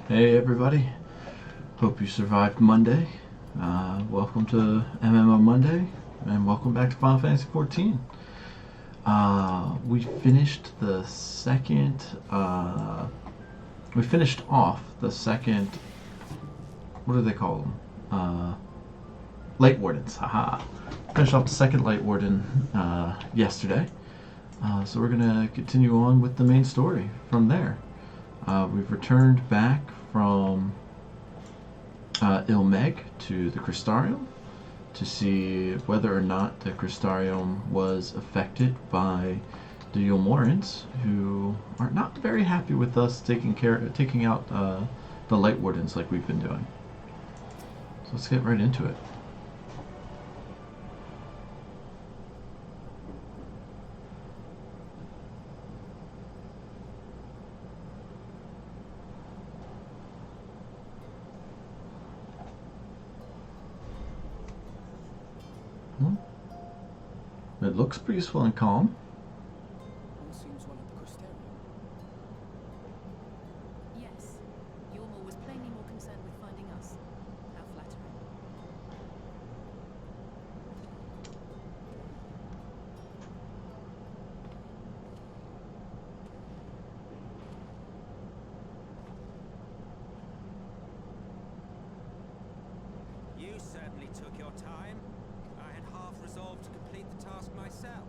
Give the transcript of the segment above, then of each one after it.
Hey everybody, hope you survived Monday. Welcome to MMO Monday, and welcome back to Final Fantasy XIV. We finished the second, we finished off the second, what do they call them? Light Wardens, haha. Finished off the second Light Warden yesterday. So we're going to continue on with the main story from there. We've returned back from Ilmeg to the Crystarium to see whether or not the Crystarium was affected by the Yulmorans, who are not very happy with us taking out the Light Wardens like we've been doing. So let's get right into it. It looks peaceful and calm. All seems well at the Crystarium. Yes. Yulmor was plainly more concerned with finding us. How flattering. You certainly took your time. I had half resolved to complete the task myself.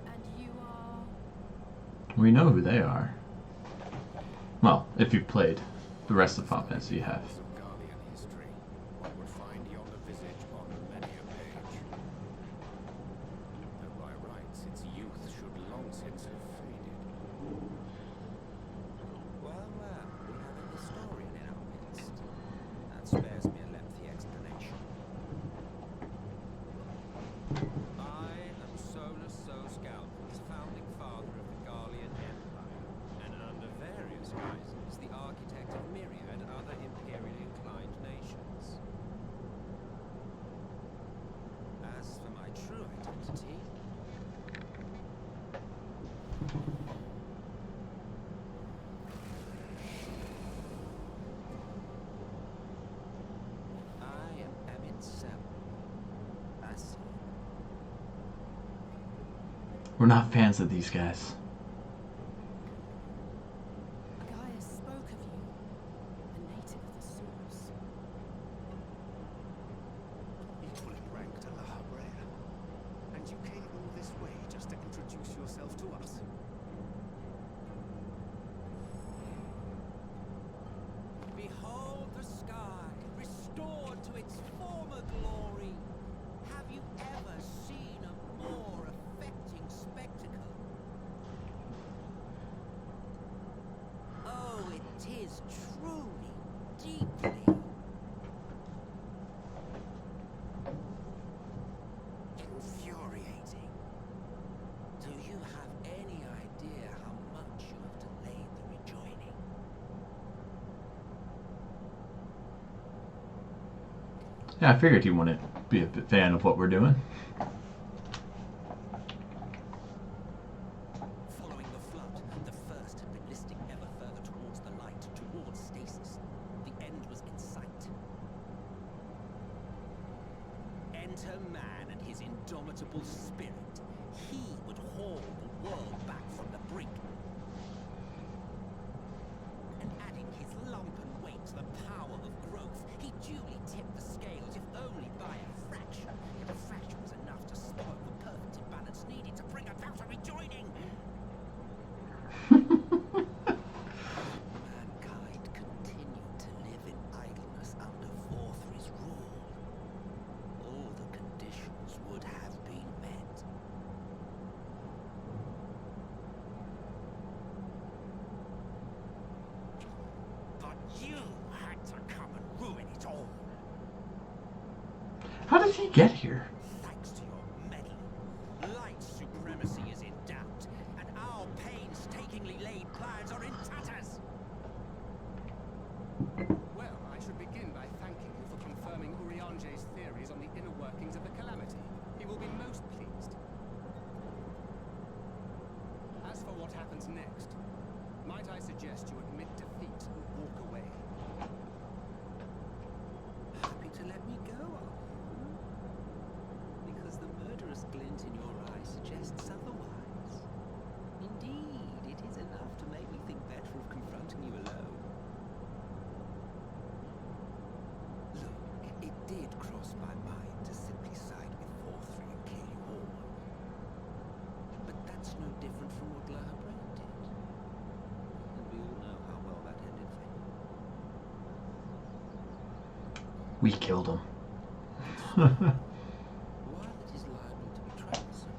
And you are... We know who they are. Well, if you've played the rest of Final Fantasy, you have. Of Guardian history, one would find yonder visage on many a page. Though by rights its youth should long since have faded. Well, we have a historian in our midst. That spares me a lengthy explanation. I am Solus Scalpus, founding father of the Garlean Empire, and under various guises, the architect of myriad other imperially inclined nations. As for my true identity, I am Emmett Sell. I see. We're not fans of these guys. Gaius spoke of you. A native of the source. Equal in rank to La Habrea. And you came all this way just to introduce yourself to us. Behold the sky, restored to its former glory. Have you ever seen a more affecting spectacle? Oh, it is truly, deeply infuriating. Do you have any idea how much you have delayed the rejoining? Yeah, I figured you wouldn't be a fan of what we're doing. Following the flood, the first had been listing ever further towards the light, towards stasis. The end was in sight. Enter man and his indomitable spirit. He would haul the world back from the brink. And adding his lumpen weight to the power of growth, he duly tipped the scales, if only by a fraction. Yet a fraction was enough to spoil the perfect imbalance needed to bring about a rejoining. Mankind continued to live in idleness under Vorthry's rule. All the conditions would have been met. But you had to come and ruin it all. How did he get here? Thanks to your meddling, light supremacy is in doubt, and our painstakingly laid plans are in tatters. Well, I should begin by thanking you for confirming Uriange's suggest you admit defeat and walk away. Happy to let me go, are you? Because the murderous glint in your eye suggests otherwise. Indeed, it is enough to make me think better of confronting you alone. Look, it did cross my mind to simply side with 4-3 and kill you all. But that's no different from what Lahabrea did. And we all know how well that ended for him. We killed him. While it is liable to be troublesome,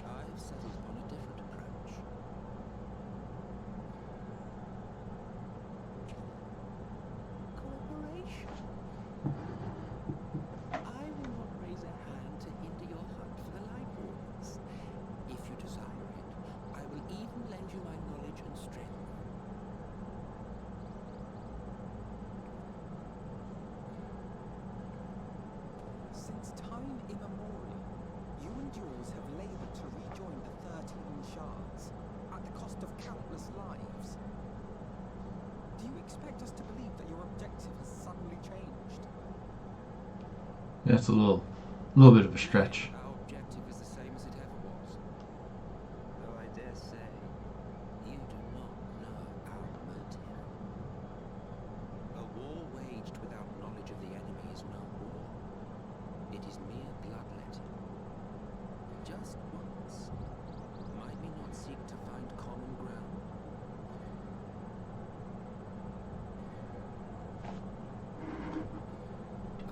I have settled upon a different approach. Cooperation. I will not raise a hand to hinder your hunt for the Light Wardens. If you desire it, I will even lend you my knowledge and strength. Since time immemorial, you and yours have labored to rejoin the 13 shards, at the cost of countless lives. Do you expect us to believe that your objective has suddenly changed? That's a little bit of a stretch. Our objective is the same as it ever was. Though I dare say, you do not know our motive. A war waged without knowledge of the enemy is no war. It is mere bloodletting. Just once, might we not seek to find common ground?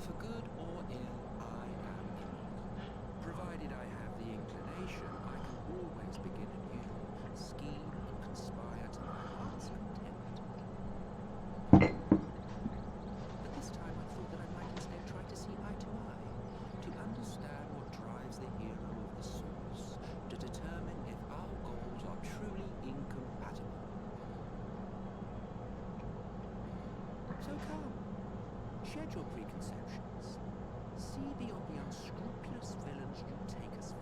For good or ill, I am immortal. Provided I have the inclination, I can always begin anew, scheme and conspire to my heart's content. But this time I thought that I might instead try to see eye to eye, to understand what drives the hero of the source, to determine if our goals are truly incompatible. So come. Shed your preconceptions. See beyond the unscrupulous villains you take us for.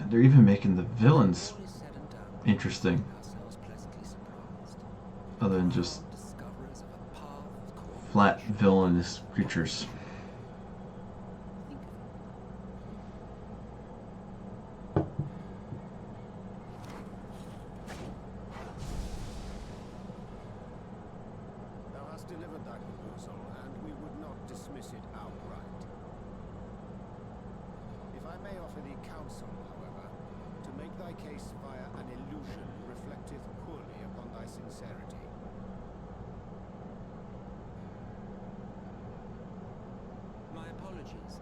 And they're even making the villains All is said and done, interesting, find ourselves pleasantly surprised. other than just Discoverers of a path of cooperation. flat villainous creatures. Think of it. Thou hast delivered thy proposal, and we would not dismiss it outright. If I may offer thee counsel, however, to make thy case via an illusion reflecteth poorly upon thy sincerity. My apologies.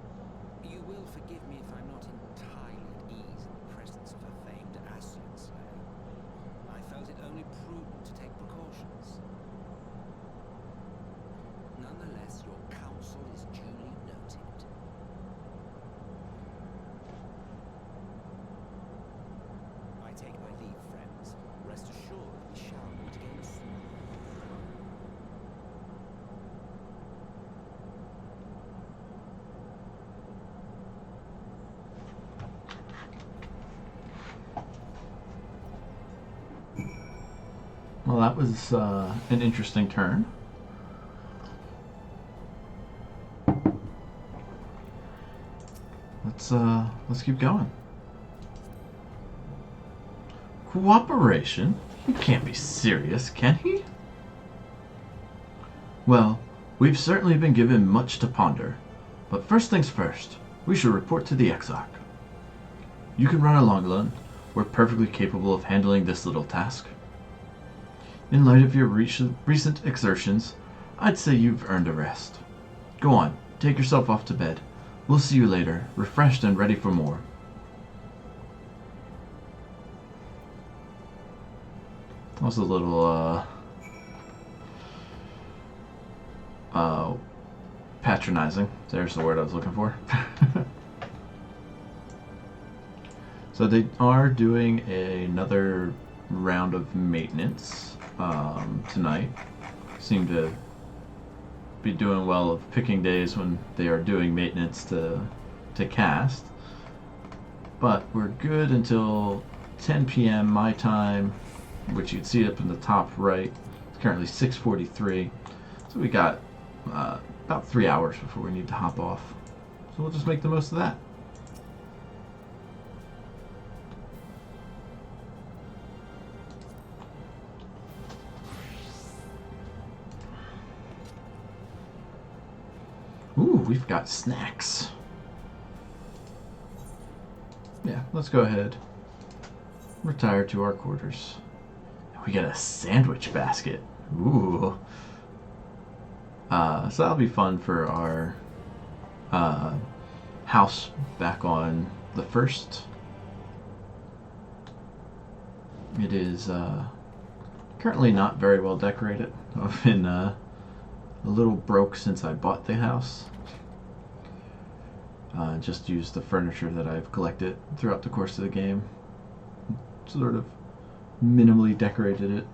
You will forgive me if I'm not entirely at ease in the presence of a famed Ascian slayer. I felt it only prudent to take precautions. Nonetheless, your counsel is duly noted. I take my leave, friends. Rest assured we shall meet again soon. Well, that was an interesting turn. Let's keep going. Cooperation? He can't be serious, can he? Well, we've certainly been given much to ponder. But first things first, we should report to the Exarch. You can run along, Lund. We're perfectly capable of handling this little task. In light of your recent exertions, I'd say you've earned a rest. Go on, take yourself off to bed. We'll see you later, refreshed and ready for more. That was a little, patronizing. There's the word I was looking for. So they are doing another round of maintenance tonight. Seem to be doing well of picking days when they are doing maintenance to cast. But we're good until 10 p.m. my time which you can see up in the top right. It's currently 6:43, so we got about 3 hours before we need to hop off. So we'll just make the most of that. Ooh, we've got snacks. Yeah, let's go ahead. Retire to our quarters. We get a sandwich basket. Ooh. So that'll be fun for our house back on the 1st. It is currently not very well decorated. I've been a little broke since I bought the house. Just used the furniture that I've collected throughout the course of the game. Sort of minimally decorated it.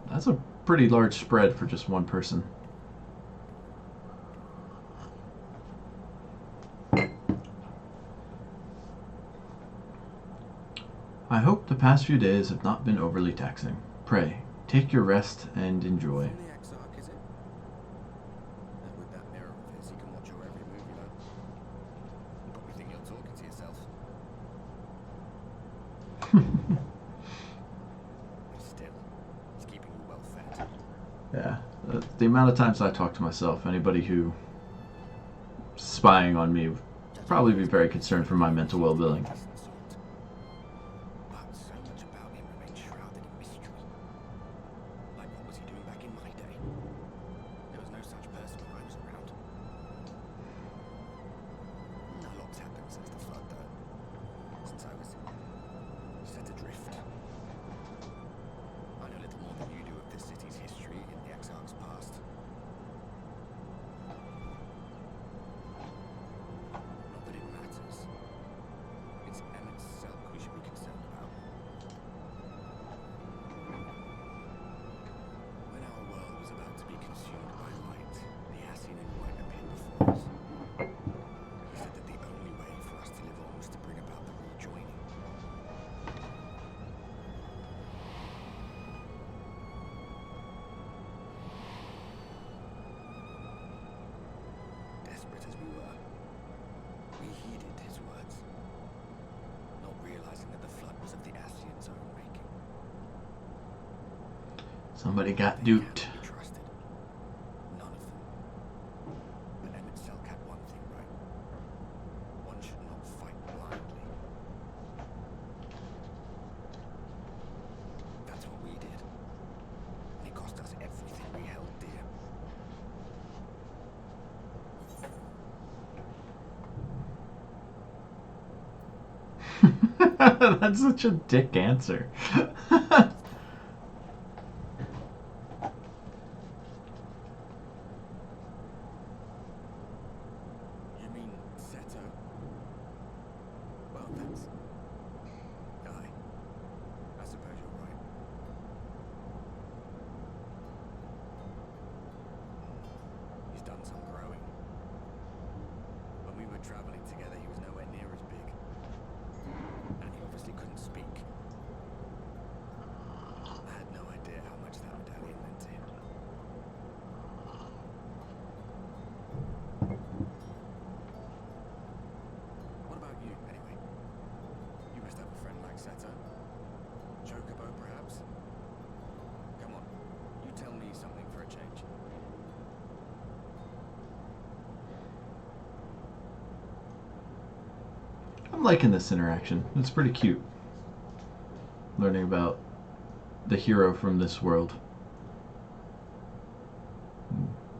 That's a pretty large spread for just one person. I hope the past few days have not been overly taxing. Pray, take your rest and enjoy. On the XIV, is it? With that mirror of his, he can watch your every move, you know. You probably think you're talking to yourself. Still, he's keeping you well fed. Yeah, the amount of times I talk to myself, anybody who spying on me would probably be very concerned for my mental well-being. But so much about him remains shrouded in mystery. Like, what was he doing back in my day? There was no such person when I was around. A lot's happened since the flood, though. Since I was set adrift. I know little more than you do of this city's history in the Exarch's past. Not that it matters. It's Emmett's Selk we should be concerned about. When our world was about to be consumed by light, the Ascian in white appeared before us. He said that the only way for us to live on was to bring about the rejoining. Desperate as we were, we heeded his words, not realizing that the flood was of the Ascian's own making. Somebody got They duped. can't be trusted. None of them. But Emmett Selk had one thing right. One should not fight blindly. That's what we did. And it cost us everything we held dear. That's such a dick answer. You mean Seto? Well, that's... Aye. I suppose you're right. He's done some growing. When we were traveling together, he was nowhere near as big. And he obviously couldn't speak. I had no idea how much that medallion meant to him. What about you, anyway? You must have a friend like Seto. Chocobo, perhaps? Come on, you tell me something for a change. I'm liking this interaction. It's pretty cute. Learning about the hero from this world.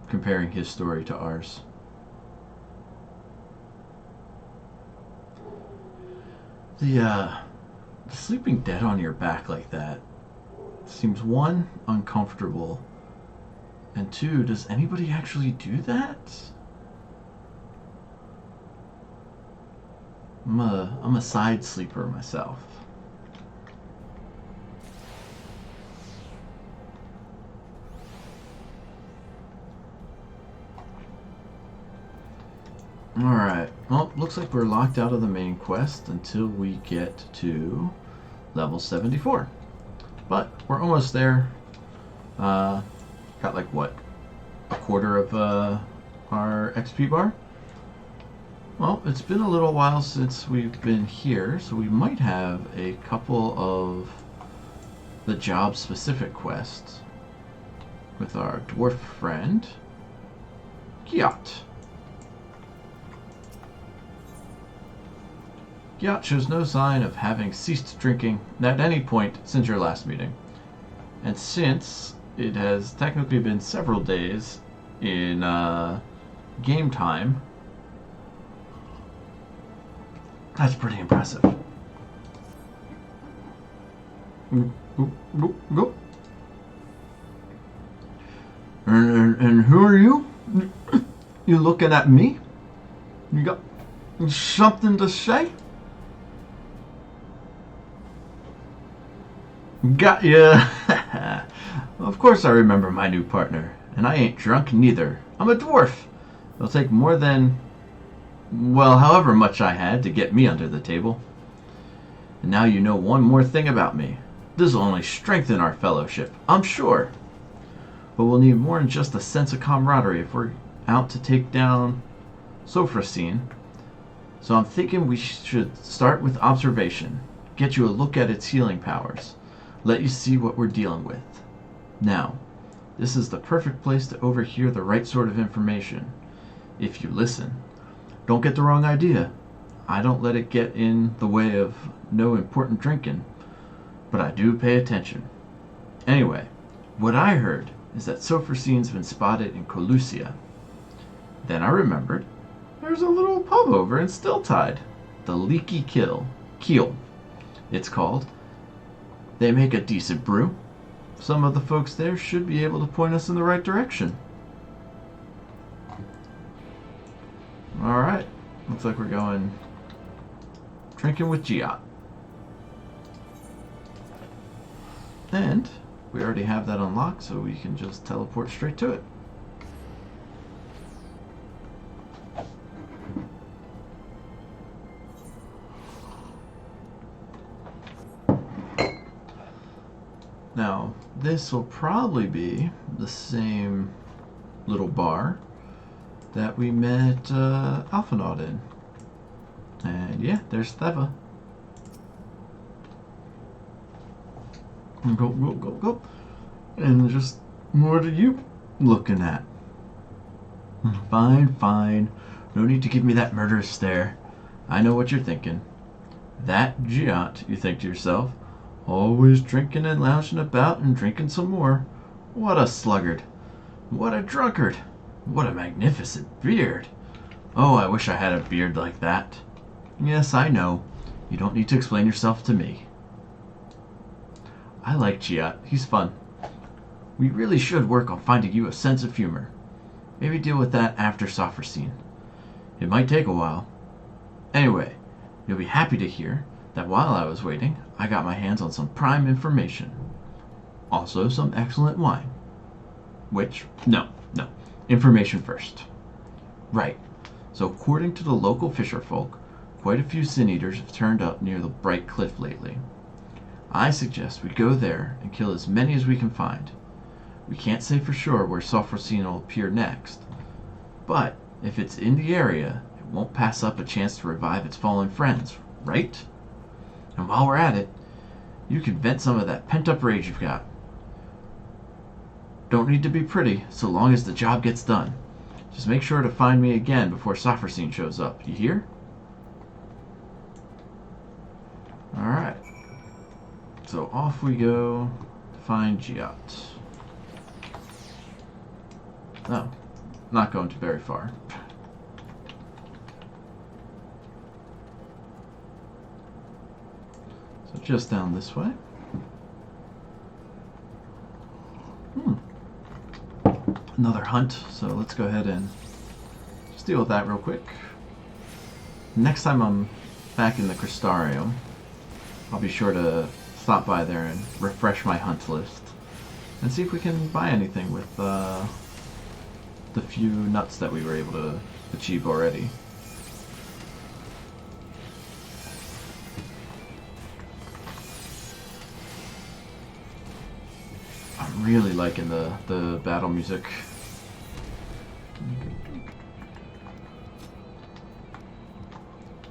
Comparing his story to ours. The sleeping dead on your back like that seems, one, uncomfortable, and two, does anybody actually do that? I'm a side sleeper myself. Alright, well, looks like we're locked out of the main quest until we get to level 74. But we're almost there. Got like, what, a quarter of our XP bar? Well, it's been a little while since we've been here, so we might have a couple of the job-specific quests with our dwarf friend, Gyat. Gyat shows no sign of having ceased drinking at any point since your last meeting. And since it has technically been several days in game time, that's pretty impressive. Go. And who are you? You looking at me? You got something to say? Got ya. Of course I remember my new partner. And I ain't drunk neither. I'm a dwarf. It'll take more than, well, however much I had to get me under the table. And now you know one more thing about me. This will only strengthen our fellowship, I'm sure. But we'll need more than just a sense of camaraderie if we're out to take down Sophrosine. So I'm thinking we should start with observation. Get you a look at its healing powers. Let you see what we're dealing with. Now, this is the perfect place to overhear the right sort of information. If you listen. Don't get the wrong idea. I don't let it get in the way of no important drinking. But I do pay attention. Anyway, what I heard is that Sophrosine's been spotted in Colusia. Then I remembered there's a little pub over in Stilltide. The Leaky Keel, it's called. They make a decent brew. Some of the folks there should be able to point us in the right direction. Alright, looks like we're going drinking with Gyat. And we already have that unlocked, so we can just teleport straight to it. Now, this will probably be the same little bar that we met Alphanaut in. And yeah, there's Theva. Go. And just, what are you looking at? Fine. No need to give me that murderous stare. I know what you're thinking. That Gyat, you think to yourself. Always drinking and lounging about and drinking some more. What a sluggard. What a drunkard. What a magnificent beard. Oh, I wish I had a beard like that. Yes, I know. You don't need to explain yourself to me. I like Gyat. He's fun. We really should work on finding you a sense of humor. Maybe deal with that after Sophrosine. It might take a while. Anyway, you'll be happy to hear that while I was waiting, I got my hands on some prime information. Also some excellent wine. Which, no. Information first. Right. So according to the local fisherfolk, quite a few sin eaters have turned up near the Bright Cliff lately. I suggest we go there and kill as many as we can find. We can't say for sure where Sophrosine will appear next, but if it's in the area, it won't pass up a chance to revive its fallen friends, right? And while we're at it, you can vent some of that pent-up rage you've got. Don't need to be pretty, so long as the job gets done. Just make sure to find me again before Sophrosine shows up, you hear? Alright. So off we go to find Gyat. No, not going too very far. So just down this way. Another hunt, so let's go ahead and just deal with that real quick. Next time I'm back in the Crystarium, I'll be sure to stop by there and refresh my hunt list and see if we can buy anything with the few nuts that we were able to achieve already. I'm really liking the battle music.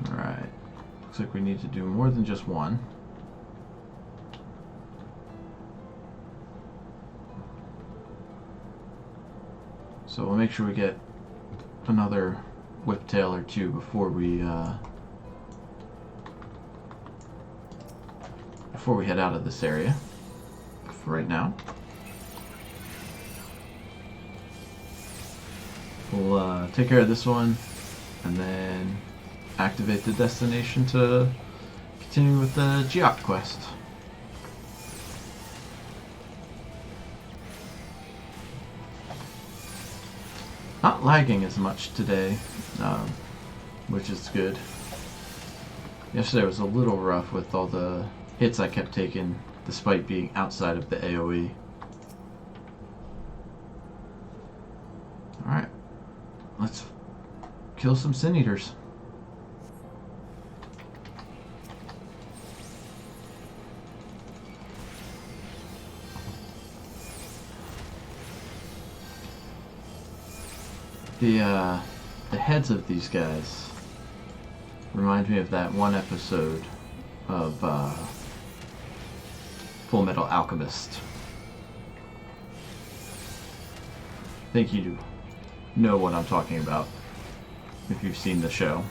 Alright. Looks like we need to do more than just one. So we'll make sure we get another whiptail or two before we head out of this area. For right now, we'll take care of this one and then activate the destination to continue with the Geot quest. Not lagging as much today, which is good. Yesterday was a little rough with all the hits I kept taking despite being outside of the AoE. Alright, let's kill some Sin Eaters. The heads of these guys remind me of that one episode of Full Metal Alchemist. I think you know what I'm talking about if you've seen the show.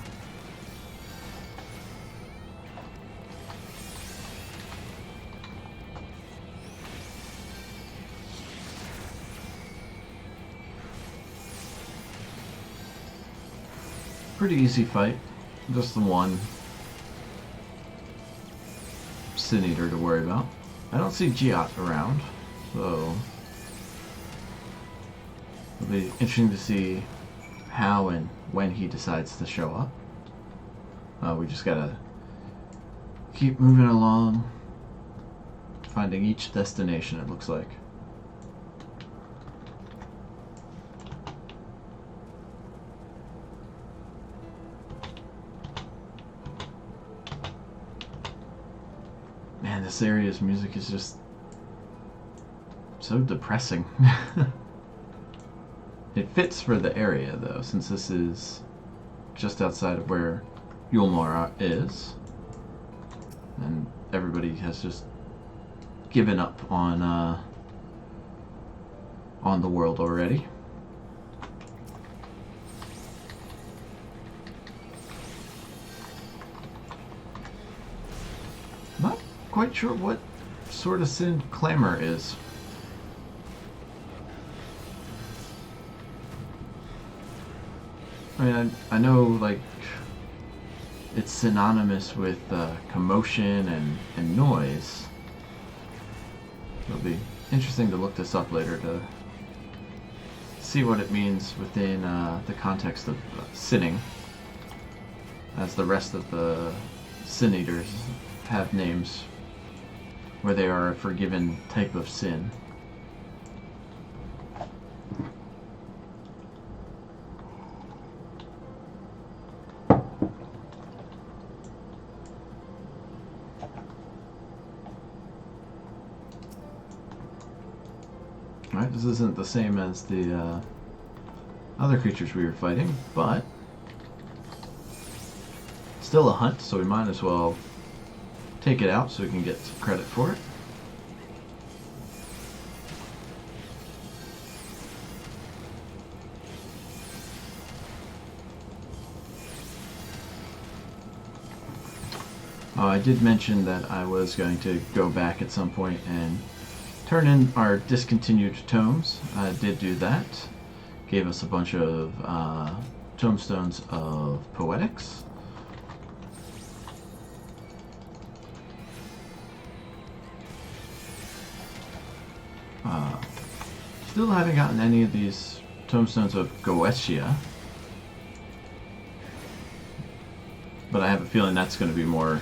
Pretty easy fight, just the one Sin Eater to worry about. I don't see Geot around, so it'll be interesting to see how and when he decides to show up. We just gotta keep moving along, finding each destination, it looks like. Man, this area's music is just so depressing. It fits for the area, though, since this is just outside of where Yulmar is. And everybody has just given up on the world already. Not quite sure what sort of Sin Clamor is. I mean, I know, like, it's synonymous with commotion and noise. It'll be interesting to look this up later to see what it means within the context of sinning, as the rest of the Sin Eaters have names where they are a forgiven type of sin. Alright, this isn't the same as the other creatures we were fighting, but still a hunt, so we might as well take it out so we can get some credit for it. Oh, I did mention that I was going to go back at some point and turn in our discontinued tomes. I did do that. Gave us a bunch of tomestones of poetics. Still haven't gotten any of these tomestones of Goetia, but I have a feeling that's going to be more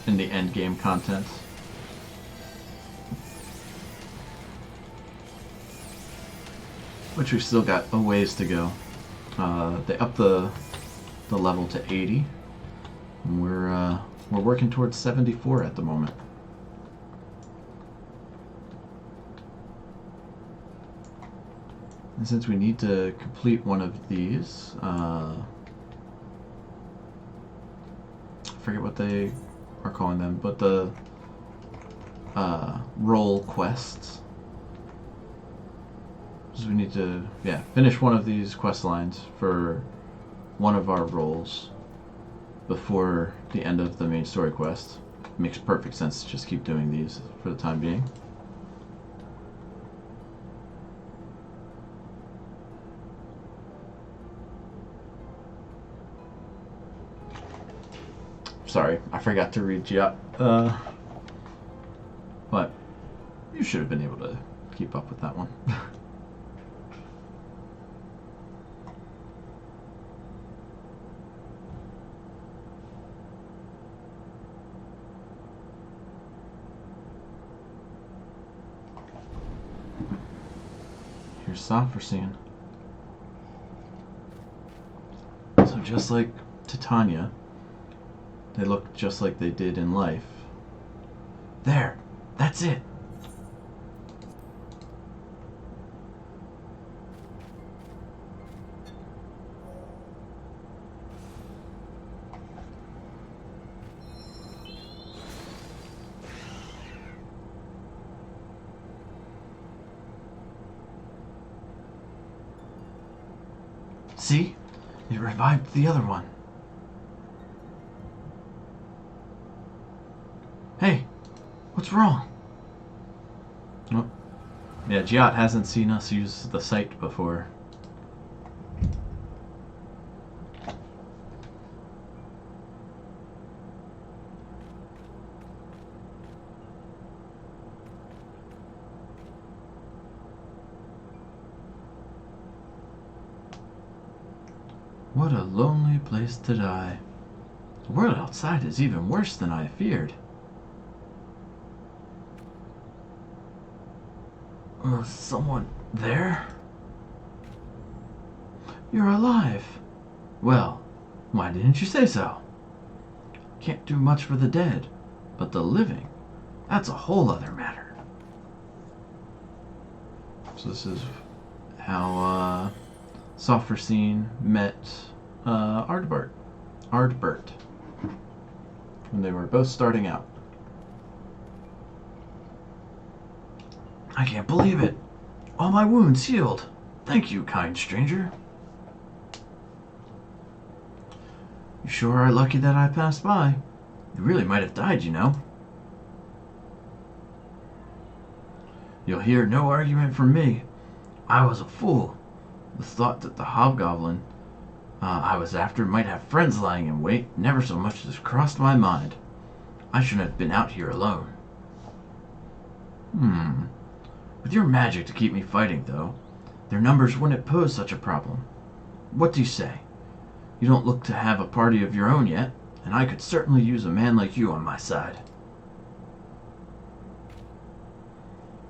in the end game content. Which we've still got a ways to go. They upped the level to 80. And we're working towards 74 at the moment. And since we need to complete one of these, I forget what they are calling them, but the role quests. So we need to, finish one of these quest lines for one of our roles before the end of the main story quest. Makes perfect sense to just keep doing these for the time being. Sorry, I forgot to read you up. But you should have been able to keep up with that one. Here's Sophrosine. So just like Titania, they look just like they did in life. There, that's it. See? It revived the other one. Hey, what's wrong? Oh. Yeah, Giat hasn't seen us use the site before. What a lonely place to die. The world outside is even worse than I feared. Someone there? You're alive. Well, why didn't you say so? Can't do much for the dead, but the living, that's a whole other matter. So this is how Sophrosine met Ardbert when they were both starting out. I can't believe it. All my wounds healed. Thank you, kind stranger. You sure are lucky that I passed by. You really might have died, you know. You'll hear no argument from me. I was a fool. The thought that the hobgoblin I was after might have friends lying in wait never so much as crossed my mind. I shouldn't have been out here alone. With your magic to keep me fighting, though, their numbers wouldn't pose such a problem. What do you say? You don't look to have a party of your own yet, and I could certainly use a man like you on my side.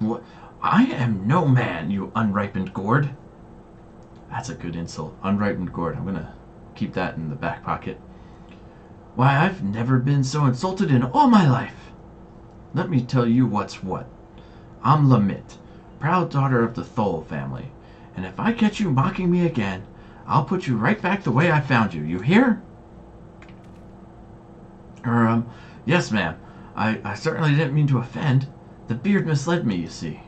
What? I am no man, you unripened gourd. That's a good insult. Unripened gourd. I'm gonna keep that in the back pocket. Why, I've never been so insulted in all my life. Let me tell you what's what. I'm Lamit, proud daughter of the Thole family, and if I catch you mocking me again, I'll put you right back the way I found you. You hear? Yes, ma'am. I certainly didn't mean to offend. The beard misled me, you see.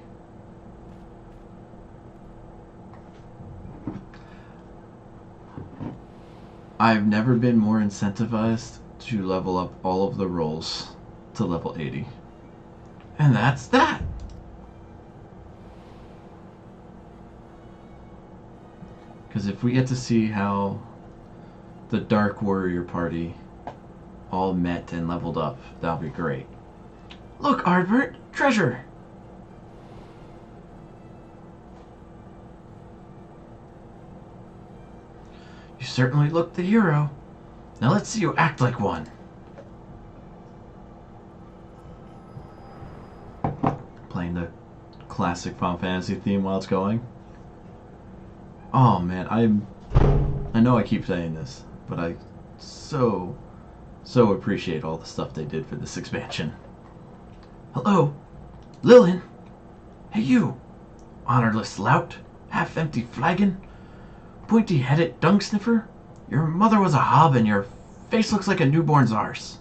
I've never been more incentivized to level up all of the roles to level 80. And that's that! Because if we get to see how the Dark Warrior party all met and leveled up, that'll be great. Look, Ardbert! Treasure! You certainly look the hero. Now let's see you act like one. Playing the classic Final Fantasy theme while it's going. Oh man, I know I keep saying this, but I so appreciate all the stuff they did for this expansion. Hello, Lillian. Hey you, honorless lout. half-empty flagon, pointy-headed dung sniffer. Your mother was a hob and your face looks like a newborn's arse.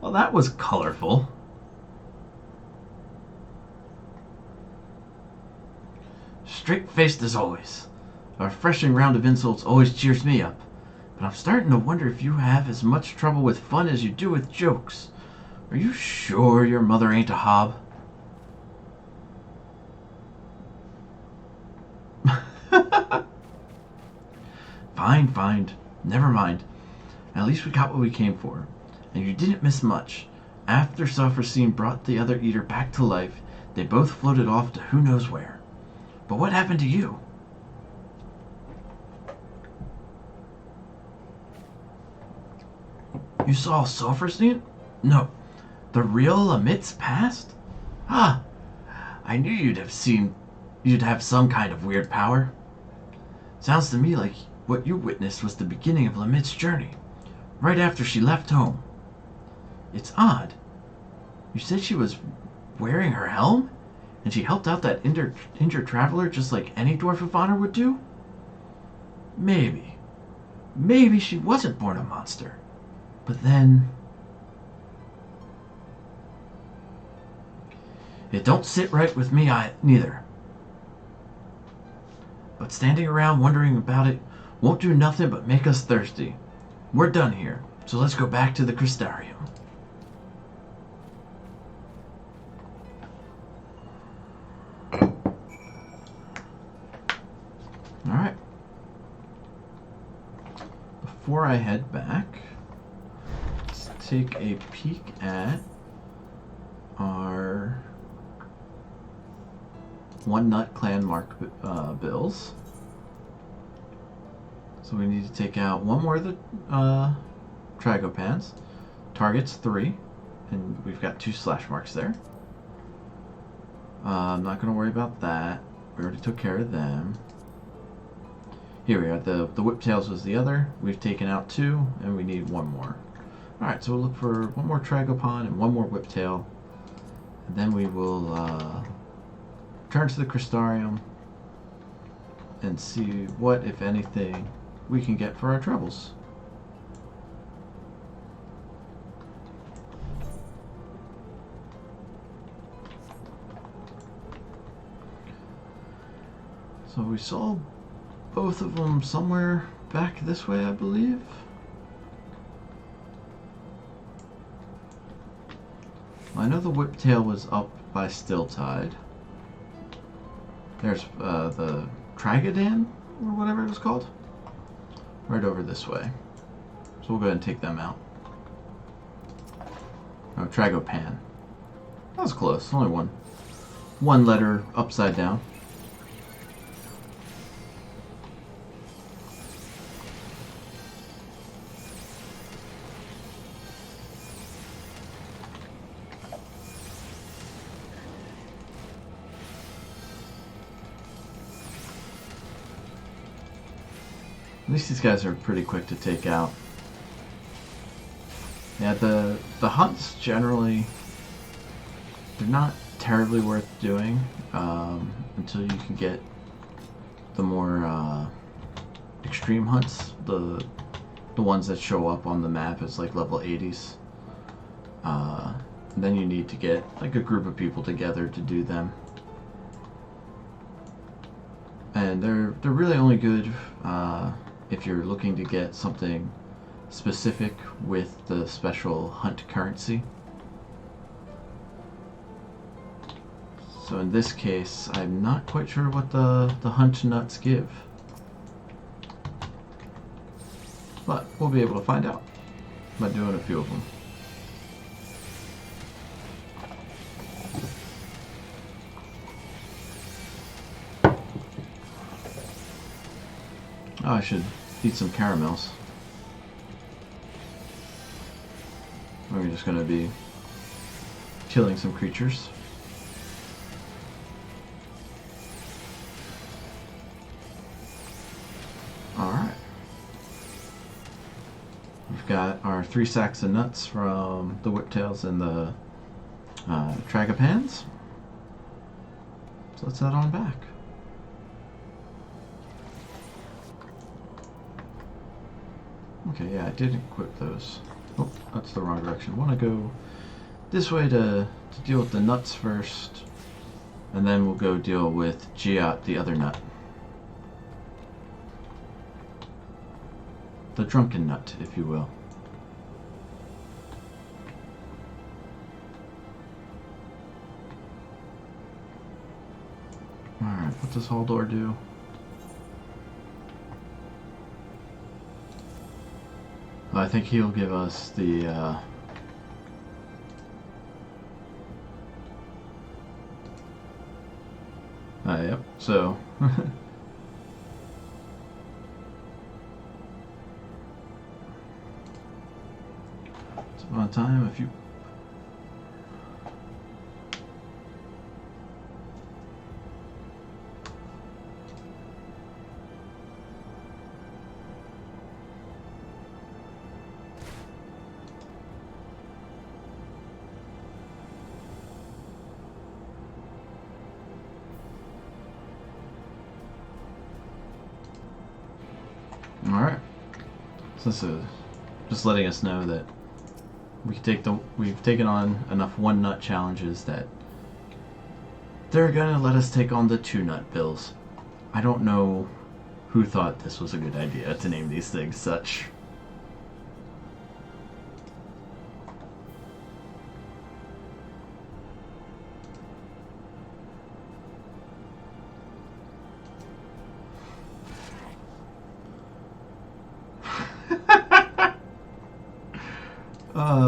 Well, that was colorful. Straight-faced as always. A refreshing round of insults always cheers me up. But I'm starting to wonder if you have as much trouble with fun as you do with jokes. Are you sure your mother ain't a hob? Fine. Never mind. At least we got what we came for. And you didn't miss much. After Self-Esteem brought the other eater back to life, they both floated off to who knows where. But what happened to you? You saw Self-Esteem? No. The real Amit's past? Ah, I knew you'd have some kind of weird power. Sounds to me like what you witnessed was the beginning of Lamit's journey, right after she left home. It's odd. You said she was wearing her helm, and she helped out that injured traveler just like any dwarf of honor would do? Maybe she wasn't born a monster. But then... It don't sit right with me neither. But standing around wondering about it won't do nothing but make us thirsty. We're done here, so let's go back to the Crystarium. Alright. Before I head back, let's take a peek at our One Nut Clan Mark bills. So we need to take out one more of the Tragopans. Target's 3, and we've got 2 slash marks there. I'm not going to worry about that. We already took care of them. Here we are. The Whiptails was the other. We've taken out 2, and we need 1 more. Alright, so we'll look for 1 more Tragopan and 1 more Whiptail. And then we will return to the Crystarium and see what, if anything, we can get for our troubles. So we saw both of them somewhere back this way, I believe. I know the Whiptail was up by Stilltide. There's the Tragadan, or whatever it was called. Right over this way. So we'll go ahead and take them out. Oh, Tragopan. That was close. Only one letter upside down. At least these guys are pretty quick to take out. Yeah, the hunts generally, they're not terribly worth doing until you can get the more extreme hunts, the ones that show up on the map as like level 80s. Then you need to get like a group of people together to do them. And they're really only good if you're looking to get something specific with the special hunt currency. So in this case, I'm not quite sure what the hunt nuts give. But we'll be able to find out by doing a few of them. Oh, I should eat some caramels. We're just going to be killing some creatures. Alright. We've got our 3 sacks of nuts from the whiptails and the tragopans. So let's head on back. Okay, yeah, I did equip those. Oh, that's the wrong direction. I want to go this way to deal with the nuts first, and then we'll go deal with Giat, the other nut. The drunken nut, if you will. Alright, what does Haldor do? I think he'll give us the, yep, so... It's about time if you... Alright. So this is just letting us know that we've taken on enough 1 nut challenges that they're gonna let us take on the 2 nut bills. I don't know who thought this was a good idea to name these things such.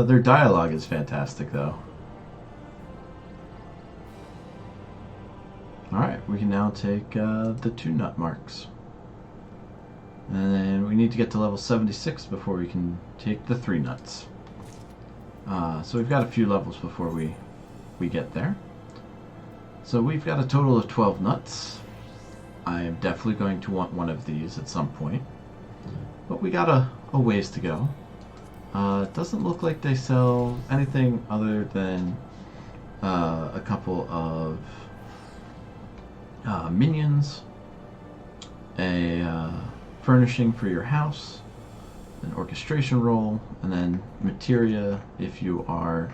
Their dialogue is fantastic, though. Alright, we can now take the 2 nut marks. And then we need to get to level 76 before we can take the 3 nuts. So we've got a few levels before we get there. So we've got a total of 12 nuts. I am definitely going to want one of these at some point. But we got a ways to go. It doesn't look like they sell anything other than a couple of minions, a furnishing for your house, an orchestration roll, and then materia if you are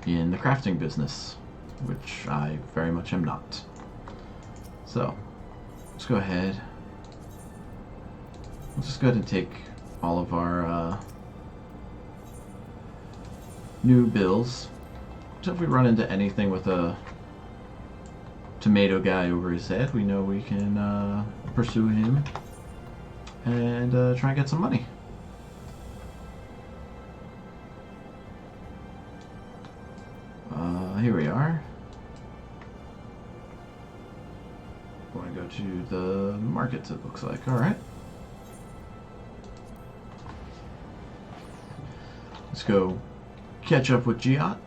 in the crafting business, which I very much am not. So, let's go ahead. Let's just go ahead and take all of our new bills. So if we run into anything with a tomato guy over his head, we know we can pursue him and try and get some money. Here we are. We're going to go to the markets, it looks like. Alright. Let's go catch up with Giat.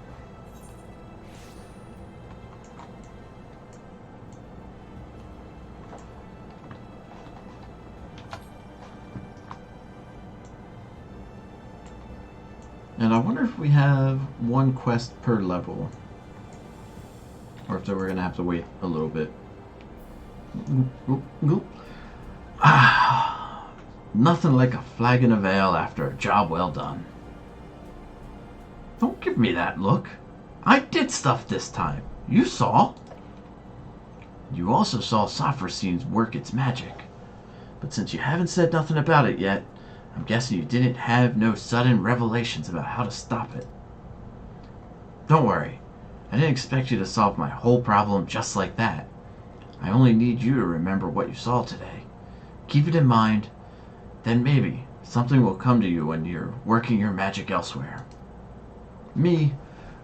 And I wonder if we have 1 quest per level, or if we're going to have to wait a little bit. Nothing like a flagon of ale after a job well done. Don't give me that look. I did stuff this time. You saw. You also saw Sophrosines work its magic. But since you haven't said nothing about it yet, I'm guessing you didn't have no sudden revelations about how to stop it. Don't worry. I didn't expect you to solve my whole problem just like that. I only need you to remember what you saw today. Keep it in mind, then maybe something will come to you when you're working your magic elsewhere. Me,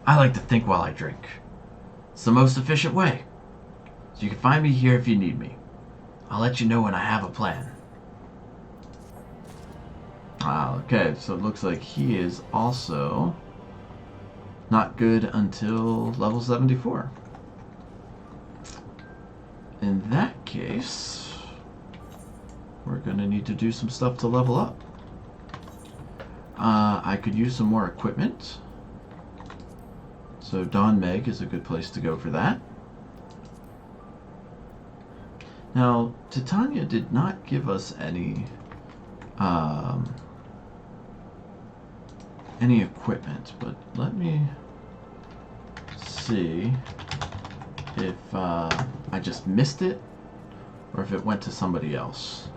I like to think while I drink. It's the most efficient way. So you can find me here if you need me. I'll let you know when I have a plan. Okay, so it looks like he is also not good until level 74. In that case, we're going to need to do some stuff to level up. I could use some more equipment. So Don Meg is a good place to go for that. Now, Titania did not give us any equipment, but let me see if I just missed it or if it went to somebody else.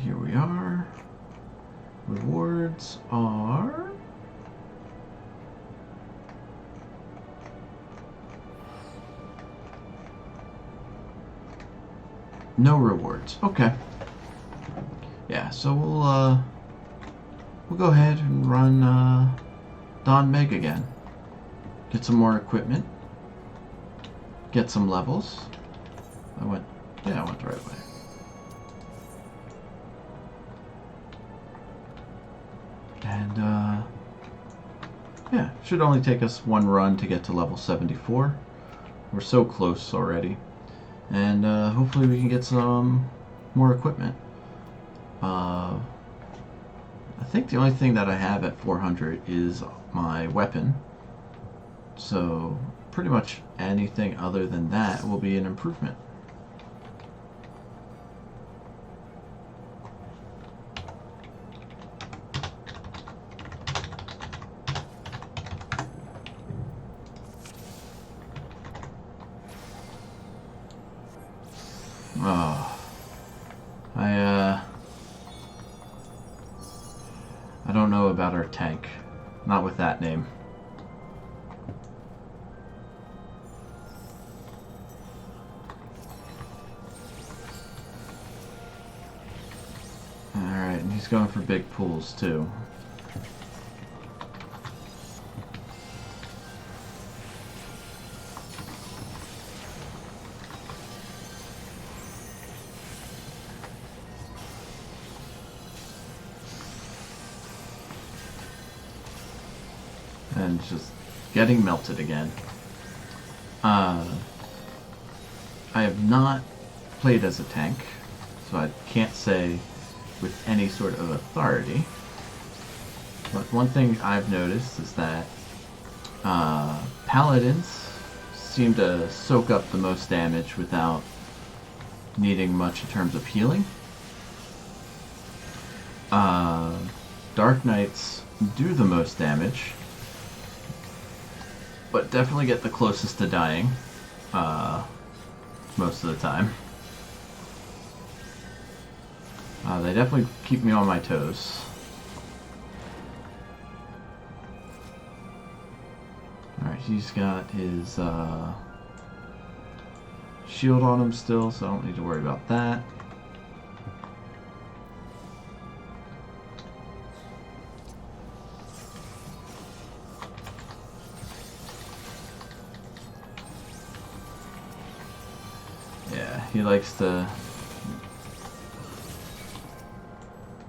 Here we are. Rewards are... no rewards. Okay. Yeah, so we'll go ahead and run Don Meg again. Get some more equipment. Get some levels. I went the right way. And yeah, should only take us one run to get to level 74. We're so close already. And hopefully we can get some more equipment. I think the only thing that I have at 400 is my weapon. So pretty much anything other than that will be an improvement. Oh, I don't know about our tank. Not with that name. Alright, and he's going for big pools too. And just getting melted again. I have not played as a tank, so I can't say with any sort of authority. But one thing I've noticed is that paladins seem to soak up the most damage without needing much in terms of healing. Dark Knights do the most damage, but definitely get the closest to dying most of the time. They definitely keep me on my toes. Alright, he's got his shield on him still, so I don't need to worry about that. Yeah, he likes to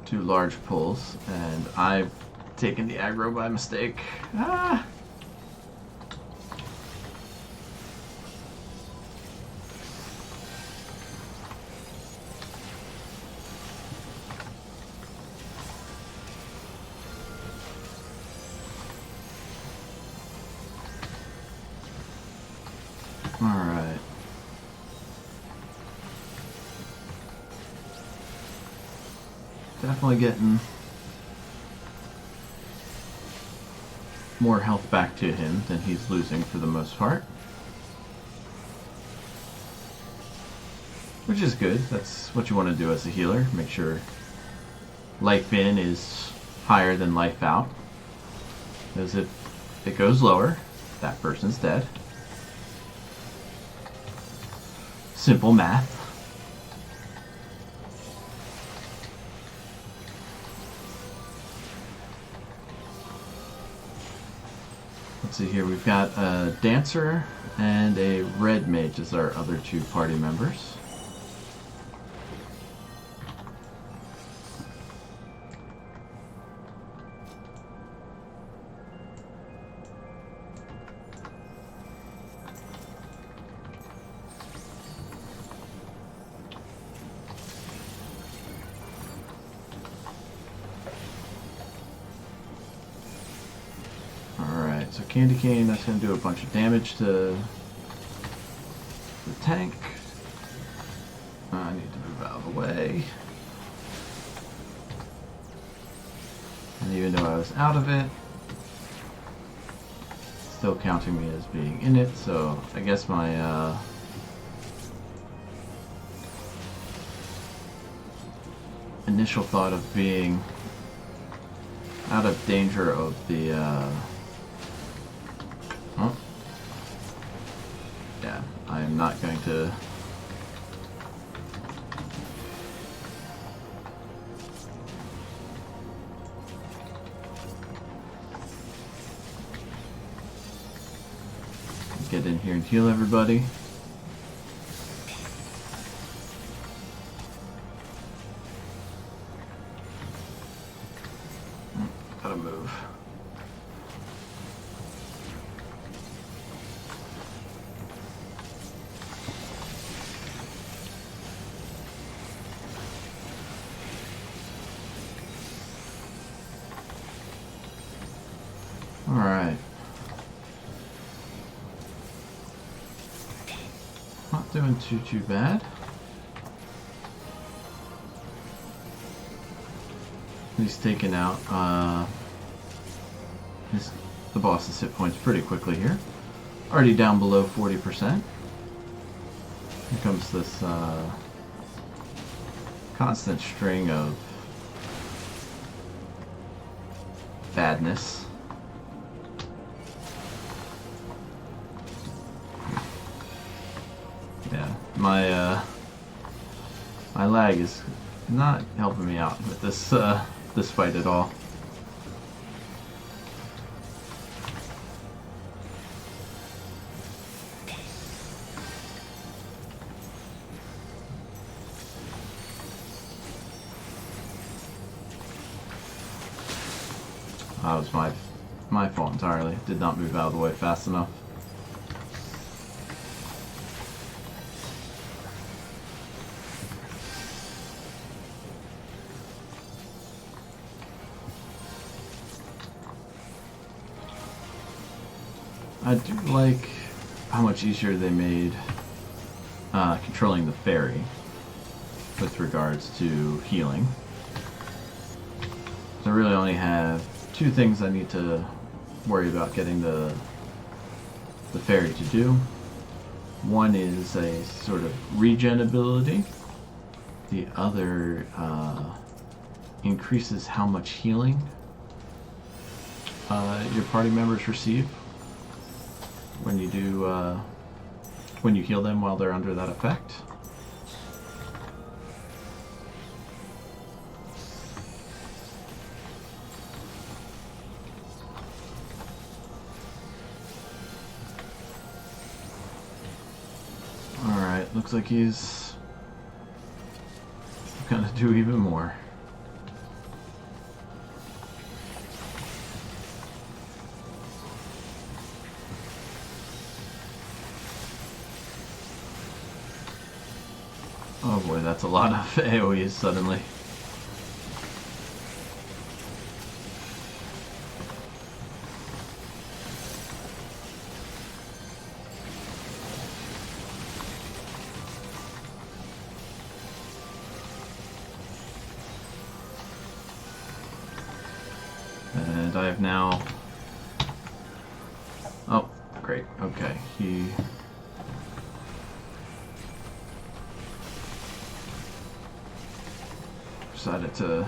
do large pulls, and I've taken the aggro by mistake. Ah! Alright. Definitely getting more health back to him than he's losing for the most part. Which is good. That's what you want to do as a healer. Make sure life in is higher than life out. Because if it goes lower, that person's dead. Simple math. Let's see here, we've got a dancer and a red mage as our other two party members. candy cane. That's going to do a bunch of damage to the tank. I need to move out of the way. And even though I was out of it, it's still counting me as being in it, so I guess my initial thought of being out of danger of the oh, yeah, I am not going to get in here and heal everybody. Gotta move. All right. Not doing too bad. He's taken out the boss's hit points pretty quickly here. Already down below 40%. Here comes this constant string of badness. Yeah, my lag is not helping me out with this this fight at all. That was my fault entirely. Did not move out of the way fast enough. I do like how much easier they made controlling the fairy with regards to healing. So I really only have two things I need to worry about getting the fairy to do. One is a sort of regen ability. The other increases how much healing your party members receive when you do when you heal them while they're under that effect. Alright, looks like he's gonna do even more. Oh boy, that's a lot of AoEs suddenly. And I have now... Oh, great. Okay, he... decided to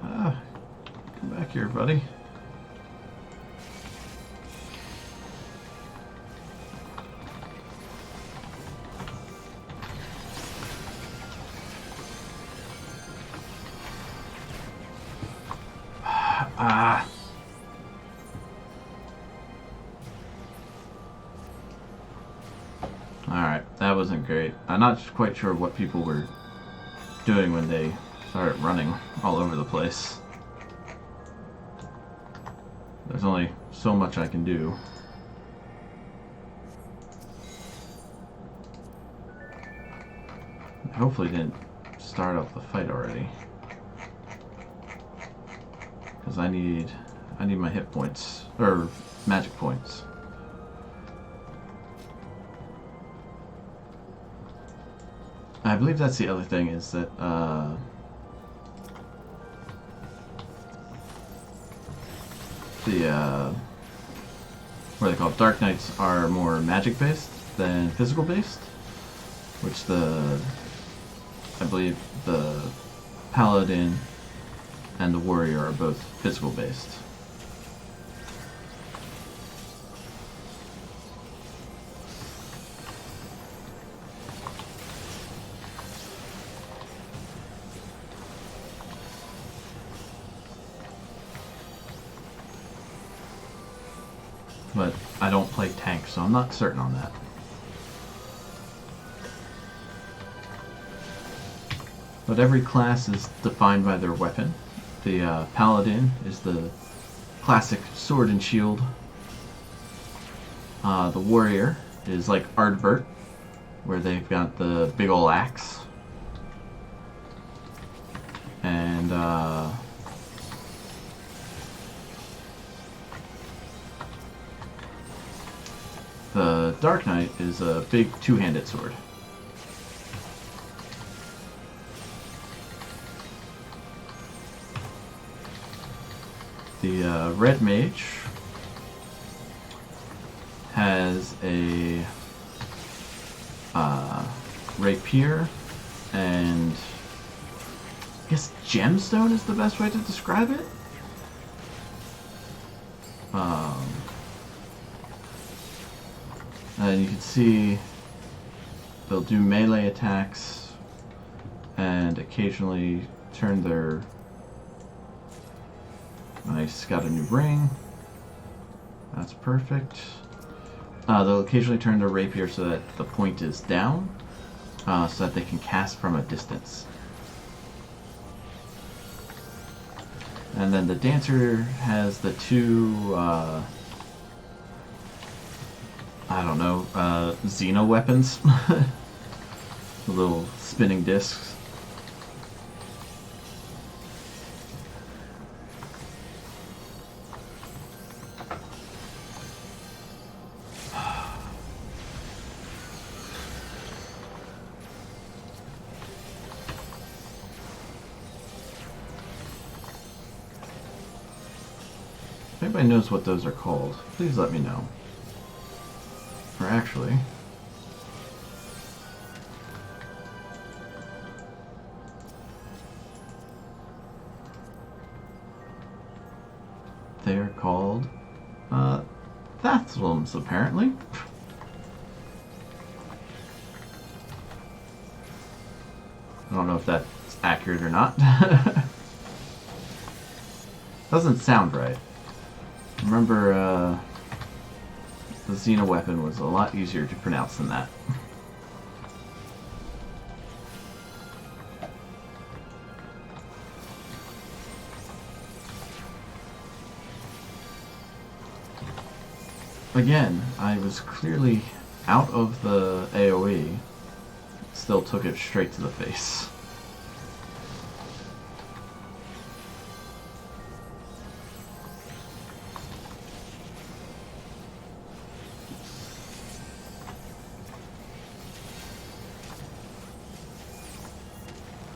come back here, buddy. Ah. Alright, that wasn't great. I'm not quite sure what people were doing when they started running all over the place. There's only so much I can do. Hopefully didn't start off the fight already. because I need my hit points or magic points. I believe that's the other thing is that what are they called? Dark Knights are more magic based than physical based, which I believe the Paladin and the Warrior are both physical based. But I don't play tank, so I'm not certain on that. But every class is defined by their weapon. The Paladin is the classic sword and shield. The Warrior is like Ardbert, where they've got the big ol' axe. And the Dark Knight is a big two-handed sword. The Red Mage has a rapier and I guess gemstone is the best way to describe it. And you can see they'll do melee attacks and occasionally turn their... Nice, got a new ring. That's perfect. They'll occasionally turn their rapier so that the point is down, so that they can cast from a distance. And then the Dancer has the two, I don't know, Xeno weapons. The little spinning discs. If anybody knows what those are called, please let me know. Or actually... they are called... Thathlums, apparently. I don't know if that's accurate or not. Doesn't sound right. Remember, the Xeno weapon was a lot easier to pronounce than that. Again, I was clearly out of the AoE, still took it straight to the face.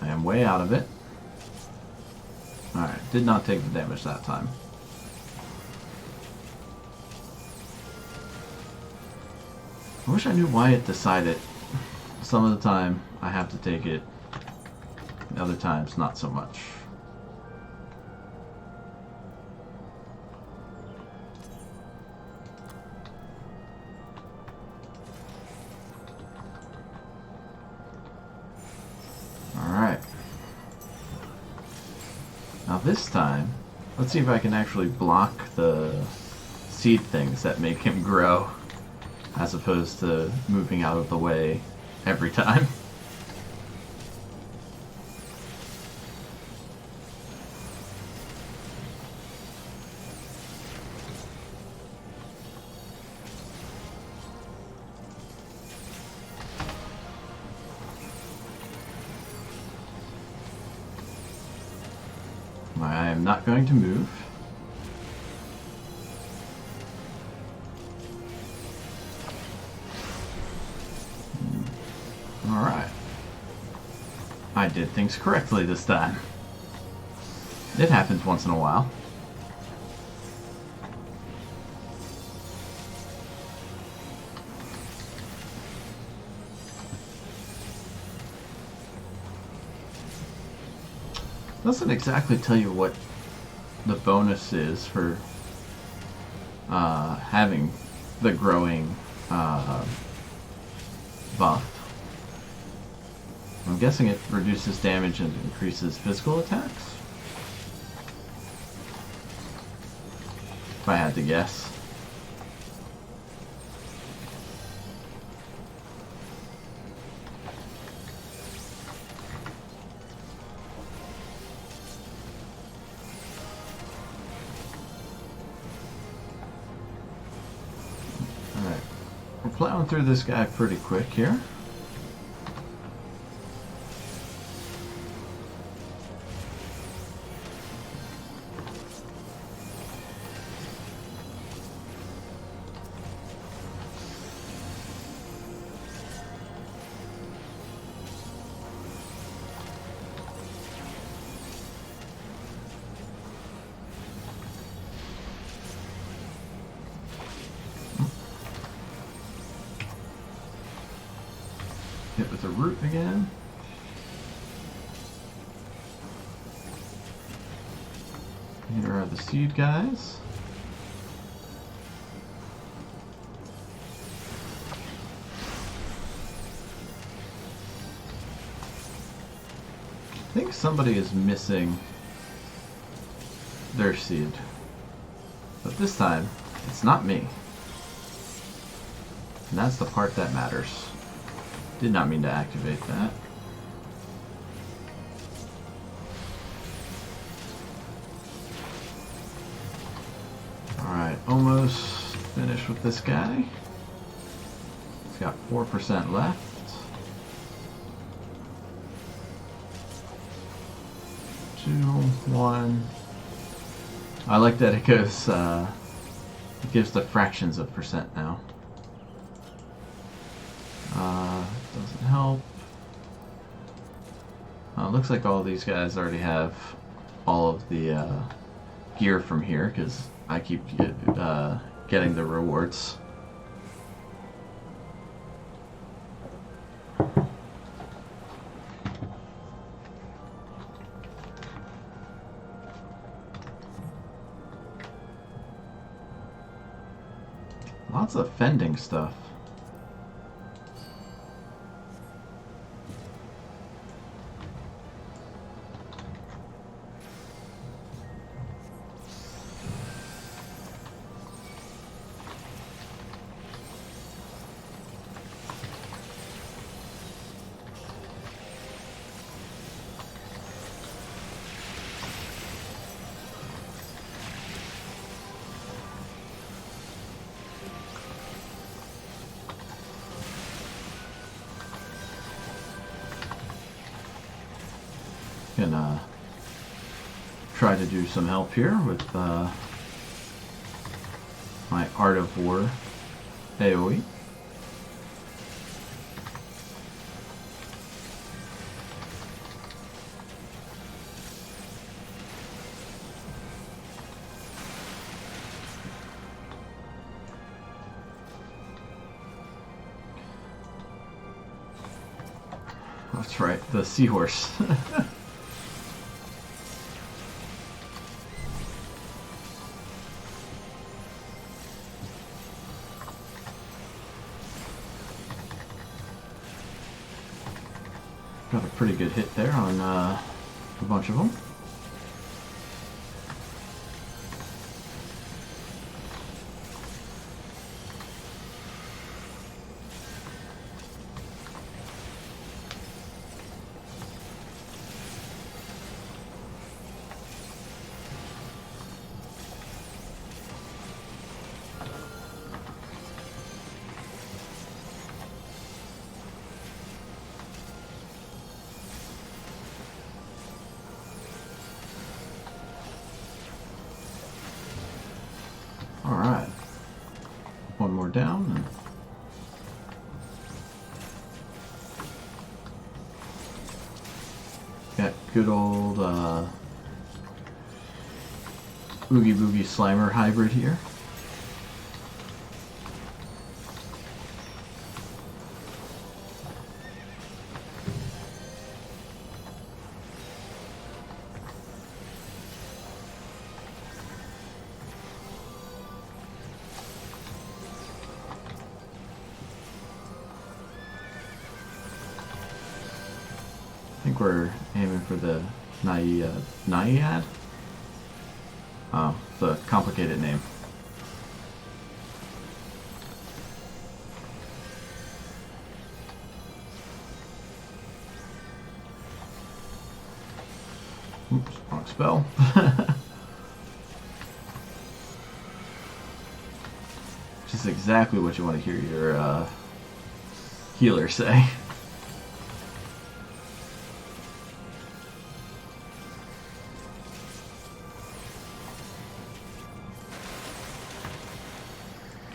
I am way out of it. Alright, did not take the damage that time. I wish I knew why it decided. Some of the time I have to take it, other times not so much. Alright. Now this time, let's see if I can actually block the seed things that make him grow, as opposed to moving out of the way every time. I am not going to move. I did things correctly this time. It happens once in a while. Doesn't exactly tell you what the bonus is for having the growing buff. I'm guessing it reduces damage and increases physical attacks. If I had to guess. Alright. We're plowing through this guy pretty quick here. Hit with the root again. Here are the seed guys. I think somebody is missing their seed. But this time, it's not me. And that's the part that matters. Did not mean to activate that. Alright, almost finished with this guy. He's got 4% left. Two, one. I like that it goes, it gives the fractions of percent now. Doesn't help. Looks like all these guys already have all of the gear from here because I keep getting the rewards. Lots of fending stuff. Can try to do some help here with my Art of War AoE. That's right, the seahorse. Got a pretty good hit there on a bunch of them. Alright. One more down. And good old Oogie Boogie Slimer hybrid here. I think we're aiming for the Naiad? Oh, it's a complicated name. Oops, wrong spell. Which is exactly what you want to hear your healer say.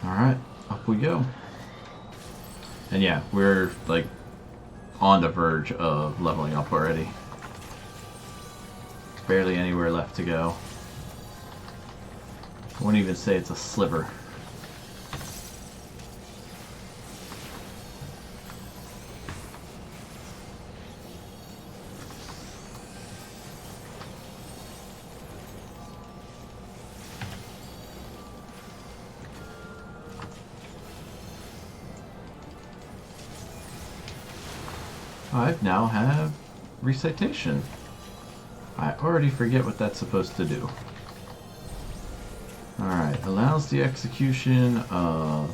Alright, up we go. And yeah, we're like on the verge of leveling up already. Barely anywhere left to go. I wouldn't even say it's a sliver. I now have recitation. I already forget what that's supposed to do. Alright, allows the execution of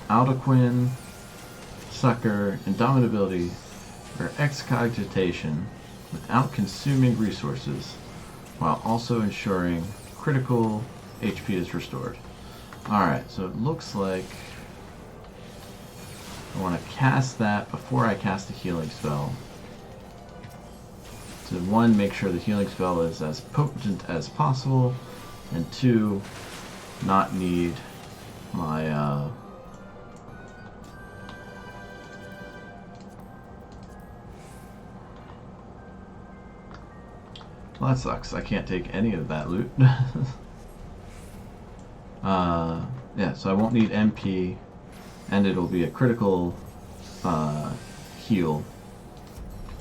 Aldequin, Succor, Indomitability, or Excogitation without consuming resources, while also ensuring critical HP is restored. Alright, so it looks like I want to cast that before I cast a healing spell. To one, make sure the healing spell is as potent as possible, and two, not need my well, that sucks. I can't take any of that loot. Yeah, so I won't need MP, and it'll be a critical heal.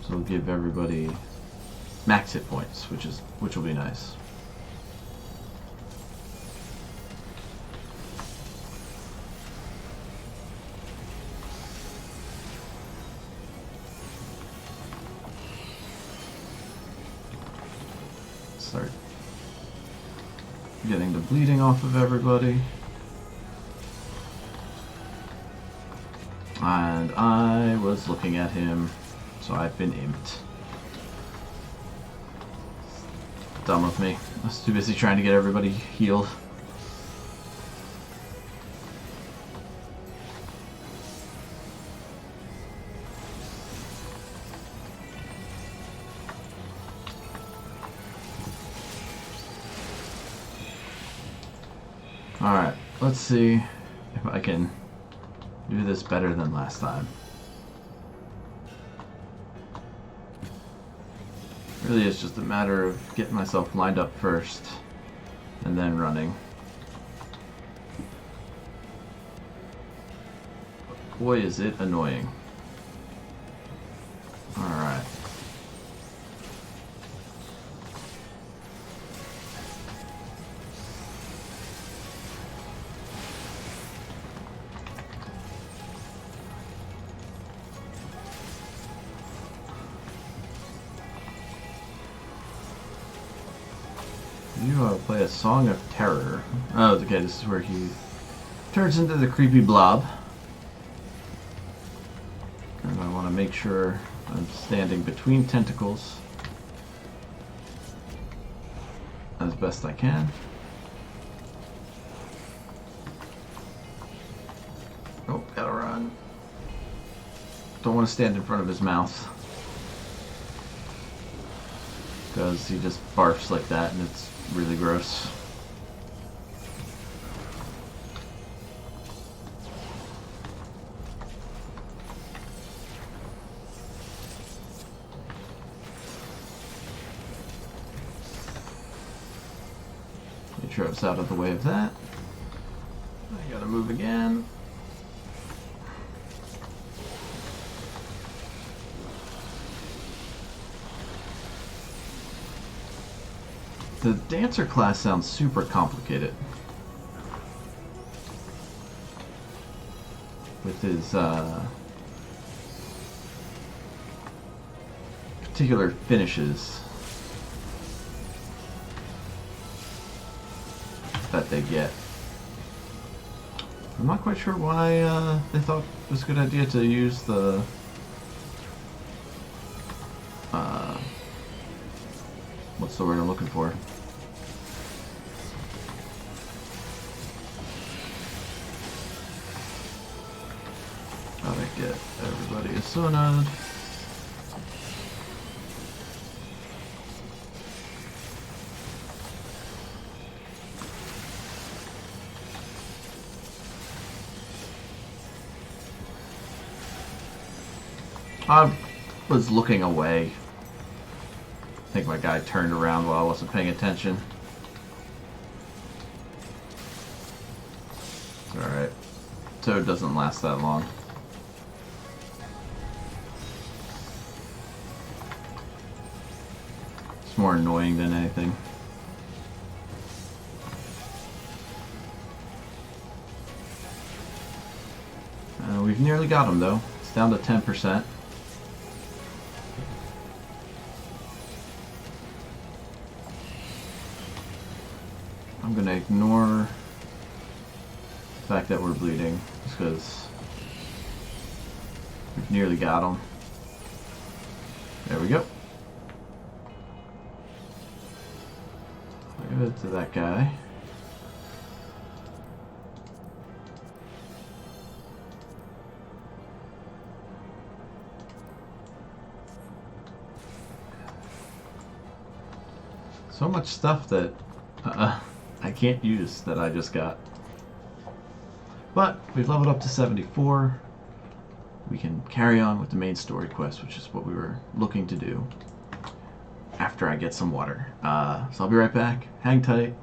So it'll give everybody max hit points, which will be nice. Start getting the bleeding off of everybody. And I was looking at him, so I've been imped. Dumb of me. I was too busy trying to get everybody healed. Alright, let's see if I can do this better than last time. Really, it's just a matter of getting myself lined up first and then running. But boy, is it annoying. Alright. You play a Song of Terror. Oh, okay, this is where he turns into the creepy blob. And I want to make sure I'm standing between tentacles as best I can. Oh, gotta run. Don't want to stand in front of his mouth, because he just barfs like that and it's really gross. sure I was out of the way of that. I gotta move again. The dancer class sounds super complicated. With his particular finishes that they get. I'm not quite sure why they thought it was a good idea to use the what's the word I'm looking for? Gotta get everybody a sonad. I was looking away. I think my guy turned around while I wasn't paying attention. It's alright. Toad doesn't last that long. It's more annoying than anything. We've nearly got him though. It's down to 10%. I'm gonna ignore the fact that we're bleeding, just because we've nearly got him. There we go. Give it to that guy. So much stuff that I can't use that I just got. But we've leveled up to 74. We can carry on with the main story quest, which is what we were looking to do after I get some water. So I'll be right back. Hang tight.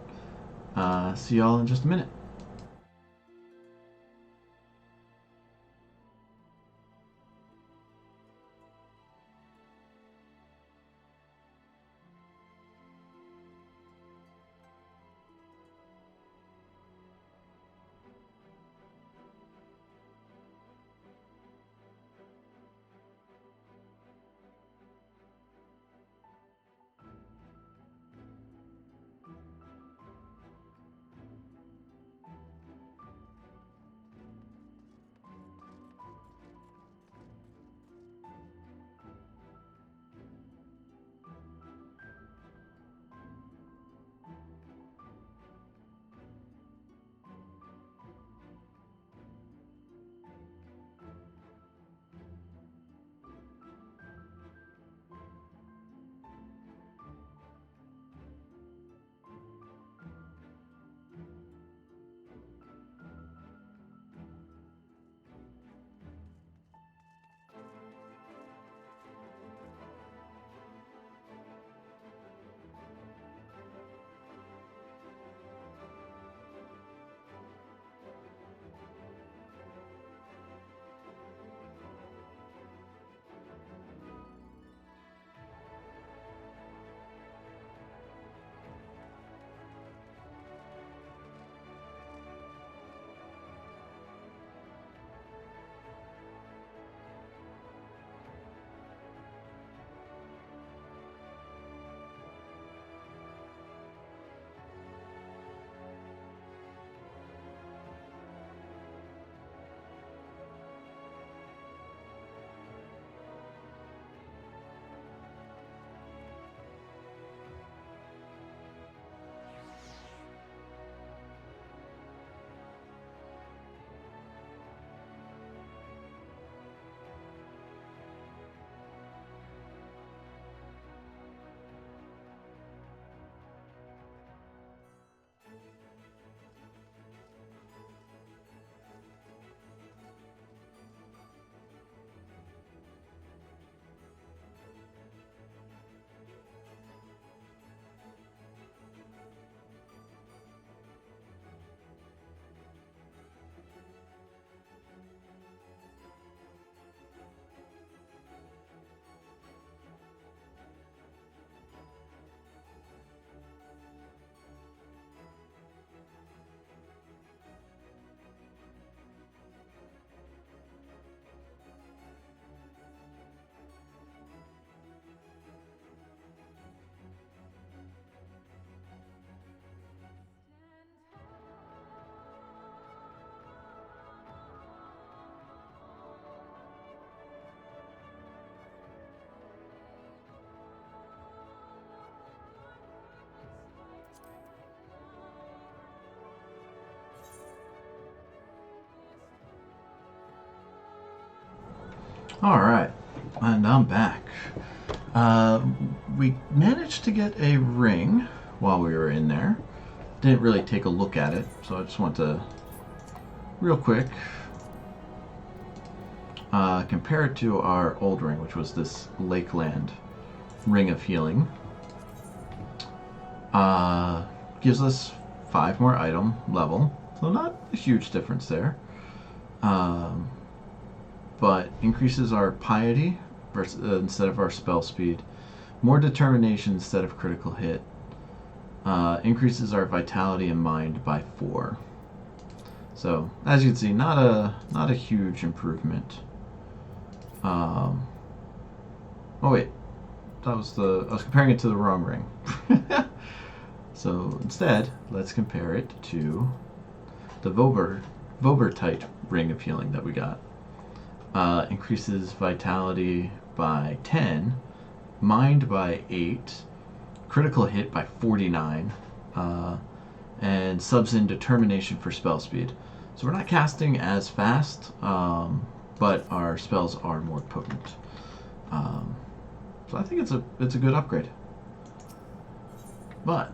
See y'all in just a minute. Alright, and I'm back. We managed to get a ring while we were in there. Didn't really take a look at it, so I just want to, real quick, compare it to our old ring, which was this Lakeland Ring of Healing. Gives us 5 more item level, so not a huge difference there. But increases our piety instead of our spell speed, more determination instead of critical hit, increases our vitality and mind by 4. So as you can see, not a huge improvement. Oh wait, I was comparing it to the wrong ring. So instead, let's compare it to the Vobertite Ring of Healing that we got. Increases vitality by 10, mind by 8, critical hit by 49, and subs in determination for spell speed. So we're not casting as fast, but our spells are more potent. So I think it's a good upgrade. But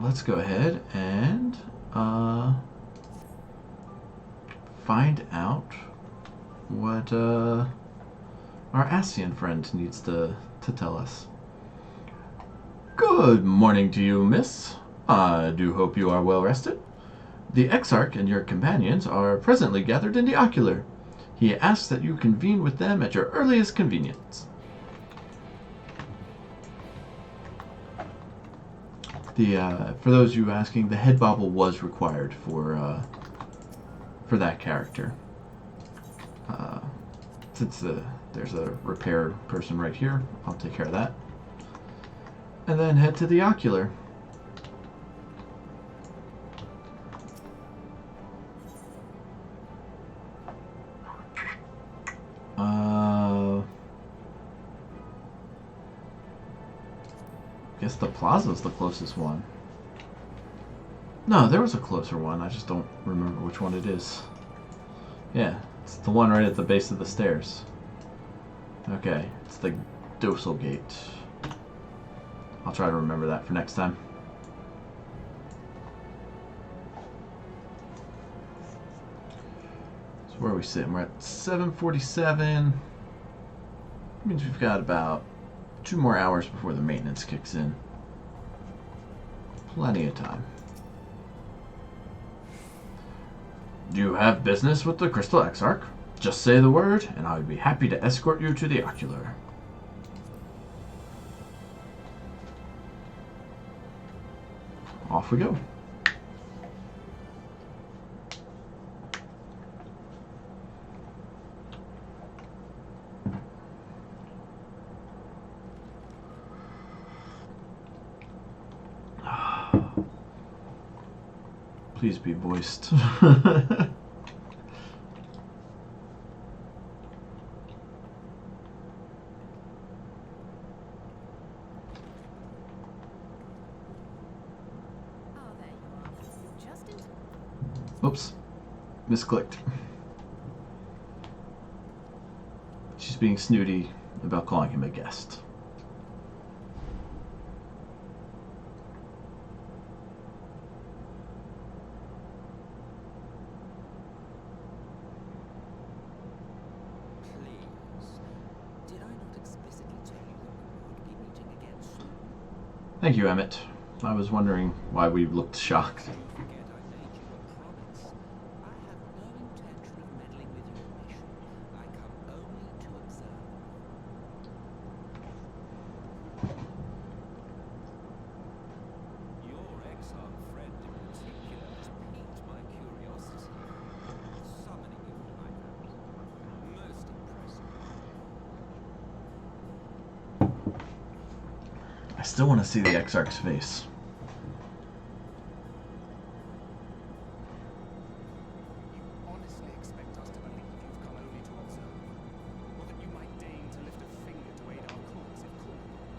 let's go ahead and find out what our Ascian friend needs to tell us. Good morning to you, miss. I do hope you are well rested. The Exarch and your companions are presently gathered in the Ocular. He asks that you convene with them at your earliest convenience. For those of you asking, the head bobble was required for that character. Since there's a repair person right here, I'll take care of that. And then head to the Ocular. Guess the Plaza's the closest one. No, there was a closer one. I just don't remember which one it is. Yeah, it's the one right at the base of the stairs. Okay, it's the Dosal Gate. I'll try to remember that for next time. So where are we sitting? We're at 7:47. Means we've got about 2 more hours before the maintenance kicks in. Plenty of time. Do you have business with the Crystal Exarch? Just say the word, and I would be happy to escort you to the Ocular. Off we go. Please be voiced. Oops. Misclicked. She's being snooty about calling him a guest. Thank you, Emmett. I was wondering why we looked shocked. I still want to see the Exarch's face. You honestly expect us to believe you've come only to observe? Or that you might deign to lift a finger to aid our cause if called upon?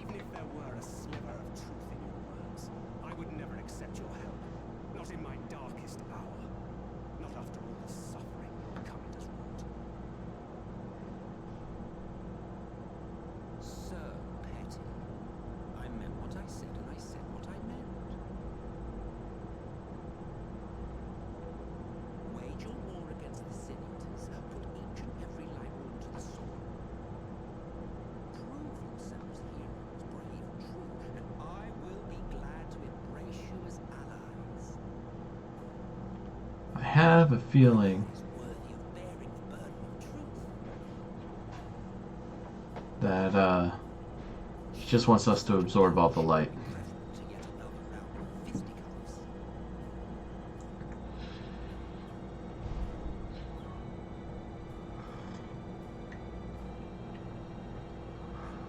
Even if there were a sliver of truth in your words, I would never accept your help. Not in my darkest hour. Not after all the suffering Comet has wrought. have a feeling is worthy of bearing the burden of truth. that he just wants us to absorb all the light. Present to yet another round of fisticuffs.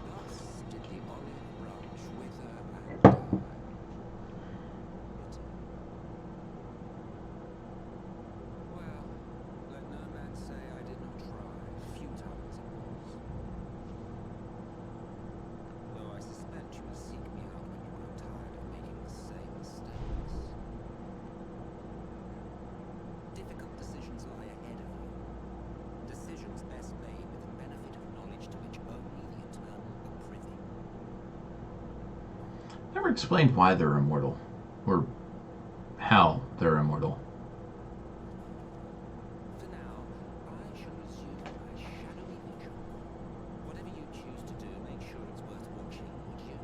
Thus did the olive branch wither and die. Well, let no man say I did not try, futile as it was. Though I suspect you will seek me out when you grow tired of making the same mistakes. Difficult decisions lie ahead of you. Decisions best made with the benefit of knowledge to which only the eternal are privy. Never explained why they're immortal, or how they're immortal. For now, I shall resume my shadowy vigil. Whatever you choose to do, make sure it's worth watching, would you?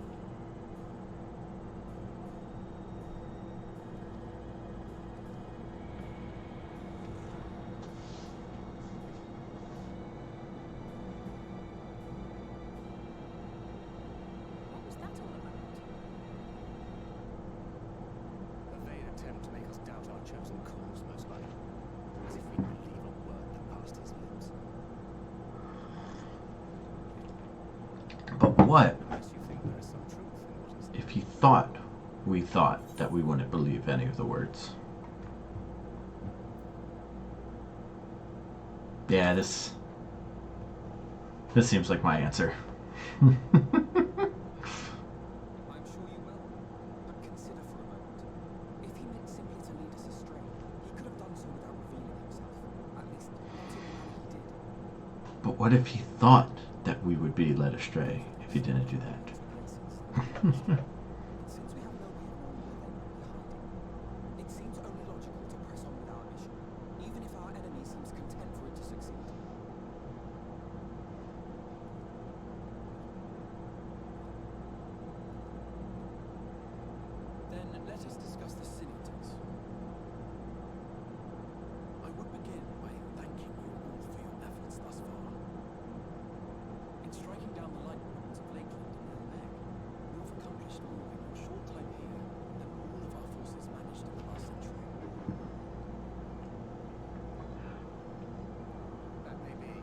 What was that all about? A vain attempt to make us doubt our chosen cause, most likely. As if we believe a word that passed his lips. But what Unless you think there is some truth in what he said. if he thought we thought that we wouldn't believe any of the words? Yeah, this seems like my answer. I'm sure you will. But consider for a moment. If he meant simply to lead us astray, he could have done so without revealing himself. At least, not in the manner he did. But what if he thought that we would be led astray if he didn't do that? Since we have no way of knowing where they might be hiding, it seems only logical to press on with our mission, even if our enemy seems content for it to succeed. Then let us discuss the Sinitons. I would begin by thanking you all for your efforts thus far. In striking down the light weapons of Lakeland and Melbeck, you have accomplished more in your short time here than all of our forces managed in the last century. That may be.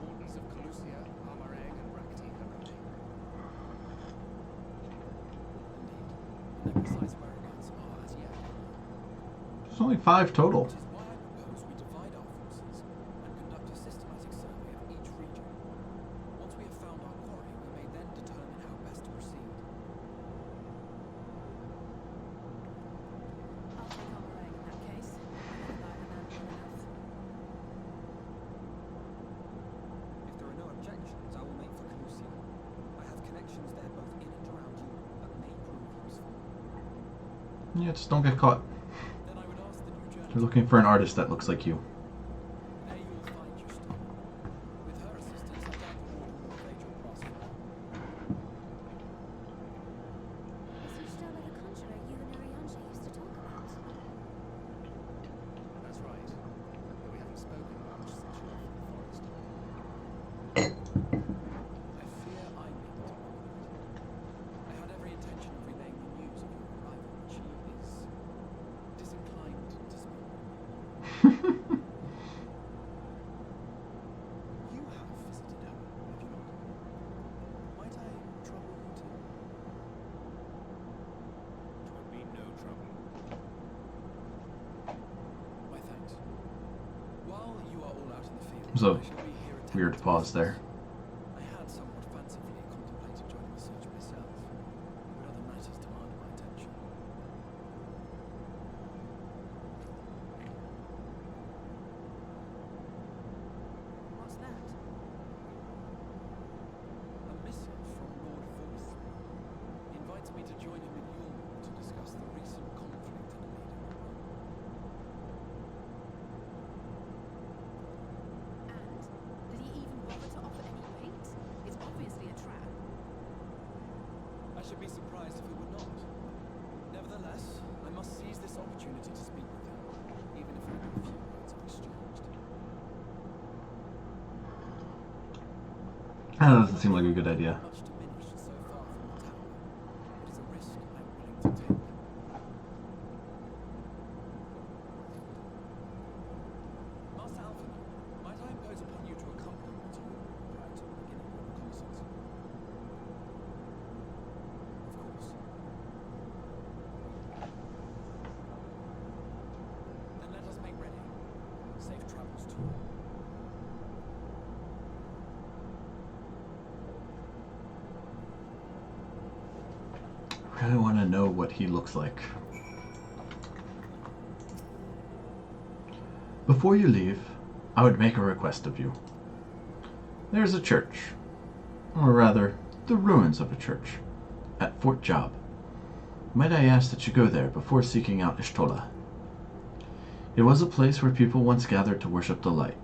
Wardens of Calusia, Amareg, and Rakti have remained. Indeed, and their precise whereabouts are as yet unknown. There's only 5 total. Which is why I propose we divide our forces and conduct a systematic survey of each region. Once we have found our quarry, we may then determine how best to proceed. I'll take on Lorraine in that case. I never like a man well enough. If there are no objections, I will make for Calusia. I have connections there both in and around Europe that may prove useful. Yeah, just don't get caught. Then I would ask that you journey You're looking for an artist that looks like you. there you will find Justine. With her assistance, I doubt the warden will evade your grasp. Is Yushta like a conjurer you and Arianji used to talk about? That's right. Though we haven't spoken much since you left the forest. I fear I may be too awkward. I had every intention of relaying the news of your arrival, but she is disinclined to speak. You have visited her, have you not? Might I trouble you too? Twould be no trouble. My thanks. While you are all out in the field, So, I shall be here attending weird to pause business. there. I had somewhat fancifully contemplated joining the search myself, but other matters demanded my attention. What's that? A missive from Lord Vorth. He invites me to join him in Yulm to discuss the recent conflict in Leda. And did he even bother to offer That doesn't seem like a good idea. Much diminished so far from the tower. It is a risk I'm willing to take. Master Alvin, might I impose upon you to accompany me to perhaps at the beginning of the reconnaissance? Of course. Then let us make ready. Safe travels to you. I really want to know what he looks like. Before you leave, I would make a request of you. There's a church, or rather, the ruins of a church, at Fort Job. Might I ask that you go there before seeking out Y'shtola? It was a place where people once gathered to worship the light.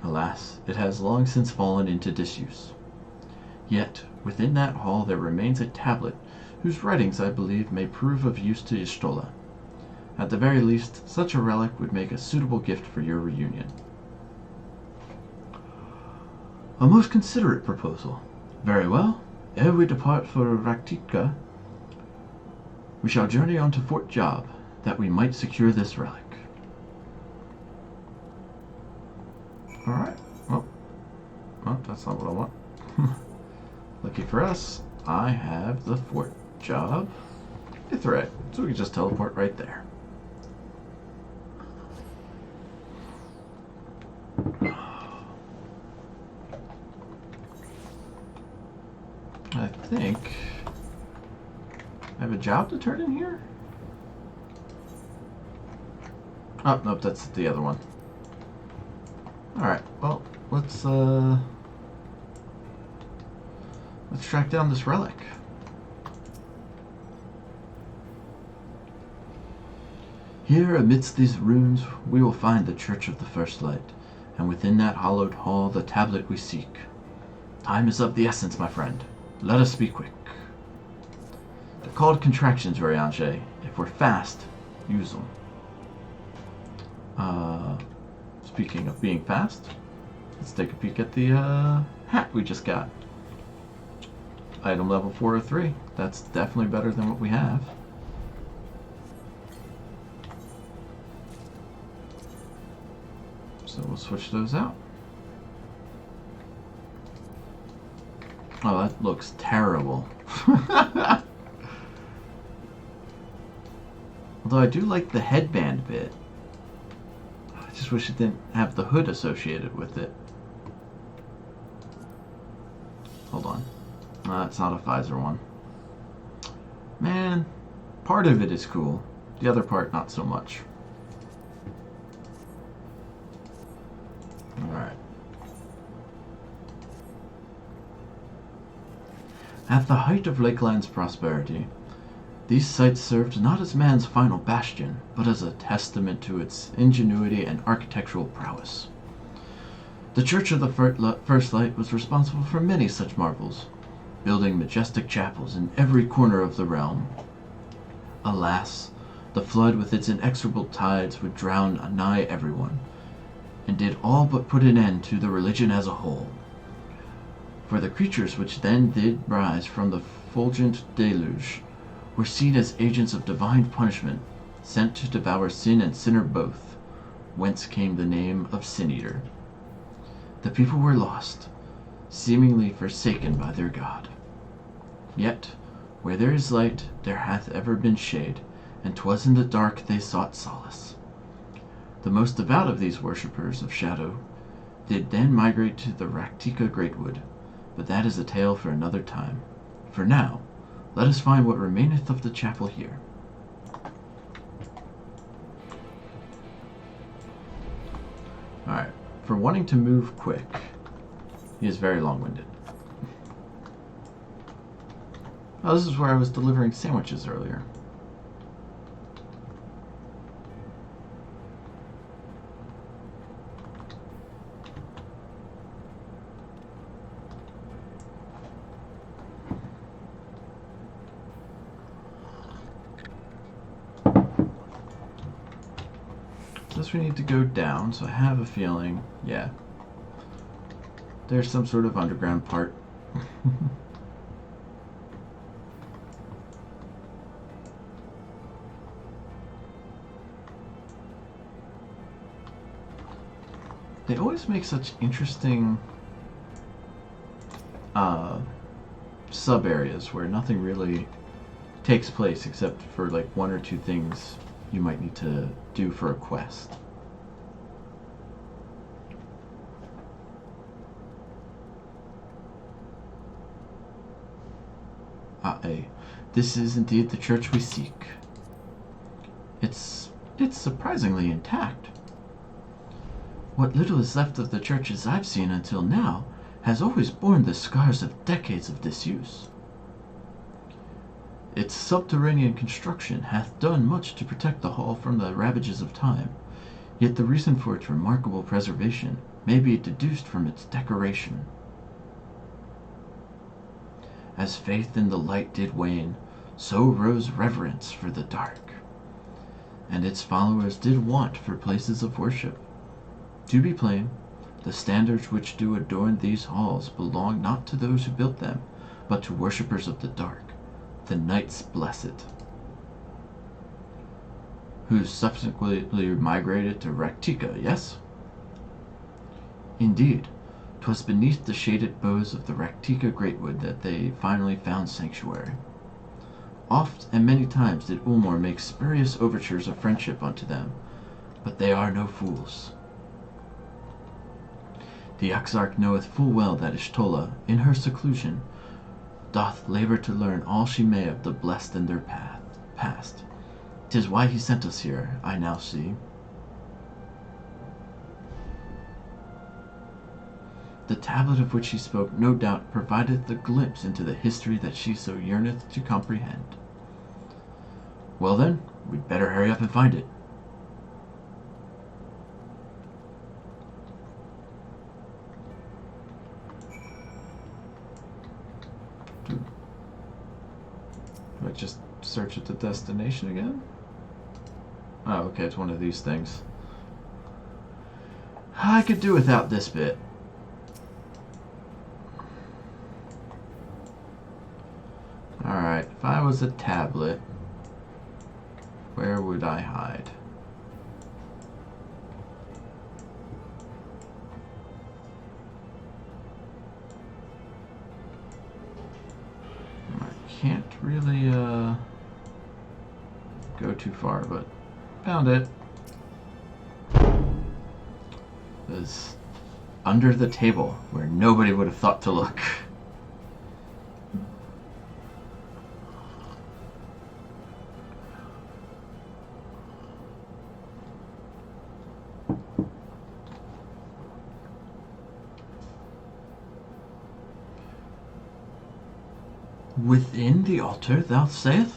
Alas, it has long since fallen into disuse. Yet, within that hall there remains a tablet whose writings I believe may prove of use to Y'shtola. At the very least, such a relic would make a suitable gift for your reunion. A most considerate proposal. Very well. Ere we depart for Raktika, we shall journey on to Fort Job, that we might secure this relic. Alright. Well, that's not what I want. Lucky for us, I have the Fort Job Ithorite, so we can just teleport right there. I think I have a job to turn in here? Oh, nope, that's the other one. Alright, well, let's track down this relic. Here, amidst these ruins, we will find the Church of the First Light, and within that hallowed hall the tablet we seek. Time is of the essence, my friend. Let us be quick. They're called contractions, Varianche. If we're fast, use them. Speaking of being fast, let's take a peek at the hat we just got. Item level 403. That's definitely better than what we have. So we'll switch those out. Oh, that looks terrible. Although I do like the headband bit. I just wish it didn't have the hood associated with it. Hold on. It's not a Pfizer one. Man, part of it is cool. The other part, not so much. Alright. At the height of Lakeland's prosperity, these sites served not as man's final bastion, but as a testament to its ingenuity and architectural prowess. The Church of the First Light was responsible for many such marvels, building majestic chapels in every corner of the realm. Alas, the flood with its inexorable tides would drown nigh everyone, and did all but put an end to the religion as a whole. For the creatures which then did rise from the fulgent deluge were seen as agents of divine punishment, sent to devour sin and sinner both, whence came the name of Sin Eater. The people were lost, seemingly forsaken by their God. Yet, where there is light, there hath ever been shade, and 'twas in the dark they sought solace. The most devout of these worshippers of shadow did then migrate to the Raktika Greatwood, but that is a tale for another time. For now, let us find what remaineth of the chapel here. Alright, for wanting to move quick, he is very long-winded. Oh, this is where I was delivering sandwiches earlier. This we need to go down, so I have a feeling, yeah. There's some sort of underground part They always make such interesting sub areas where nothing really takes place except for like one or two things you might need to do for a quest. This is indeed the church we seek. It's surprisingly intact. What little is left of the churches I've seen until now has always borne the scars of decades of disuse. Its subterranean construction hath done much to protect the hall from the ravages of time, yet the reason for its remarkable preservation may be deduced from its decoration. As faith in the light did wane, so rose reverence for the dark, and its followers did want for places of worship. To be plain, the standards which do adorn these halls belong not to those who built them, but to worshippers of the dark, the Knights Blessed, who subsequently migrated to Raktika, yes? Indeed, 'twas beneath the shaded boughs of the Raktika Greatwood that they finally found sanctuary. Oft and many times did Ulmor make spurious overtures of friendship unto them, but they are no fools. The Exarch knoweth full well that Ishtola, in her seclusion, doth labor to learn all she may of the blessed and their past. 'Tis why he sent us here, I now see. The tablet of which he spoke no doubt provideth the glimpse into the history that she so yearneth to comprehend. Well then, we'd better hurry up and find it. Do I just search at the destination again? Oh, okay, it's one of these things. I could do without this bit. Alright, if I was a tablet, where would I hide? I can't really go too far, but found it. It was under the table where nobody would have thought to look. Within the altar, thou sayest?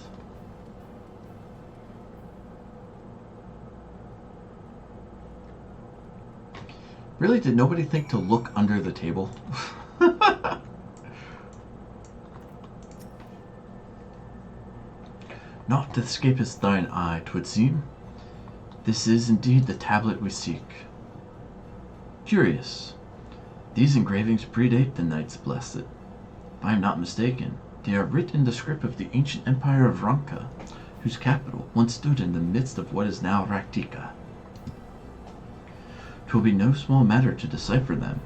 Really, did nobody think to look under the table? Naught escapeth thine eye, 'twould seem. This is indeed the tablet we seek. Curious. These engravings predate the Knights Blessed. If I am not mistaken, they are writ in the script of the ancient empire of Ranka, whose capital once stood in the midst of what is now Raktika. 'Twill be no small matter to decipher them.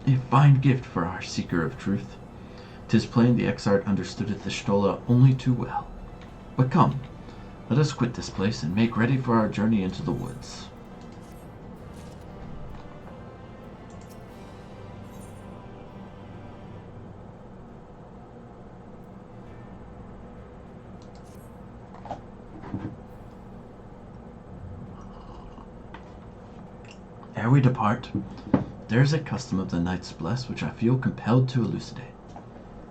A fine gift for our seeker of truth. 'Tis plain the Exarch understoodeth the Stola only too well. But come, let us quit this place and make ready for our journey into the woods. Ere we depart, there is a custom of the Knights Blessed which I feel compelled to elucidate.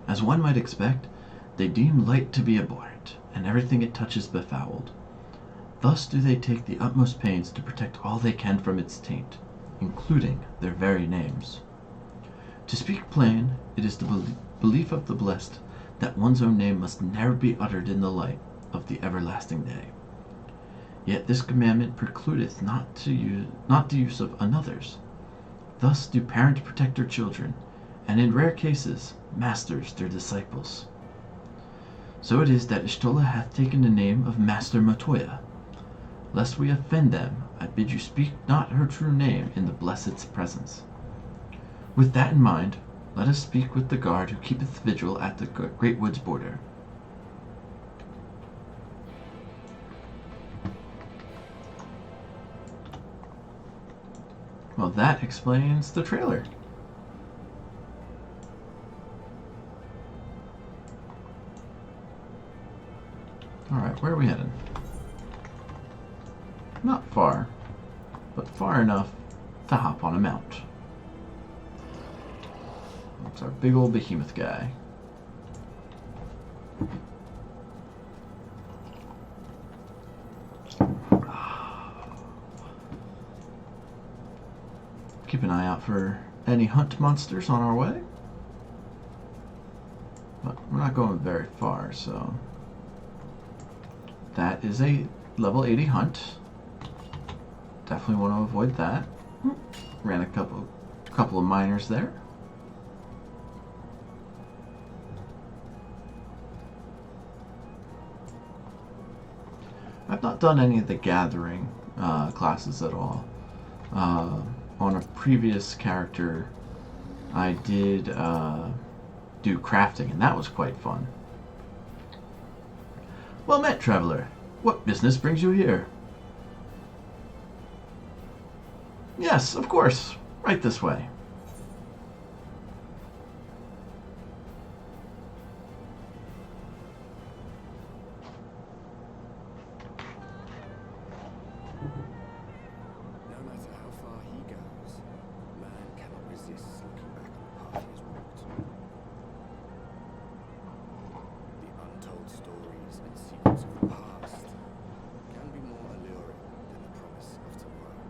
As one might expect, they deem light to be abhorrent, and everything it touches befouled. Thus do they take the utmost pains to protect all they can from its taint, including their very names. To speak plain, it is the belief of the blessed that one's own name must never be uttered in the light of the everlasting day. Yet this commandment precludeth not the use of another's. Thus do parents protect their children, and in rare cases, masters their disciples. So it is that Ishtola hath taken the name of Master Matoya. Lest we offend them, I bid you speak not her true name in the blessed's presence. With that in mind, let us speak with the guard who keepeth vigil at the great wood's border. Well, that explains the trailer. Alright, where are we heading? Not far, but far enough to hop on a mount. That's our big old behemoth guy. Keep an eye out for any hunt monsters on our way. But we're not going very far, so... That is a level 80 hunt. Definitely want to avoid that. Ran a couple of miners there. I've not done any of the gathering classes at all. On a previous character, I did do crafting, and that was quite fun. Well met, traveler. What business brings you here? Yes, of course. Right this way. No matter how far he goes, man cannot resist looking back on the path he has walked. The untold stories and secrets of the past can be more alluring than the promise of tomorrow.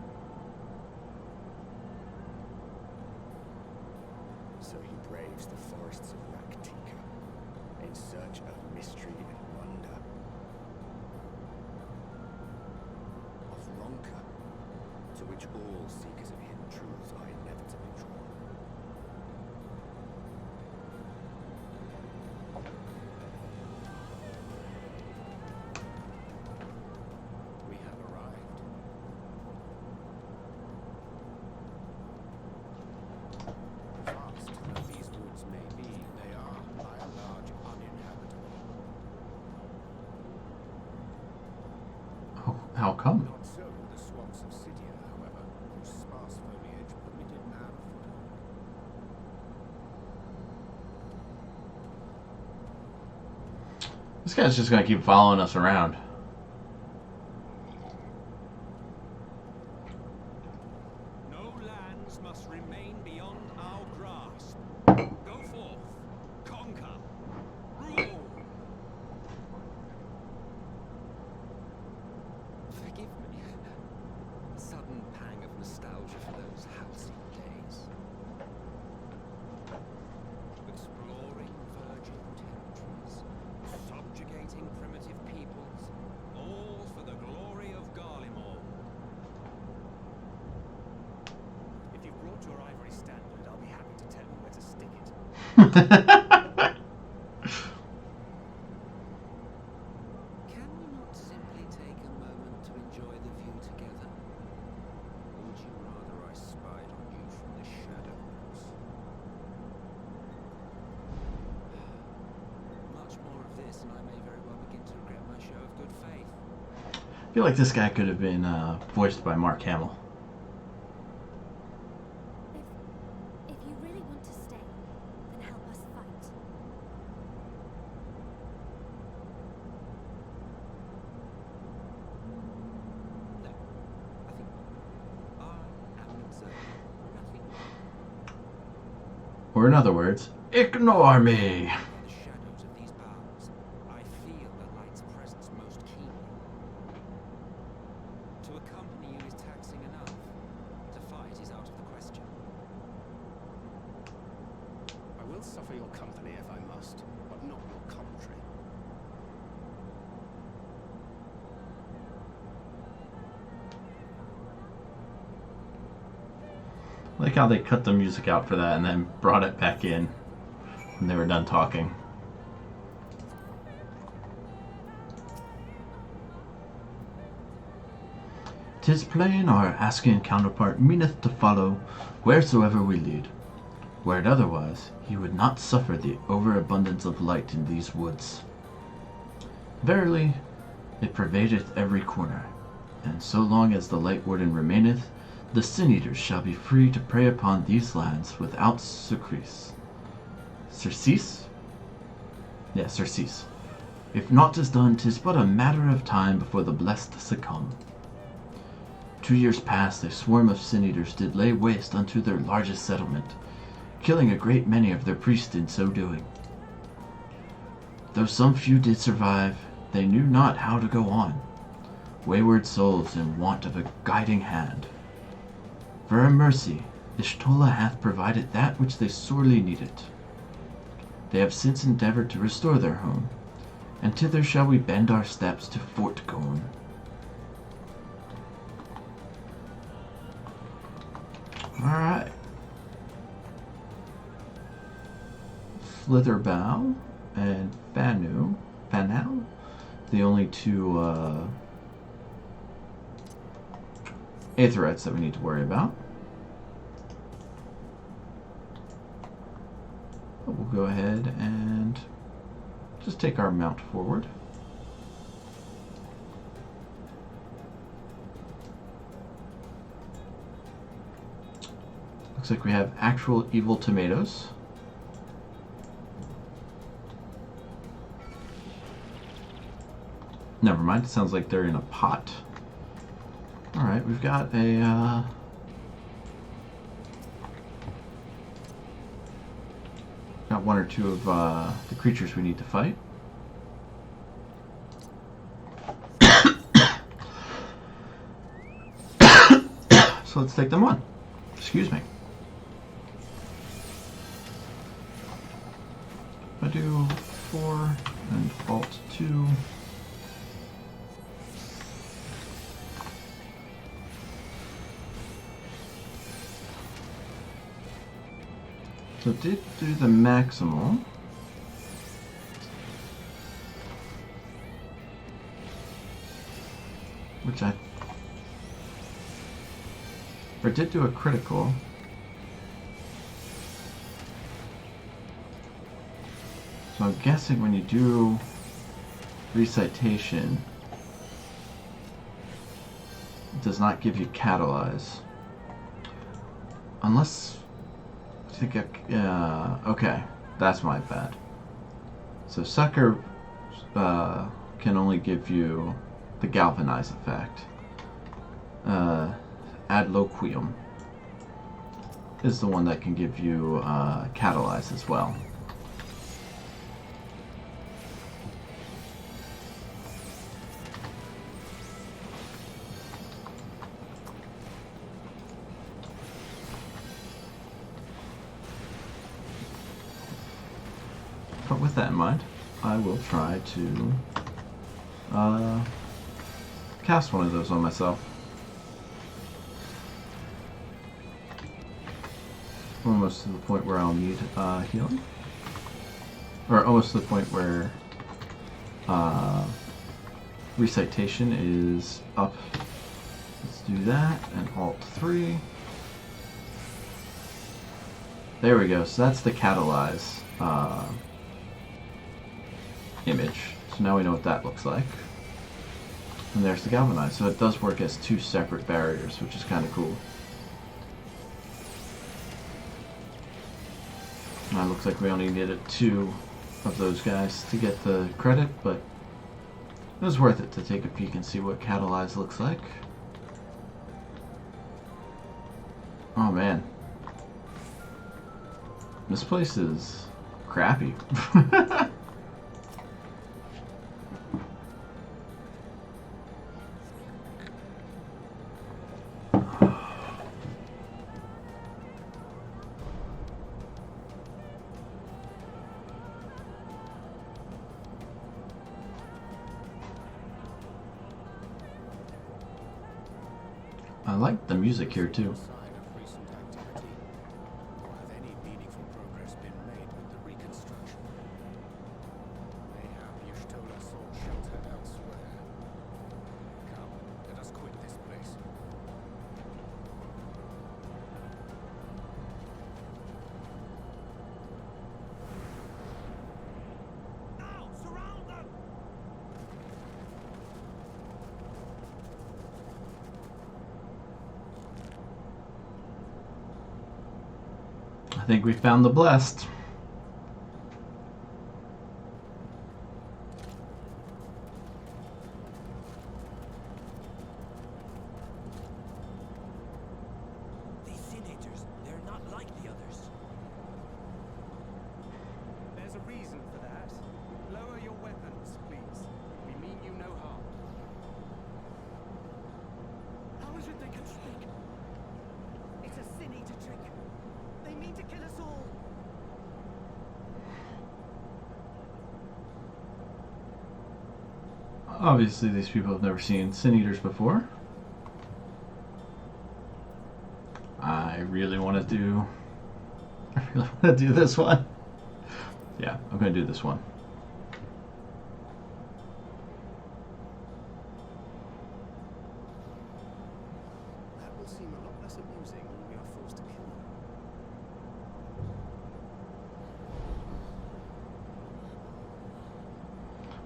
So he braves the forests of Raktika in search of mystery and wonder. Of Ronka, to which all seekers of hidden truths are inevitably drawn. We have arrived. Vast though these woods may be, they are, by and large, uninhabitable. Oh, how come? Not so the swamps of Sidia, however, whose sparse foliage permitted man a foothold. This guy's just gonna keep following us around. No lands must remain beyond our grasp. Go forth, conquer, rule. Forgive me. A sudden pang of nostalgia for those halcyon days. Exploring virgin territories, subjugating primitive peoples, all for the glory of Garlemald. If you've brought your ivory standard, I'll be happy to tell you where to stick it. Can we not simply take a moment to enjoy the view together? Or would you rather I spied on you from the shadows? Much more of this, and I may very well begin to regret my show of good faith. I feel like this guy could have been voiced by Mark Hamill. If you really want to stay, then help us fight. No, I think I am an observer, nothing more. Or in other words, ignore me! In the shadows of these boughs, I feel the light's presence most keenly. To accompany you is taxing enough. To fight is out of the question. I will suffer your company if I must, but not your commentary. Like how they cut the music out for that and then brought it back in when they were done talking. "'Tis plain our Ascian counterpart meaneth to follow wheresoever we lead. Were it otherwise, he would not suffer the overabundance of light in these woods. Verily, it pervadeth every corner, and so long as the Light Warden remaineth, the Sin-Eaters shall be free to prey upon these lands without surcease. Surcease? Yeah, surcease. If naught is done, 'tis but a matter of time before the blessed succumb. 2 years past, a swarm of Sin-Eaters did lay waste unto their largest settlement, killing a great many of their priests in so doing. Though some few did survive, they knew not how to go on, wayward souls in want of a guiding hand. For a mercy, Ishtola hath provided that which they sorely needed. They have since endeavored to restore their home, and thither shall we bend our steps to Fort Gone." Alright. Slitherbow and Fanau, the only two Aetherites that we need to worry about. But we'll go ahead and just take our mount forward. Looks like we have actual evil tomatoes. Never mind, it sounds like they're in a pot. Alright, we've got a got one or two of the creatures we need to fight. So let's take them on. Excuse me. I do 4 and Alt 2. So it did do the maximal. Which or it did do a critical. So I'm guessing when you do recitation, it does not give you catalyze. Unless I think okay, that's my bad. So Sucker can only give you the galvanize effect. Adloquium is the one that can give you catalyze as well. But with that in mind, I will try to cast one of those on myself. Almost to the point where I'll need healing. Or almost to the point where recitation is up. Let's do that, and Alt 3. There we go, so that's the catalyze image. So now we know what that looks like. And there's the galvanize. So it does work as 2 separate barriers, which is kind of cool. It looks like we only needed 2 of those guys to get the credit, but it was worth it to take a peek and see what catalyze looks like. Oh man. This place is crappy. I like the music here too. Sign of recent activity. I think we found the blessed. These senators, they're not like the others. There's a reason for that. Lower your weapons, please. We mean you no harm. How is it they can speak? It's a sin eater trick. They mean to kill us all. Obviously, these people have never seen Sin Eaters before. I really want to do this one. Yeah, I'm going to do this one. That will seem a lot less amusing when we are forced to kill them.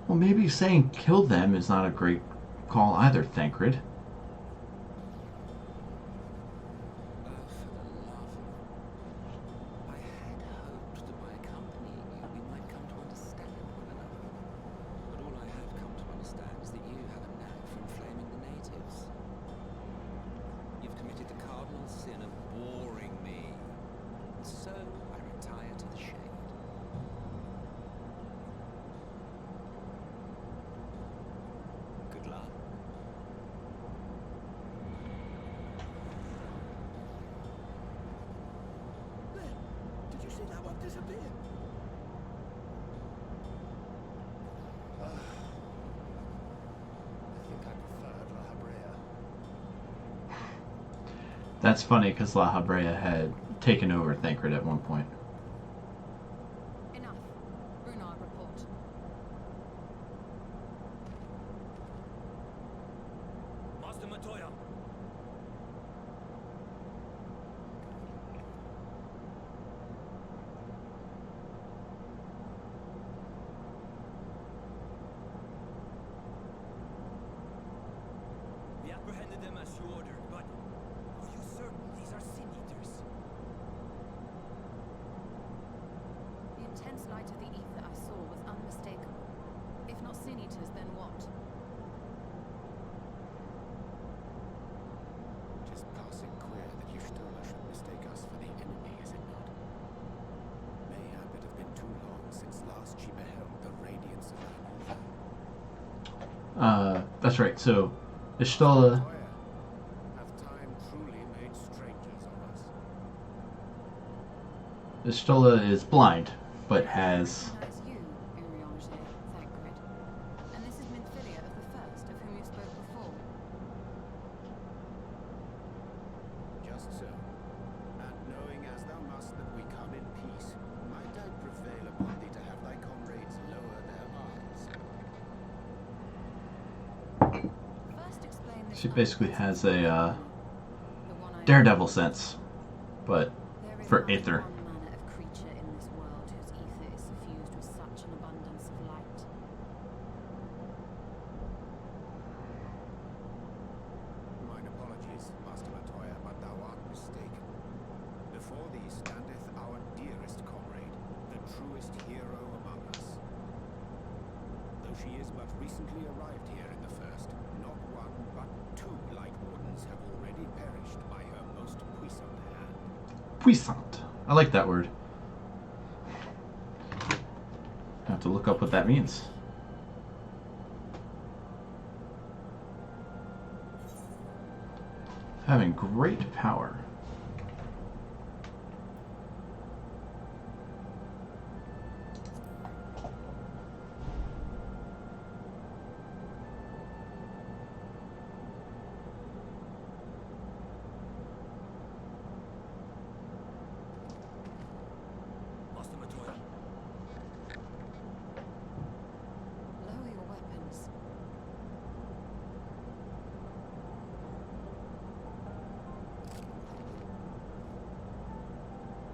Well, maybe saying kill them is not a great call either, Thancred. For the love of... I had hoped that by accompanying you, we might come to understand one another. But all I have come to understand is that you have a knack for inflaming the natives. You've committed the cardinal sin of boring me. And so I retire to the shade. Good luck. Did you see that one disappear? I think I preferred La Habrea. That's funny because La Habrea had taken over Thancred at one point. Enough. Runar, report. Master Matoya! We apprehended them as you ordered, but are you certain these are sin eaters? The intense light of the ether I saw was unmistakable. If not sin eaters, then what? Just passing queer that Y'shtola should mistake us for the enemy, is it not? Mayhap it have been too long since last she beheld the radiance of her mother. That's right. So, Y'shtola, Hath time truly made strangers of us? Y'shtola is blind, but has Recognize you, Urianger, Thancred. And this is Minfilia of the First, of whom you spoke before. Just so. And knowing as thou must that we come in peace, might I prevail upon thee to have thy comrades lower their arms? First explain this she basically has a the one I daredevil sense, but There is for not Aether. one manner of creature in this world whose ether is suffused with such an abundance of light. Mine apologies, Master Matoya, but thou art mistaken. Before thee standeth our dearest comrade, the truest hero among us. Though she is but recently arrived here in the First, not one but two Light Wardens have already perished by her most puissant hand. Puissant. I like that word. I have to look up what that means. Having great power. Master Matoya. Lower your weapons.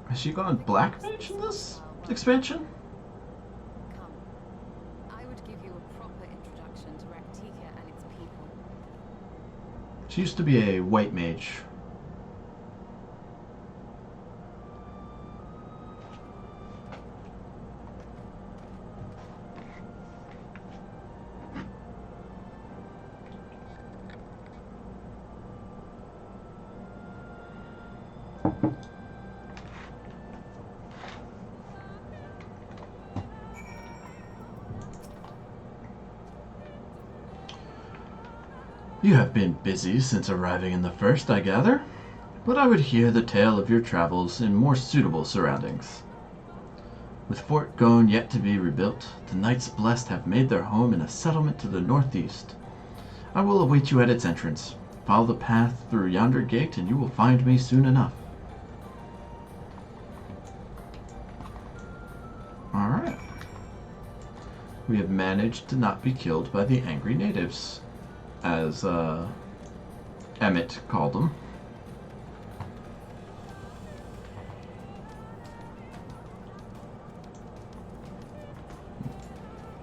Has she gone black mage in this expansion? Come. I would give you a proper introduction to Raktika and its people. She used to be a white mage. You have been busy since arriving in the first, I gather, but I would hear the tale of your travels in more suitable surroundings. With Fort Gone yet to be rebuilt, the Knights Blessed have made their home in a settlement to the northeast. I will await you at its entrance. Follow the path through yonder gate and you will find me soon enough. Alright. We have managed to not be killed by the angry natives, as Emmett called them.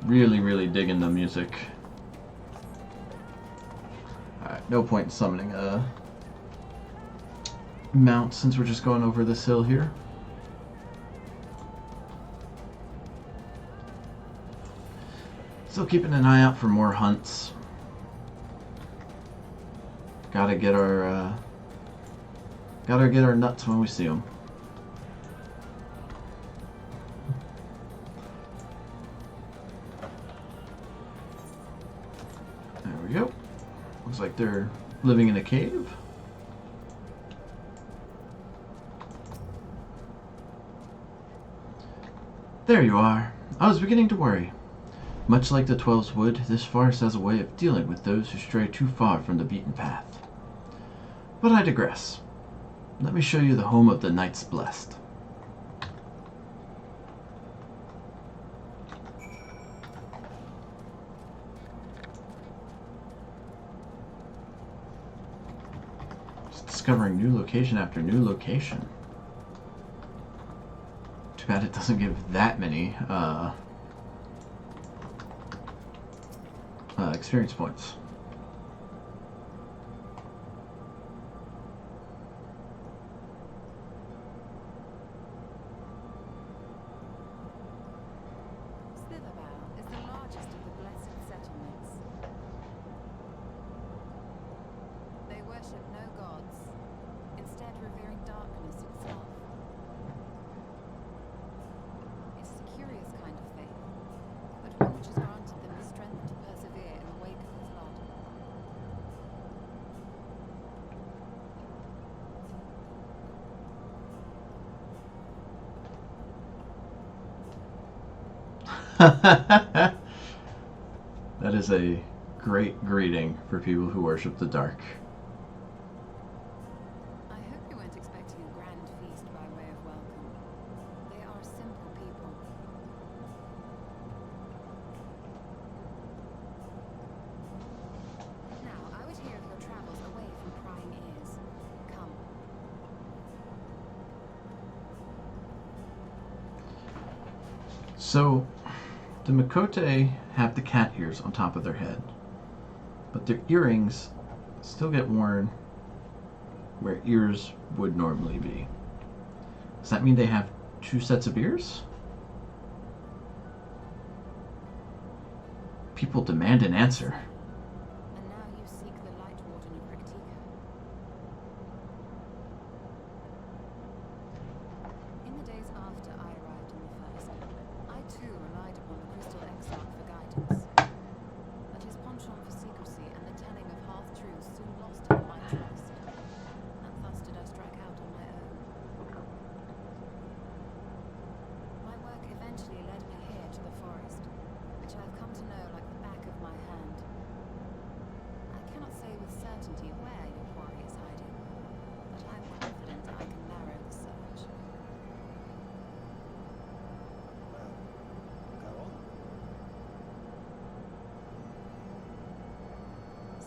Really digging the music. Alright, no point in summoning a mount since we're just going over this hill here. Still keeping an eye out for more hunts. Gotta get our nuts when we see them. There we go. Looks like they're living in a cave. There you are. I was beginning to worry. Much like the Twelves would, this forest has a way of dealing with those who stray too far from the beaten path. But I digress. Let me show you the home of the Knights Blessed. Just discovering new location after new location. Too bad it doesn't give that many experience points. Slitherbow is the largest of the blessed settlements. They worship no gods, instead revering darkness itself. It is a curious kind of faith, but one which has granted them the strength to persevere in the wake of the flood. That is a great greeting for people who worship the dark. I hope you weren't expecting a grand feast by way of welcome. They are simple people. Now, I would hear of your travels away from prying ears. Come. So, the Makote have the cat ears on top of their head, but their earrings still get worn where ears would normally be. Does that mean they have two sets of ears? People demand an answer. And now you seek the Light Warden of Rictica. In the days after I arrived in the first, I too relied upon the Crystal Exarch for guidance. But his penchant for secrecy and the telling of half-truths soon lost him my trust. And thus did I strike out on my own. My work eventually led me here to the forest, which I've come to know like the back of my hand. I cannot say with certainty where your quarry is hiding, but I'm confident I can narrow the search. Well, go on.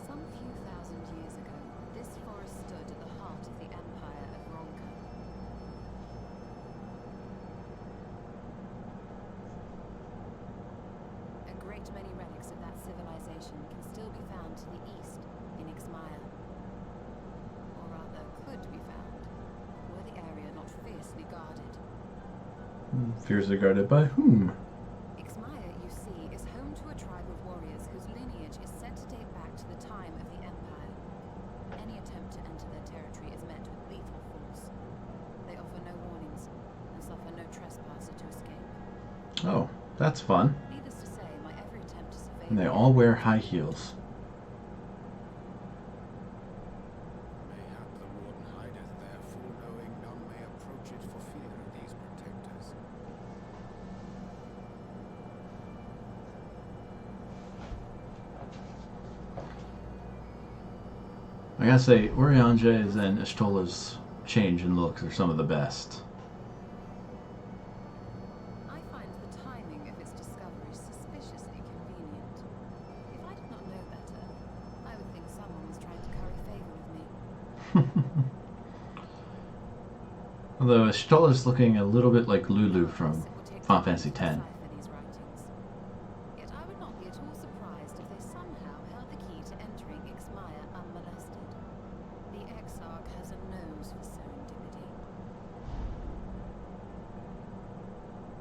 Some few thousand years ago, this forest stood at the heart of the Empire of Ronka. A great many relics of that civilization can still be found to the east in Ixmaya. Or rather, could be found, were the area not fiercely guarded. Fiercely guarded by whom? Ixmaya, you see, is home to a tribe of warriors whose lineage is said to date back to the time of the Empire. Any attempt to enter their territory is met with lethal force. Oh, that's fun. Needless to say, my every attempt to survey And they the all area wear high heels. Mayhap the warden hideth there, full knowing none may approach it for fear of these protectors. I gotta say, Uriange's and Ishtola's change in looks are some of the best. I find the timing of its discovery suspiciously convenient. If I did not know better, I would think someone was trying to curry favor with me. Although Ishtola's looking a little bit like Lulu from It would take Final time Fantasy to X. decipher these writings. Yet I would not be at all surprised if they somehow held the key to entering Ixmaya unmolested. The Exarch has a nose for serendipity.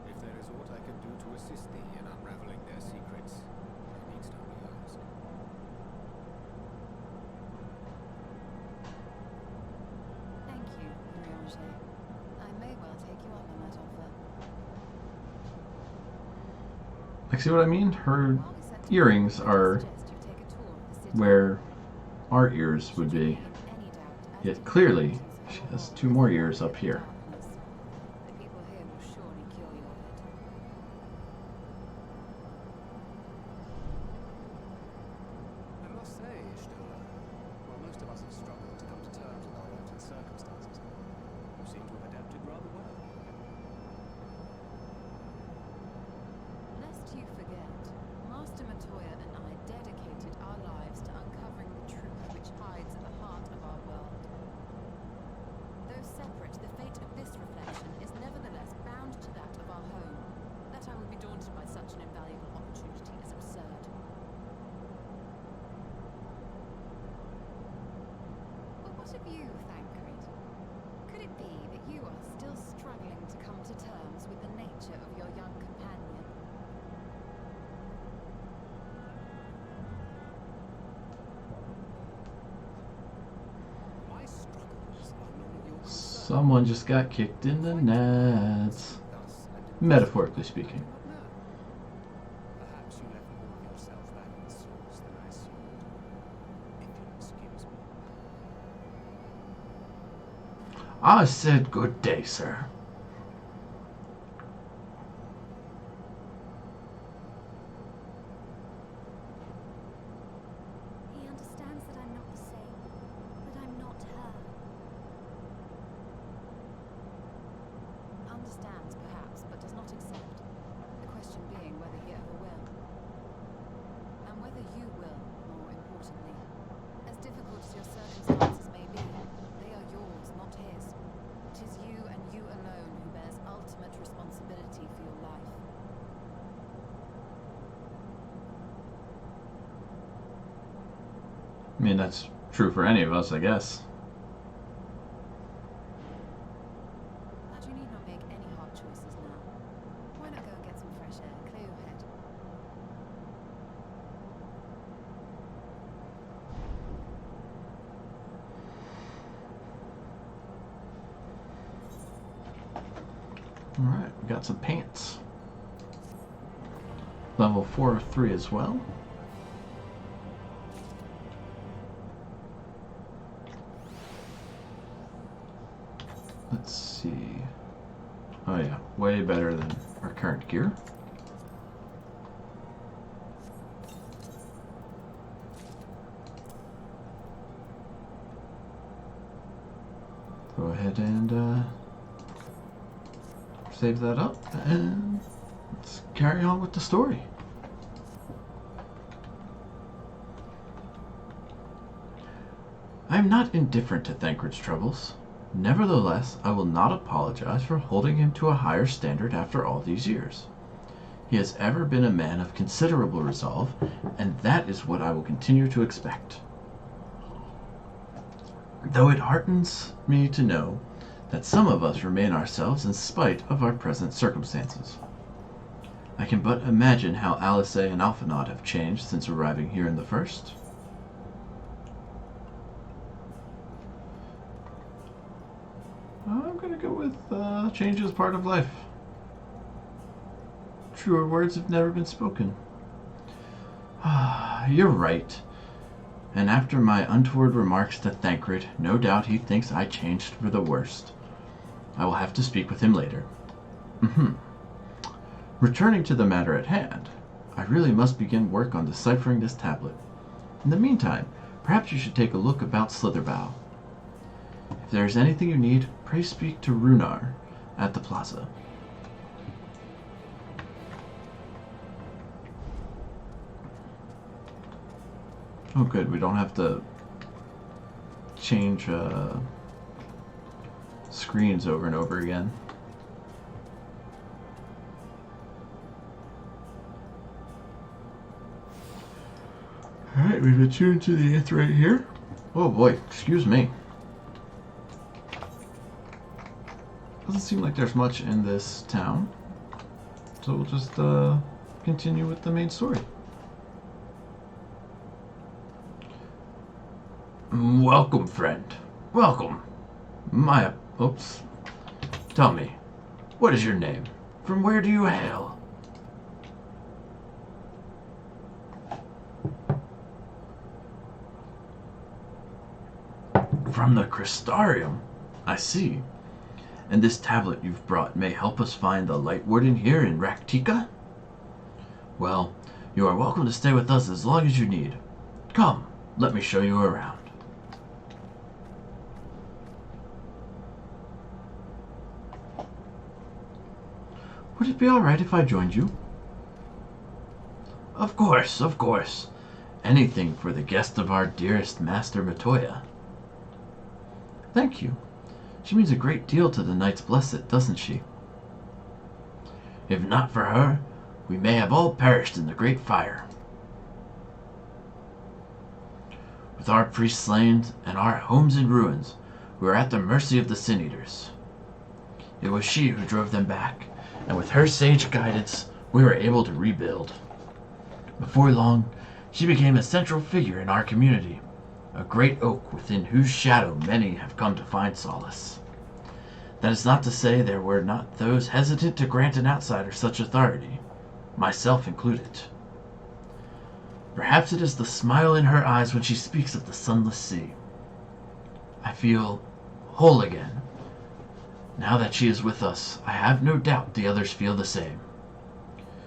If there is aught I can do to assist thee in unraveling their secrets, thou needst only ask. Thank you, Uriange. I may well take you up on that offer. Like, see what I mean? Her While we set to earrings work, I are suggest you take a tour of the city. where our ears would be. Should you be in any doubt as to Yet the clearly, origins of she your has role 2 more in ears up here. darkness, the people here will surely cure you of it. I must say, Ishtola, while most of us have struggled to come to terms with our altered circumstances, you seem to have adapted rather well. Lest you forget, Master Matoya and I dedicated our lives to uncovering the truth which hides at the heart of our world. Though separate, the fate of this reflection is nevertheless bound to that of our home. That I would be daunted by such an invaluable opportunity is absurd. But what of you, Thancred? Could it be that you are still struggling to come to terms with the nature of your young companion? My struggles are none of your concern. Someone just got kicked in the nuts. Thus, and in Metaphorically speaking. what now? Perhaps you left more of yourself back at the source than I assumed. If you'll excuse me. I said good day, sir. He understands that I'm not the same, that I'm not her. Understands, perhaps, but does not accept. The question being whether he ever will. And whether you will, more importantly. As difficult as your circumstances may be, they are yours, not his. It is you and you alone who bears ultimate responsibility for your life. I mean, that's true for any of us, I guess. But you need not make any hard choices now. Why not go and get some fresh air, clear your head? Alright, we got some pants. Level 4 of 3 as well. Let's see. Oh yeah, way better than our current gear. Go ahead and save that up and let's carry on with the story. I am not indifferent to Thancred's troubles. Nevertheless, I will not apologize for holding him to a higher standard after all these years. He has ever been a man of considerable resolve, and that is what I will continue to expect. Though it heartens me to know that some of us remain ourselves in spite of our present circumstances. I can but imagine how Alice and Alphinaud have changed since arriving here in the first. I'm gonna go with change is part of life. truer words have never been spoken. You're right. And after my untoward remarks to Thancred, no doubt he thinks I changed for the worst. I will have to speak with him later. Returning to the matter at hand, I really must begin work on deciphering this tablet. In the meantime, perhaps you should take a look about Slitherbow. If there is anything you need, pray speak to Runar at the plaza. Oh good, we don't have to change screens over and over again. Alright, we've attuned to the Ith right here. Oh boy, excuse me. Doesn't seem like there's much in this town. So we'll just continue with the main story. Welcome, friend. Welcome. Oops. Tell me, what is your name? From where do you hail? From the Crystarium. I see. And this tablet you've brought may help us find the Light Warden here in Raktika? Well, you are welcome to stay with us as long as you need. Come, let me show you around. Would it be alright if I joined you? Of course, of course. Anything for the guest of our dearest Master Matoya. Thank you. She means a great deal to the Knights Blessed, doesn't she? If not for her, we may have all perished in the great fire. With our priests slain and our homes in ruins, we were at the mercy of the Sin Eaters. It was she who drove them back, and with her sage guidance, we were able to rebuild. Before long, she became a central figure in our community, a great oak within whose shadow many have come to find solace. That is not to say there were not those hesitant to grant an outsider such authority, myself included. Perhaps it is the smile in her eyes when she speaks of the sunless sea. I feel whole again. Now that she is with us, I have no doubt the others feel the same.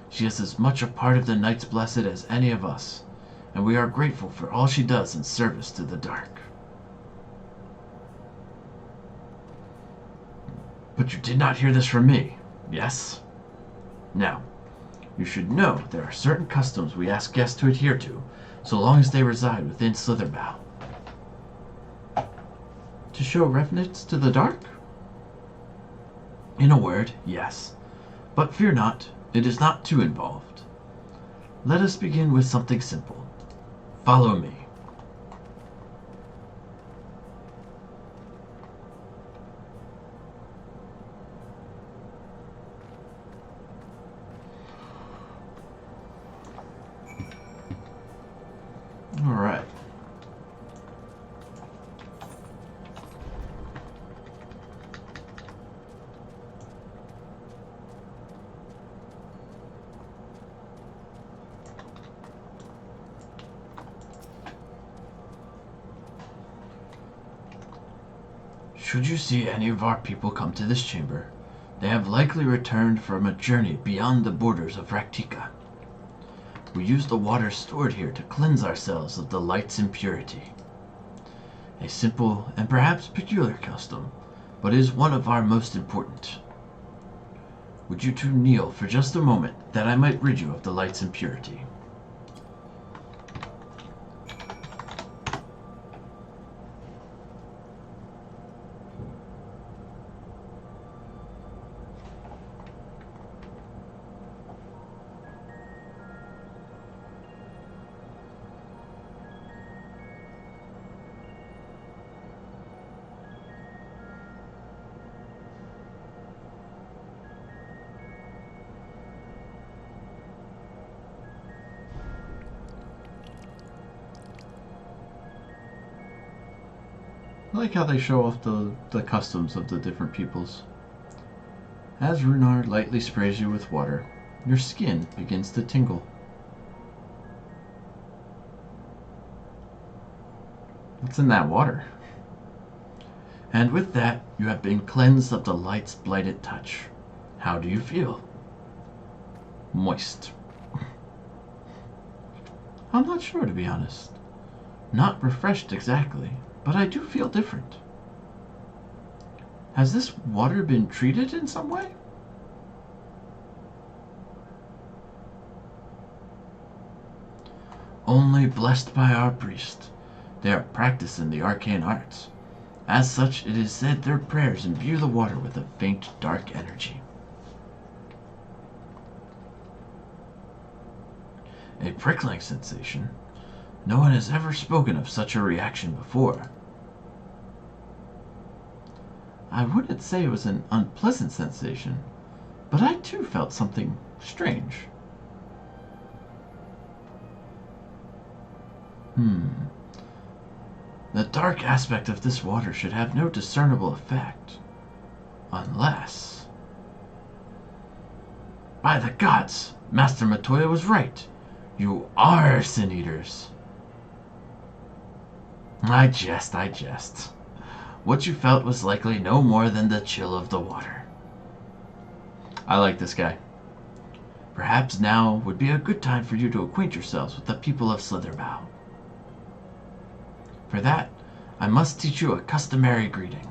She is as much a part of the Knights Blessed as any of us, and we are grateful for all she does in service to the dark. But you did not hear this from me, yes? Now, you should know there are certain customs we ask guests to adhere to, so long as they reside within Slitherbow. To show reverence to the dark? In a word, yes. But fear not, it is not too involved. Let us begin with something simple. Follow me. All right. Should you see any of our people come to this chamber, they have likely returned from a journey beyond the borders of Raktika. We use the water stored here to cleanse ourselves of the light's impurity. A simple and perhaps peculiar custom, but is one of our most important. Would you two kneel for just a moment, that I might rid you of the light's impurity? I like how they show off the customs of the different peoples. As Runar lightly sprays you with water, your skin begins to tingle. What's in that water? And with that, you have been cleansed of the light's blighted touch. How do you feel? Moist. I'm not sure, to be honest. Not refreshed exactly, but I do feel different. Has this water been treated in some way? Only blessed by our priest. They are practicing the arcane arts. As such, it is said their prayers imbue the water with a faint, dark energy. A prickling sensation? No one has ever spoken of such a reaction before. I wouldn't say it was an unpleasant sensation, but I too felt something strange. The dark aspect of this water should have no discernible effect. Unless... By the gods! Master Matoya was right. You are sin eaters. I jest. What you felt was likely no more than the chill of the water. I like this guy. Perhaps now would be a good time for you to acquaint yourselves with the people of Slitherbow. For that, I must teach you a customary greeting.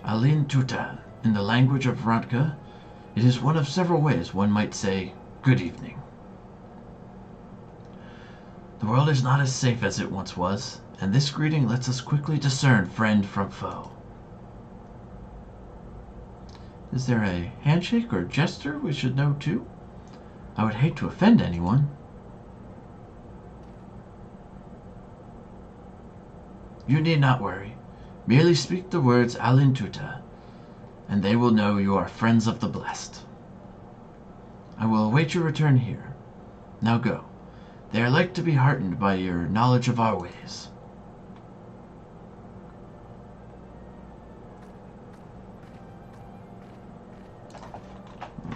Alin Tuta, in the language of Rantka, it is one of several ways one might say, good evening. The world is not as safe as it once was, and this greeting lets us quickly discern friend from foe. Is there a handshake or gesture we should know too? I would hate to offend anyone. You need not worry. Merely speak the words Alin Tuta, and they will know you are friends of the blessed. I will await your return here. Now go. They are like to be heartened by your knowledge of our ways.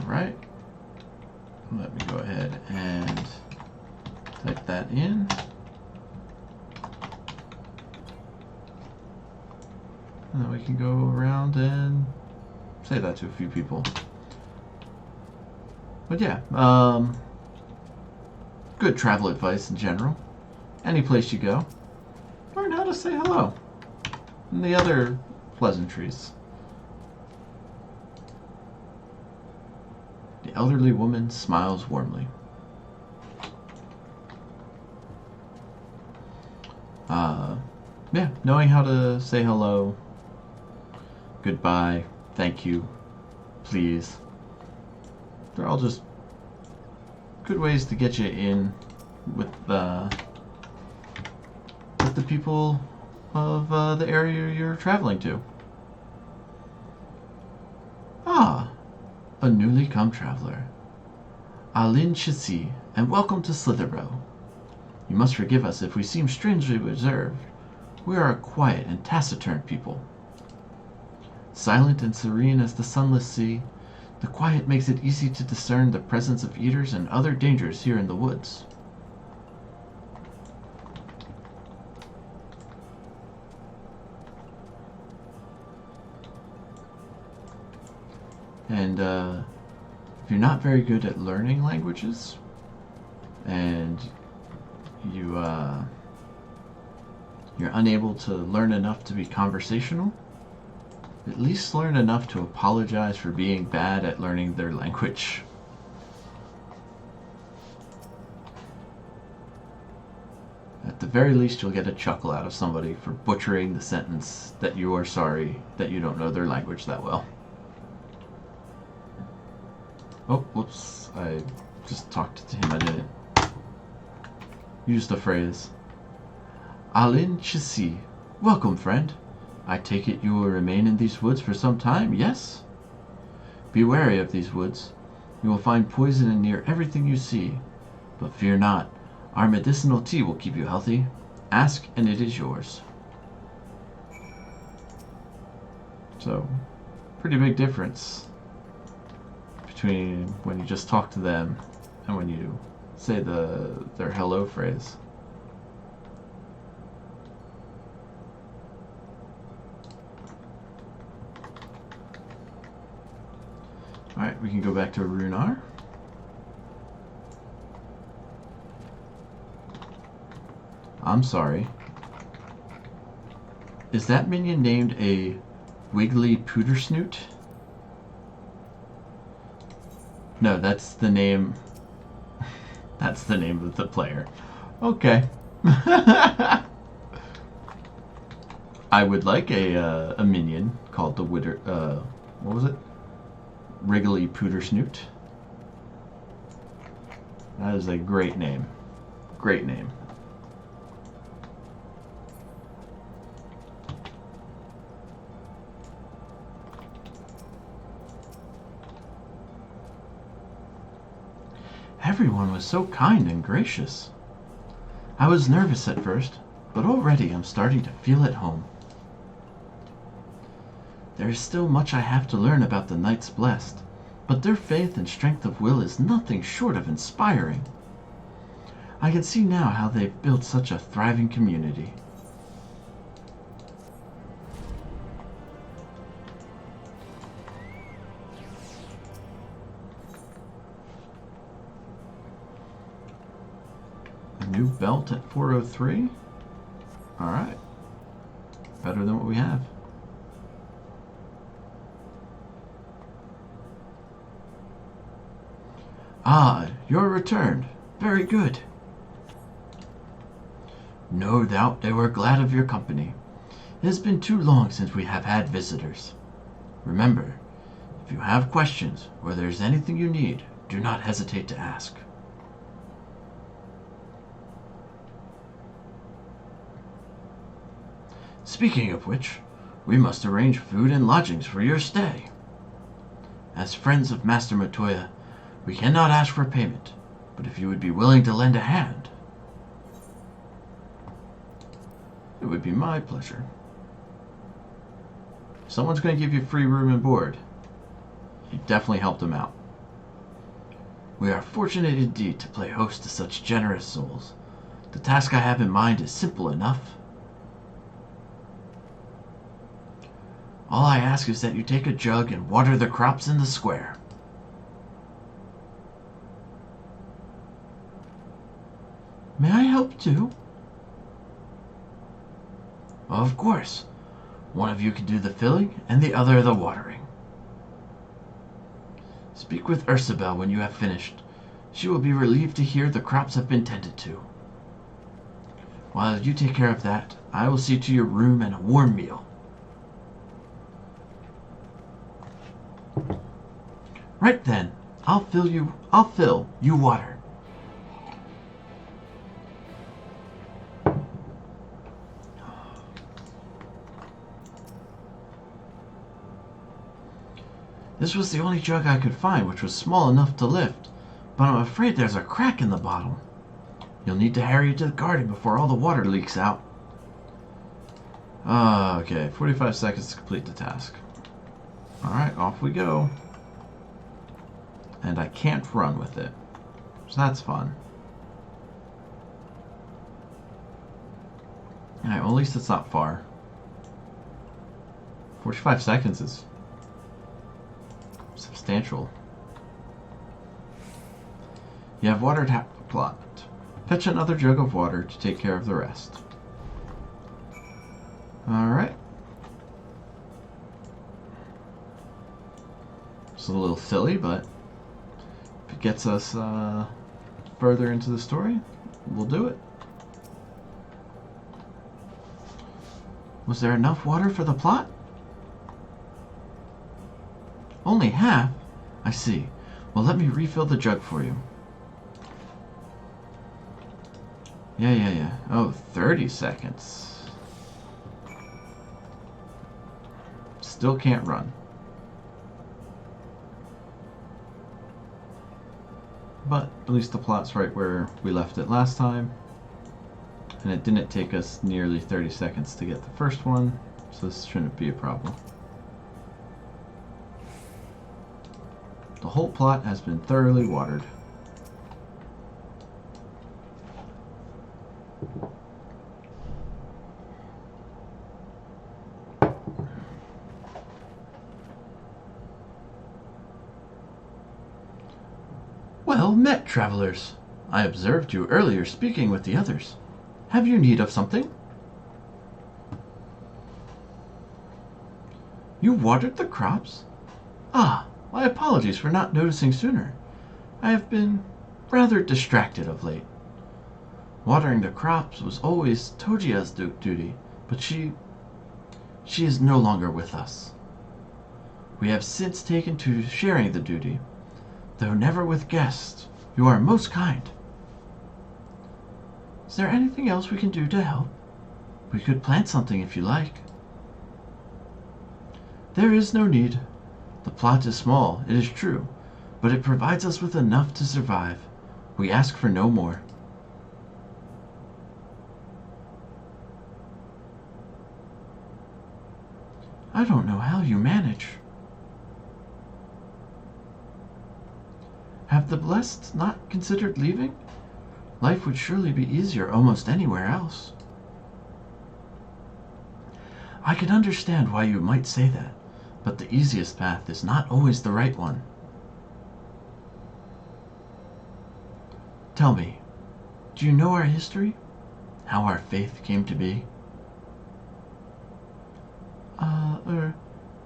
Alright. Let me go ahead and type that in. And then we can go around and say that to a few people. But yeah, good travel advice in general. Any place you go, learn how to say hello. And the other pleasantries. The elderly woman smiles warmly. Yeah, knowing how to say hello, goodbye, thank you, please. They're all just good ways to get you in with the people of the area you're traveling to. Ah, a newly come traveler. Alin Chisi, and welcome to Slitherbow. You must forgive us if we seem strangely reserved. We are a quiet and taciturn people. Silent and serene as the sunless sea, the quiet makes it easy to discern the presence of eaters and other dangers here in the woods. And if you're not very good at learning languages, and you're unable to learn enough to be conversational, at least learn enough to apologize for being bad at learning their language. At the very least, you'll get a chuckle out of somebody for butchering the sentence that you are sorry that you don't know their language that well. Oh, whoops. I just talked to him. I didn't use the phrase. Alin Chisi. Welcome, friend. I take it you will remain in these woods for some time, yes? Be wary of these woods. You will find poison in near everything you see. But fear not. Our medicinal tea will keep you healthy. Ask, and it is yours. So, pretty big difference. between when you just talk to them and when you say their hello phrase. Alright, we can go back to Runar. I'm sorry. Is that minion named a Wiggly Pootersnoot? No, that's the name. That's the name of the player. Okay. I would like a minion called the what was it? Wriggly Pootersnoot. That is a great name. Great name. Everyone was so kind and gracious. I was nervous at first, but already I'm starting to feel at home. There is still much I have to learn about the Knights Blessed, but their faith and strength of will is nothing short of inspiring. I can see now how they've built such a thriving community. New belt at 403. Alright. Better than what we have. Ah, you're returned. Very good. No doubt they were glad of your company. It has been too long since we have had visitors. Remember, if you have questions or there's anything you need, do not hesitate to ask. Speaking of which, we must arrange food and lodgings for your stay. As friends of Master Matoya, we cannot ask for payment, but if you would be willing to lend a hand, it would be my pleasure. Someone's going to give you free room and board. You definitely helped them out. We are fortunate indeed to play host to such generous souls. The task I have in mind is simple enough. All I ask is that you take a jug and water the crops in the square. May I help too? Of course. One of you can do the filling and the other the watering. Speak with Ursabel when you have finished. She will be relieved to hear the crops have been tended to. While you take care of that, I will see to your room and a warm meal. Right then, I'll fill, you water. This was the only jug I could find which was small enough to lift, but I'm afraid there's a crack in the bottom. You'll need to hurry to the garden before all the water leaks out. Okay, 45 seconds to complete the task. Alright, off we go. And I can't run with it, so that's fun. Alright, well at least it's not far. 45 seconds is substantial. You have watered half the plot. Fetch another jug of water to take care of the rest. Alright. It's a little silly, but if it gets us further into the story, we'll do it. Was there enough water for the plot? Only half? I see. Well, let me refill the jug for you. Yeah. Oh, 30 seconds. Still can't run. But at least the plot's right where we left it last time. And it didn't take us nearly 30 seconds to get the first one, so this shouldn't be a problem. The whole plot has been thoroughly watered. Well met, travelers. I observed you earlier speaking with the others. Have you need of something? You watered the crops? Ah, my apologies for not noticing sooner. I have been rather distracted of late. Watering the crops was always Tojia's duty, but she is no longer with us. We have since taken to sharing the duty, though never with guests. You are most kind. Is there anything else we can do to help? We could plant something if you like. There is no need. The plot is small, it is true, but it provides us with enough to survive. We ask for no more. I don't know how you manage. Have the blessed not considered leaving? Life would surely be easier almost anywhere else. I can understand why you might say that, but the easiest path is not always the right one. Tell me, do you know our history? How our faith came to be?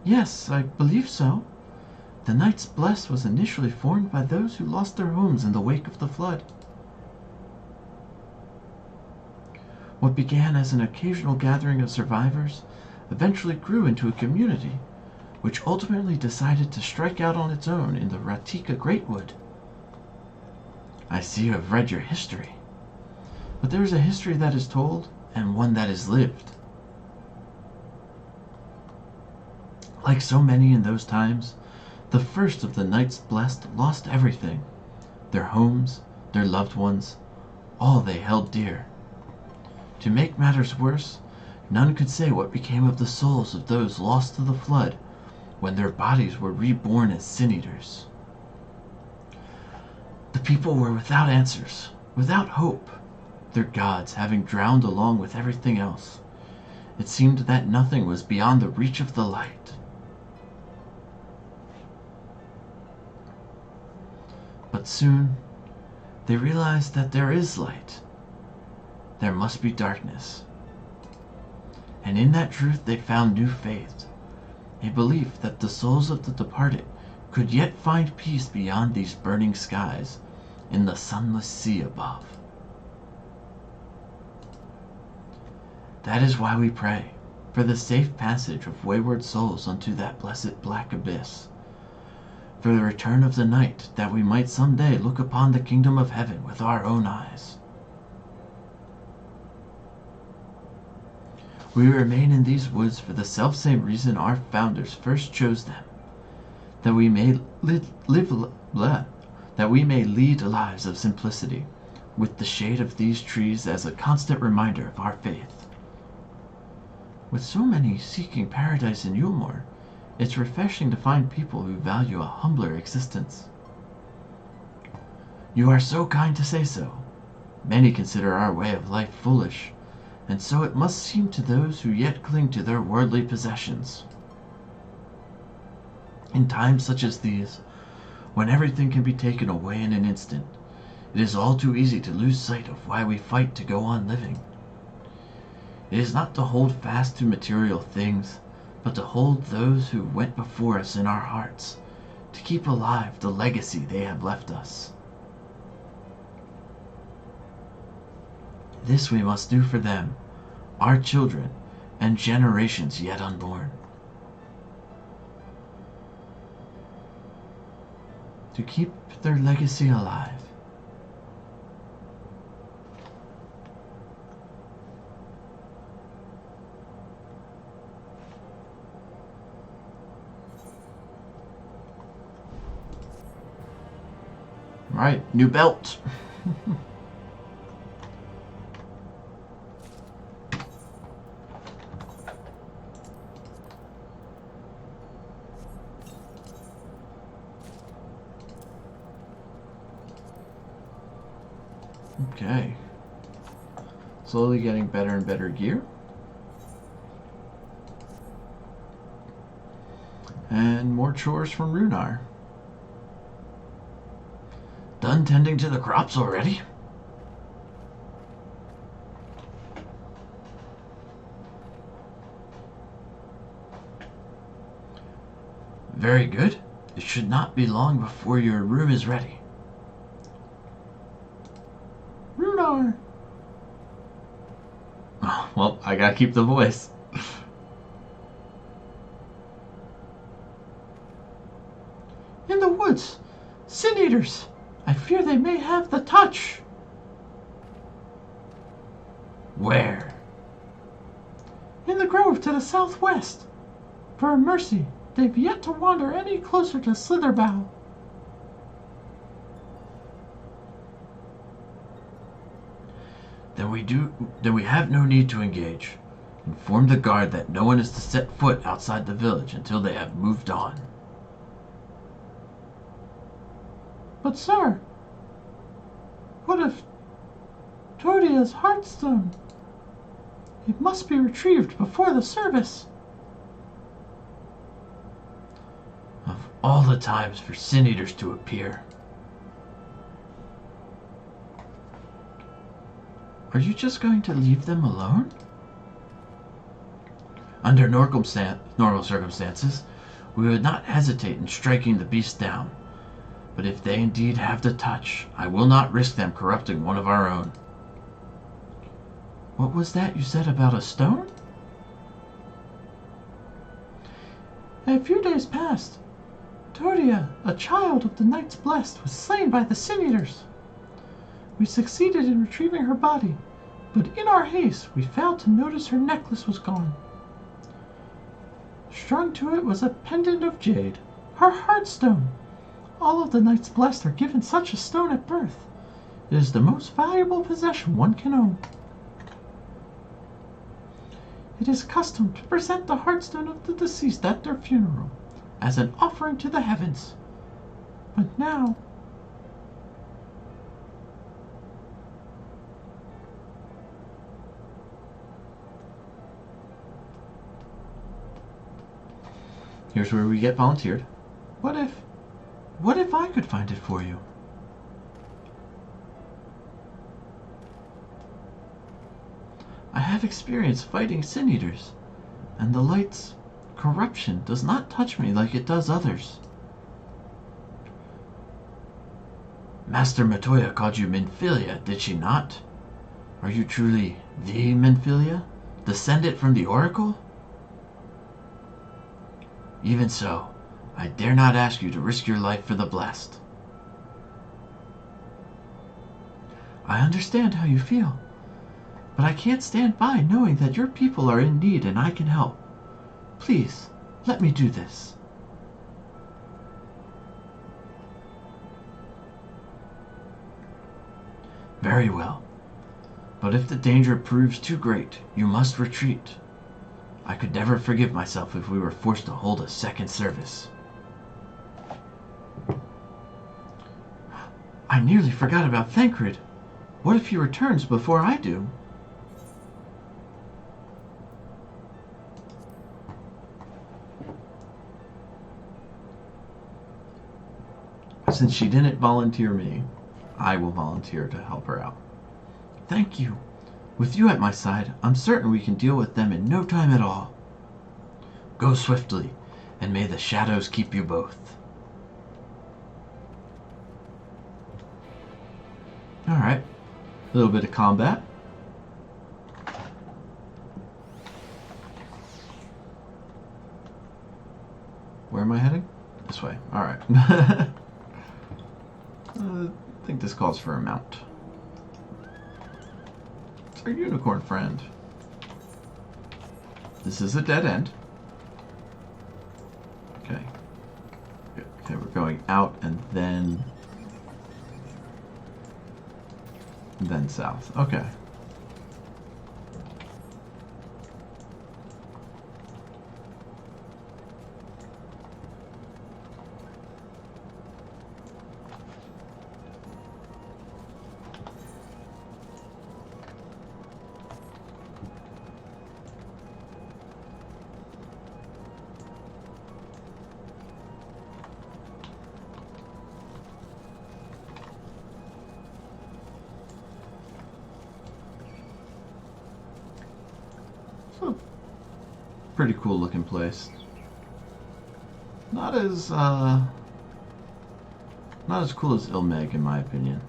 Yes, I believe so. The Knights Blessed was initially formed by those who lost their homes in the wake of the flood. What began as an occasional gathering of survivors eventually grew into a community, which ultimately decided to strike out on its own in the Ratika Greatwood. I see you have read your history. But there is a history that is told, and one that is lived. Like so many in those times, the first of the Knights Blessed lost everything. Their homes, their loved ones, all they held dear. To make matters worse, none could say what became of the souls of those lost to the flood when their bodies were reborn as sin-eaters. The people were without answers, without hope, their gods having drowned along with everything else. It seemed that nothing was beyond the reach of the light. But soon, they realized that there is light. There must be darkness. And in that truth they found new faith, a belief that the souls of the departed could yet find peace beyond these burning skies, in the sunless sea above. That is why we pray, for the safe passage of wayward souls unto that blessed black abyss, for the return of the night, that we might someday look upon the kingdom of heaven with our own eyes. We remain in these woods for the selfsame reason our founders first chose them, that we may lead lives of simplicity, with the shade of these trees as a constant reminder of our faith. With so many seeking paradise in Yulmore, it's refreshing to find people who value a humbler existence. You are so kind to say so. Many consider our way of life foolish, and so it must seem to those who yet cling to their worldly possessions. In times such as these, when everything can be taken away in an instant, it is all too easy to lose sight of why we fight to go on living. It is not to hold fast to material things, but to hold those who went before us in our hearts, to keep alive the legacy they have left us. This we must do for them, our children, and generations yet unborn. To keep their legacy alive. Right, new belt. Okay. Slowly getting better and better gear. And more chores from Runar. Done tending to the crops already? Very good. It should not be long before your room is ready. Runar! Oh, well, I gotta keep the voice. In the woods, sin eaters. I fear they may have the touch. Where? In the grove to the southwest. For mercy, they've yet to wander any closer to Slitherbow. Then we have no need to engage. Inform the guard that no one is to set foot outside the village until they have moved on. But sir, what of Tordia's heartstone? It must be retrieved before the service. Of all the times for sin eaters to appear. Are you just going to leave them alone? Under normal circumstances, we would not hesitate in striking the beast down. But if they indeed have the touch, I will not risk them corrupting one of our own. What was that you said about a stone? A few days past, Tordia, a child of the Knights Blessed, was slain by the Sin Eaters. We succeeded in retrieving her body, but in our haste we failed to notice her necklace was gone. Strung to it was a pendant of jade, her heartstone. All of the Knights Blessed are given such a stone at birth. It is the most valuable possession one can own. It is custom to present the heartstone of the deceased at their funeral, as an offering to the heavens. But now... Here's where we get volunteered. What if I could find it for you? I have experience fighting sin eaters, and the light's corruption does not touch me like it does others. Master Matoya called you Minfilia, did she not? Are you truly the Minfilia, descendant from the Oracle? Even so, I dare not ask you to risk your life for the blessed. I understand how you feel, but I can't stand by knowing that your people are in need and I can help. Please, let me do this. Very well. But if the danger proves too great, you must retreat. I could never forgive myself if we were forced to hold a second service. I nearly forgot about Thancred. What if he returns before I do? Since she didn't volunteer me, I will volunteer to help her out. Thank you. With you at my side, I'm certain we can deal with them in no time at all. Go swiftly, and may the shadows keep you both. Alright, a little bit of combat. Where am I heading? This way. Alright. I think this calls for a mount. It's our unicorn friend. This is a dead end. Okay. Okay, we're going out and then south. Okay. a pretty cool looking place. Not as cool as Ilmeg, in my opinion.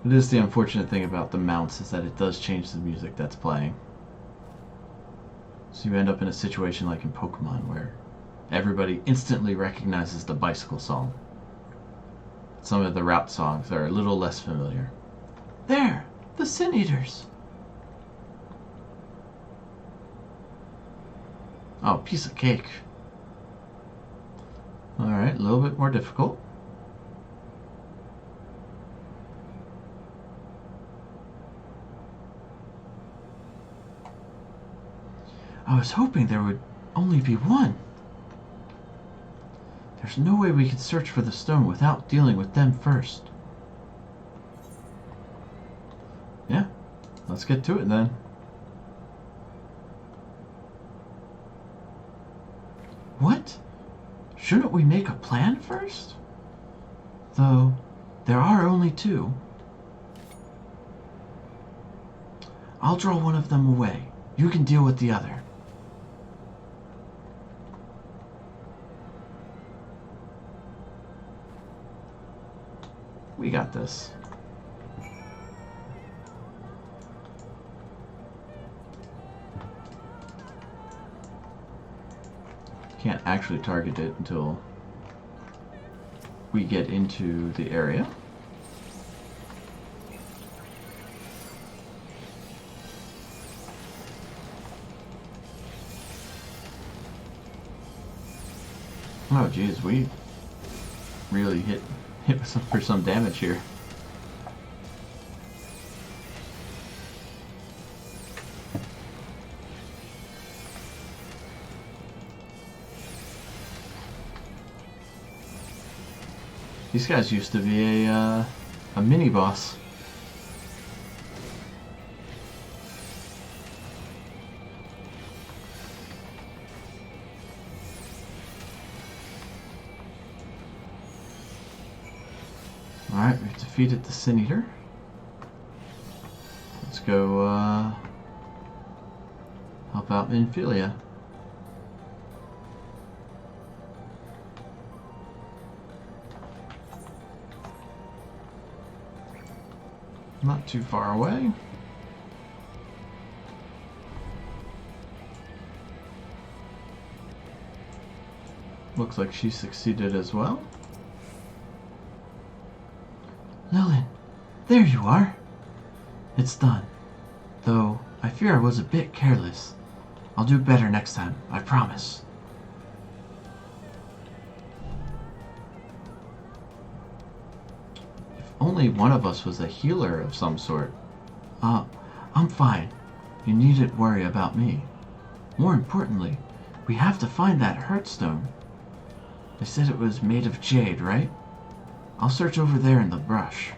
It is the unfortunate thing about the mounts is that it does change the music that's playing. So you end up in a situation like in Pokemon where everybody instantly recognizes the bicycle song. Some of the route songs are a little less familiar. There! The Sin Eaters! Oh, piece of cake. Alright, a little bit more difficult. I was hoping there would only be one. There's no way we could search for the stone without dealing with them first. Yeah, let's get to it then. What? Shouldn't we make a plan first? Though, there are only two. I'll draw one of them away. You can deal with the other. We got this. Can't actually target it until we get into the area. Oh geez, we really hit for some damage here. These guys used to be a mini boss. Alright, we've defeated the Sin Eater. Let's go help out Minfilia. Not too far away. Looks like she succeeded as well. Lillian, there you are. It's done. Though, I fear I was a bit careless. I'll do better next time, I promise. If only one of us was a healer of some sort. I'm fine. You needn't worry about me. More importantly, we have to find that Heartstone. They said it was made of jade, right? I'll search over there in the brush.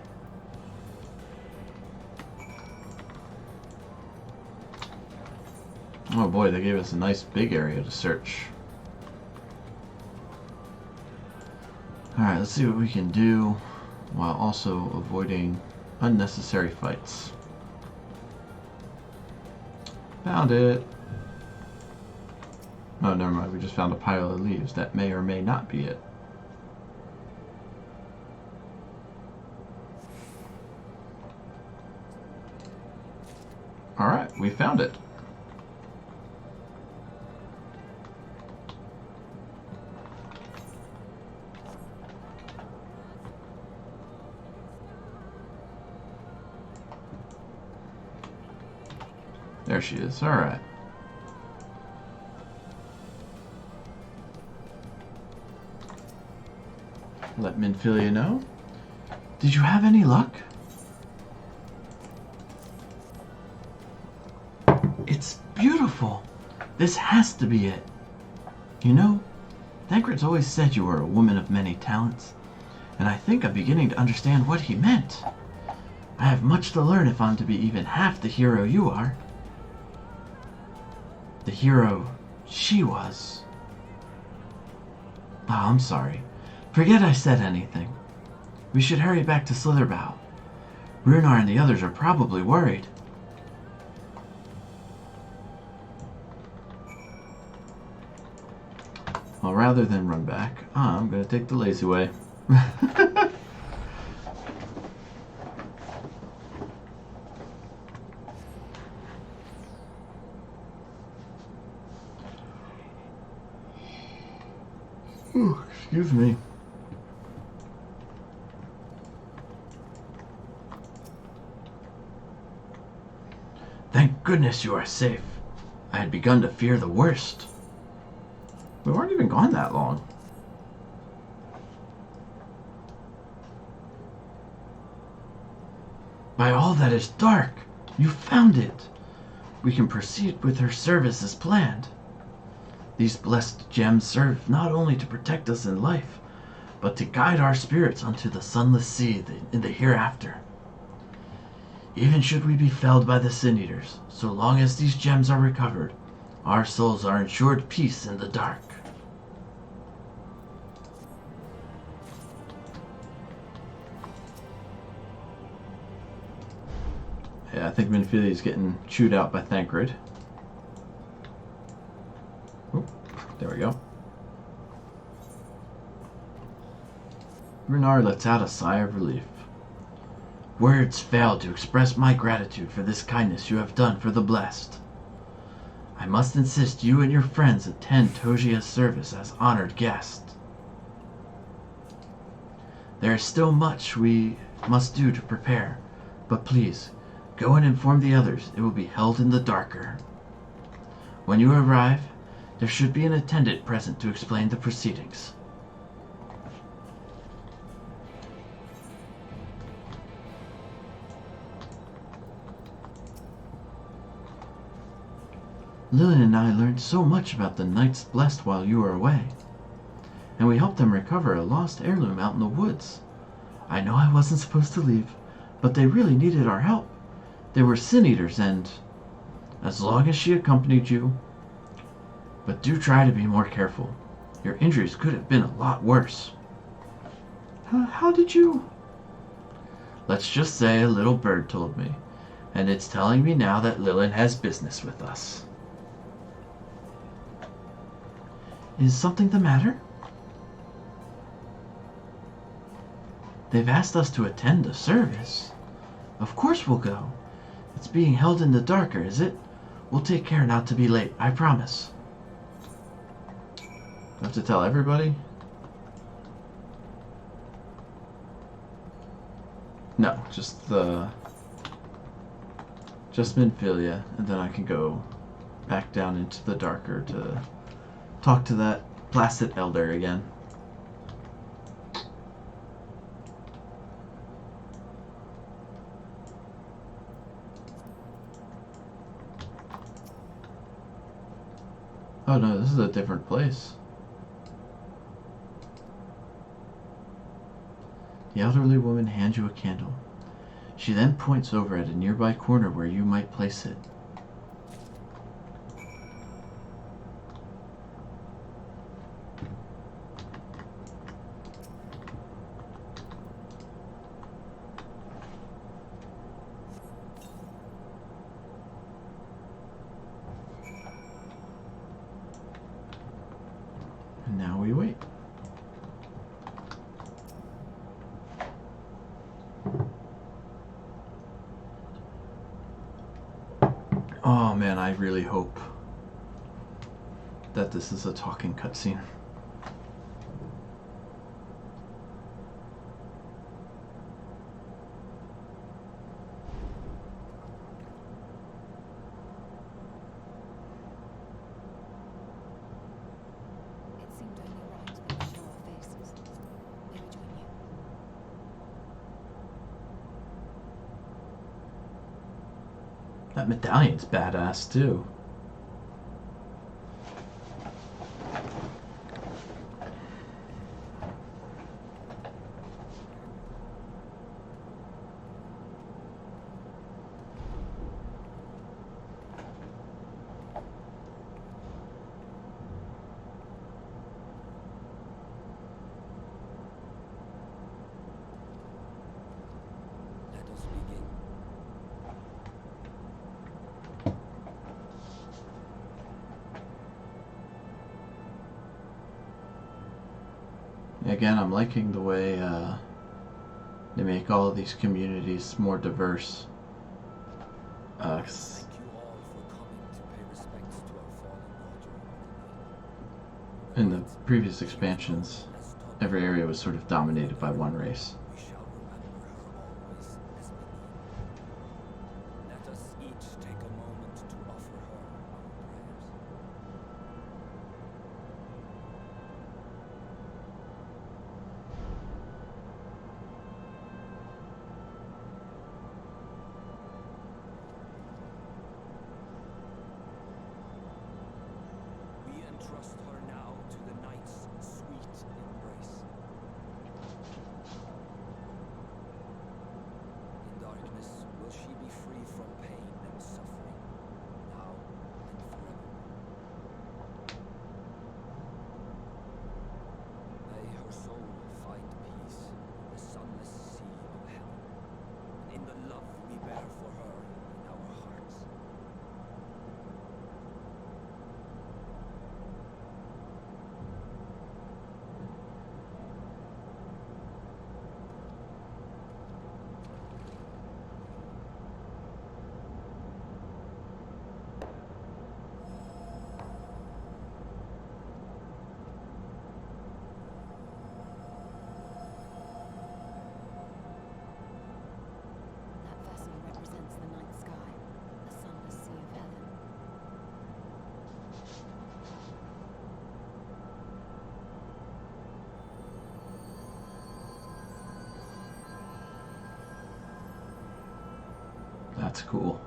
Oh boy, they gave us a nice big area to search. Alright, let's see what we can do while also avoiding unnecessary fights. Found it! Oh, never mind, we just found a pile of leaves. That may or may not be it. Alright, we found it. There she is. Alright. Let Minfilia know. Did you have any luck? It's beautiful. This has to be it. You know, Thancred's always said you were a woman of many talents, and I think I'm beginning to understand what he meant. I have much to learn if I'm to be even half the hero you are. The hero She was. Oh, I'm sorry. Forget I said anything. We should hurry back to Slitherbow. Runar and the others are probably worried. Well, rather than run back, I'm going to take the lazy way. Ooh, excuse me. Thank goodness you are safe. I had begun to fear the worst. We weren't even gone that long. By all that is dark, you found it. We can proceed with her service as planned. These blessed gems serve not only to protect us in life, but to guide our spirits unto the sunless sea in the hereafter. Even should we be felled by the Sin Eaters, so long as these gems are recovered, our souls are ensured peace in the dark. Yeah, I think Minfili's getting chewed out by Thancred. Oh, there we go. Runar lets out a sigh of relief. Words fail to express my gratitude for this kindness you have done for the blessed. I must insist you and your friends attend Tojia's service as honored guests. There is still much we must do to prepare, but please, go and inform the others it will be held in the darker. When you arrive, there should be an attendant present to explain the proceedings. Lillian and I learned so much about the Knights Blessed while you were away, and we helped them recover a lost heirloom out in the woods. I know I wasn't supposed to leave, but they really needed our help. They were Sin Eaters, and as long as she accompanied you. But do try to be more careful. Your injuries could have been a lot worse. How did you? Let's just say a little bird told me, and it's telling me now that Lillian has business with us. Is something the matter? They've asked us to attend the service. Of course we'll go. It's being held in the darker, is it? We'll take care not to be late, I promise. Do I have to tell everybody? No, just Minfilia, and then I can go back down into the darker to talk to that placid elder again. Oh no, this is a different place. The elderly woman hands you a candle. She then points over at a nearby corner where you might place it. And now we wait. Oh man, I really hope that this is a talking cutscene. It seemed only right that we show our faces. May we join you? That medallion's badass too. Again, I'm liking the way they make all of these communities more diverse. Thank you all for coming to pay respects to our fallen lord. In the previous expansions, every area was sort of dominated by one race. We shall remember her always as Menine. Let us each take a moment to offer her our prayers. We entrust her now to the night's sweet embrace. In darkness will she be free from pain and suffering, now and forevermore. May her soul find peace in the sunless sea of heaven, and in the love we bear for her in our hearts. That vessel represents the night sky, the sunless sea of heaven. That's cool.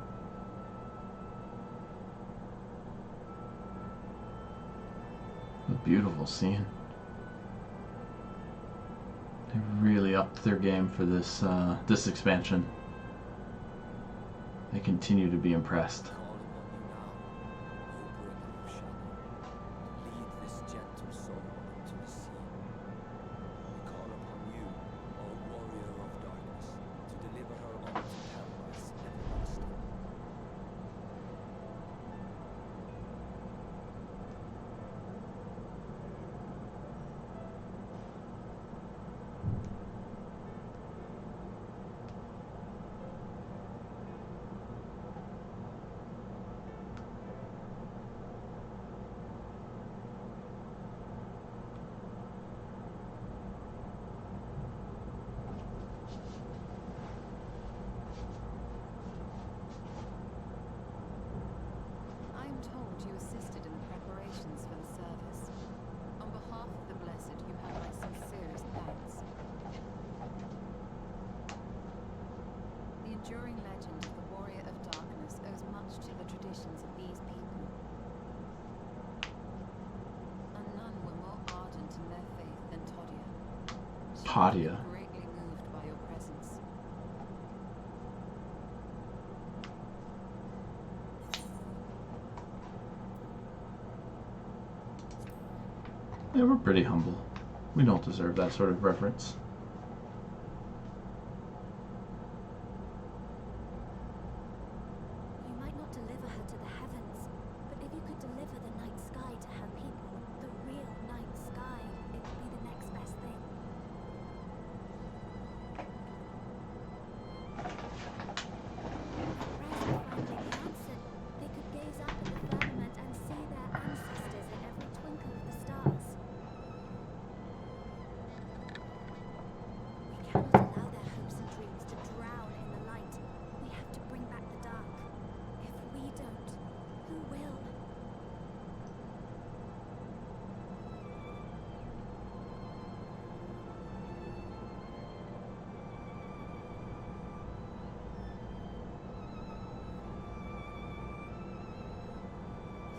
A beautiful scene. They really upped their game for this this expansion. They continue to be impressed. Call upon you now, O bringer of shadow, to lead this gentle soul into the sea. We call upon you, O warrior of darkness, to deliver her unto paradise everlasting. I am told you assisted in the preparations for the service. On behalf of the Blessed, you have my sincerest thanks. The enduring legend of the Warrior of Darkness owes much to the traditions of these people. And none were more ardent in their faith than Todia. She Todia. was greatly moved by your presence. Yeah, we're pretty humble. We don't deserve that sort of reference. You might not deliver her to the heavens, but if you could deliver the night sky to her people, the real night sky, it would be the next best thing. Their prayers were finally answered. They could gaze up at the firmament and see their ancestors in every twinkle of the stars. We cannot allow their hopes and dreams to drown in the light. We have to bring back the dark. If we don't, who will?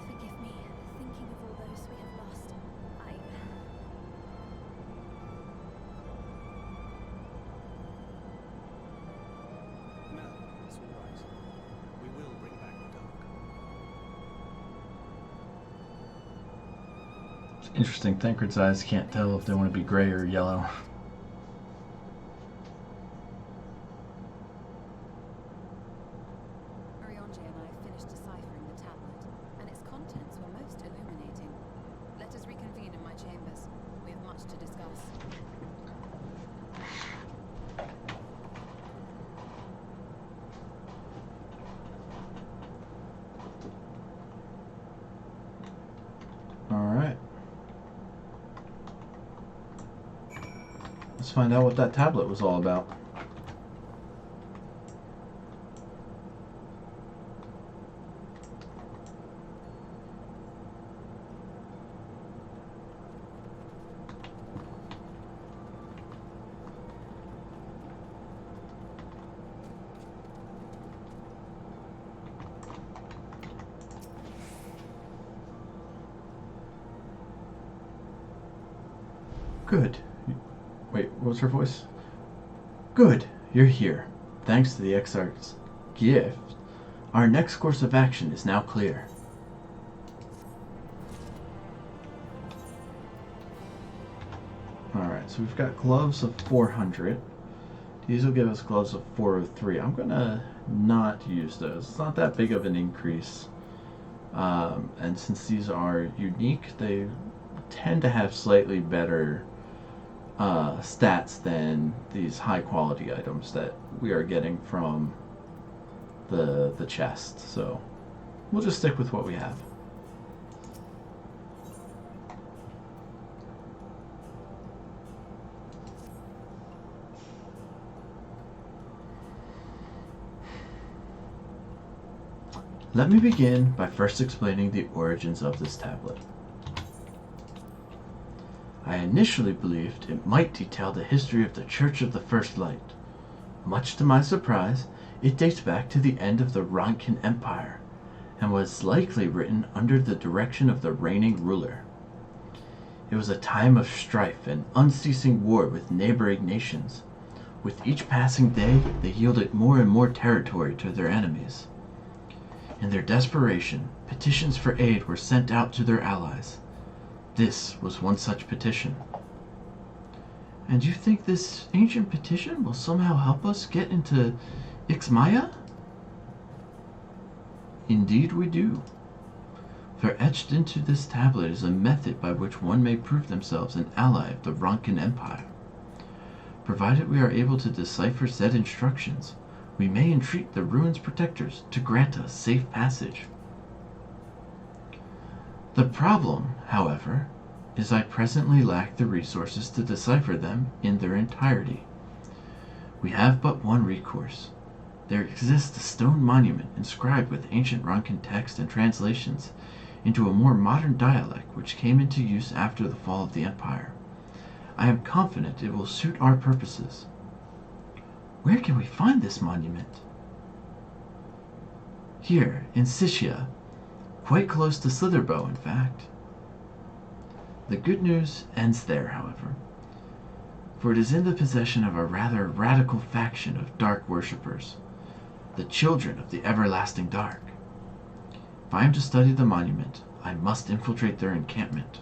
Forgive me, thinking of all those we have lost. No, it's all right. We will bring back the dark. It's interesting, Thancred's eyes can't tell if they want to be gray or yellow. Orionje and I finished deciphering the tablet, and its contents were most illuminating. Let us reconvene in my chambers. We have much to discuss. Let's find out what that tablet was all about. Good. Wait, what was her voice? Good, you're here. Thanks to the XIV's gift, our next course of action is now clear. Alright, so we've got gloves of 400. These will give us gloves of 403. I'm gonna not use those. It's not that big of an increase. And since these are unique, they tend to have slightly better stats than these high quality items that we are getting from the chest. So we'll just stick with what we have. Let me begin by first explaining the origins of this tablet. I initially believed it might detail the history of the Church of the First Light. Much to my surprise, it dates back to the end of the Ronkin Empire, and was likely written under the direction of the reigning ruler. It was a time of strife and unceasing war with neighboring nations. With each passing day, they yielded more and more territory to their enemies. In their desperation, petitions for aid were sent out to their allies. This was one such petition. And you think this ancient petition will somehow help us get into Ixmaya? Indeed we do. For etched into this tablet is a method by which one may prove themselves an ally of the Ronkin Empire. Provided we are able to decipher said instructions, we may entreat the ruin's protectors to grant us safe passage. The problem, however, is I presently lack the resources to decipher them in their entirety. We have but one recourse. There exists a stone monument inscribed with ancient Ronkin text and translations into a more modern dialect which came into use after the fall of the Empire. I am confident it will suit our purposes. Where can we find this monument? Here, in Scythia, quite close to Slitherbow, in fact. The good news ends there, however, for it is in the possession of a rather radical faction of dark worshippers, the Children of the Everlasting Dark. If I am to study the monument, I must infiltrate their encampment.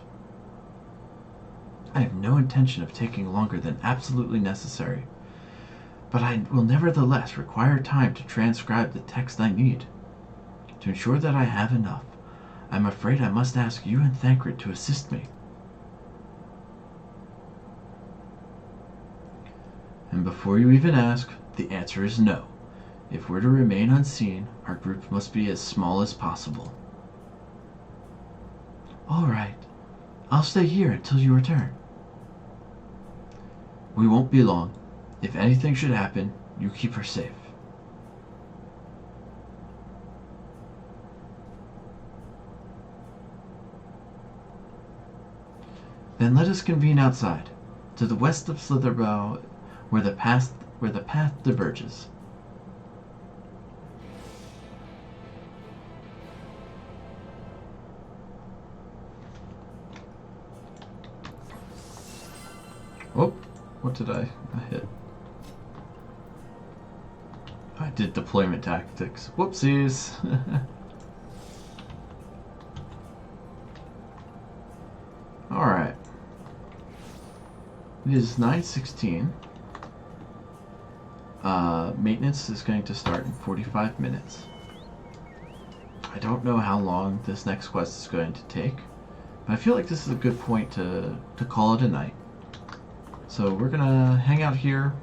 I have no intention of taking longer than absolutely necessary, but I will nevertheless require time to transcribe the text I need. To ensure that I have enough, I am afraid I must ask you and Thancred to assist me. And before you even ask, the answer is no. If we're to remain unseen, our group must be as small as possible. All right. I'll stay here until you return. We won't be long. If anything should happen, you keep her safe. Then let us convene outside, to the west of Slitherbow, where the path diverges. Oh, what did I hit? I did deployment tactics. Whoopsies. Alright. It is 9:16. Maintenance is going to start in 45 minutes. I don't know how long this next quest is going to take, but I feel like this is a good point to call it a night. So we're gonna hang out here,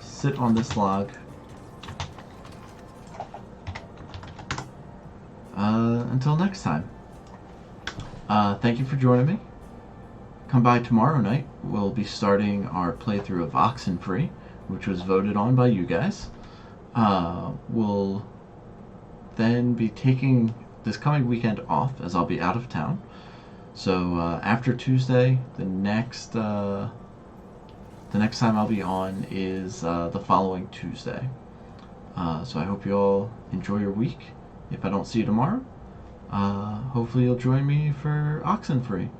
sit on this log, until next time. Thank you for joining me. come by tomorrow night. We'll be starting our playthrough of Oxenfree, which was voted on by you guys. We'll then be taking this coming weekend off, as I'll be out of town. So after Tuesday, the next time I'll be on is the following Tuesday. So I hope you all enjoy your week. If I don't see you tomorrow, hopefully you'll join me for Oxenfree.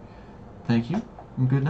Thank you, and good night.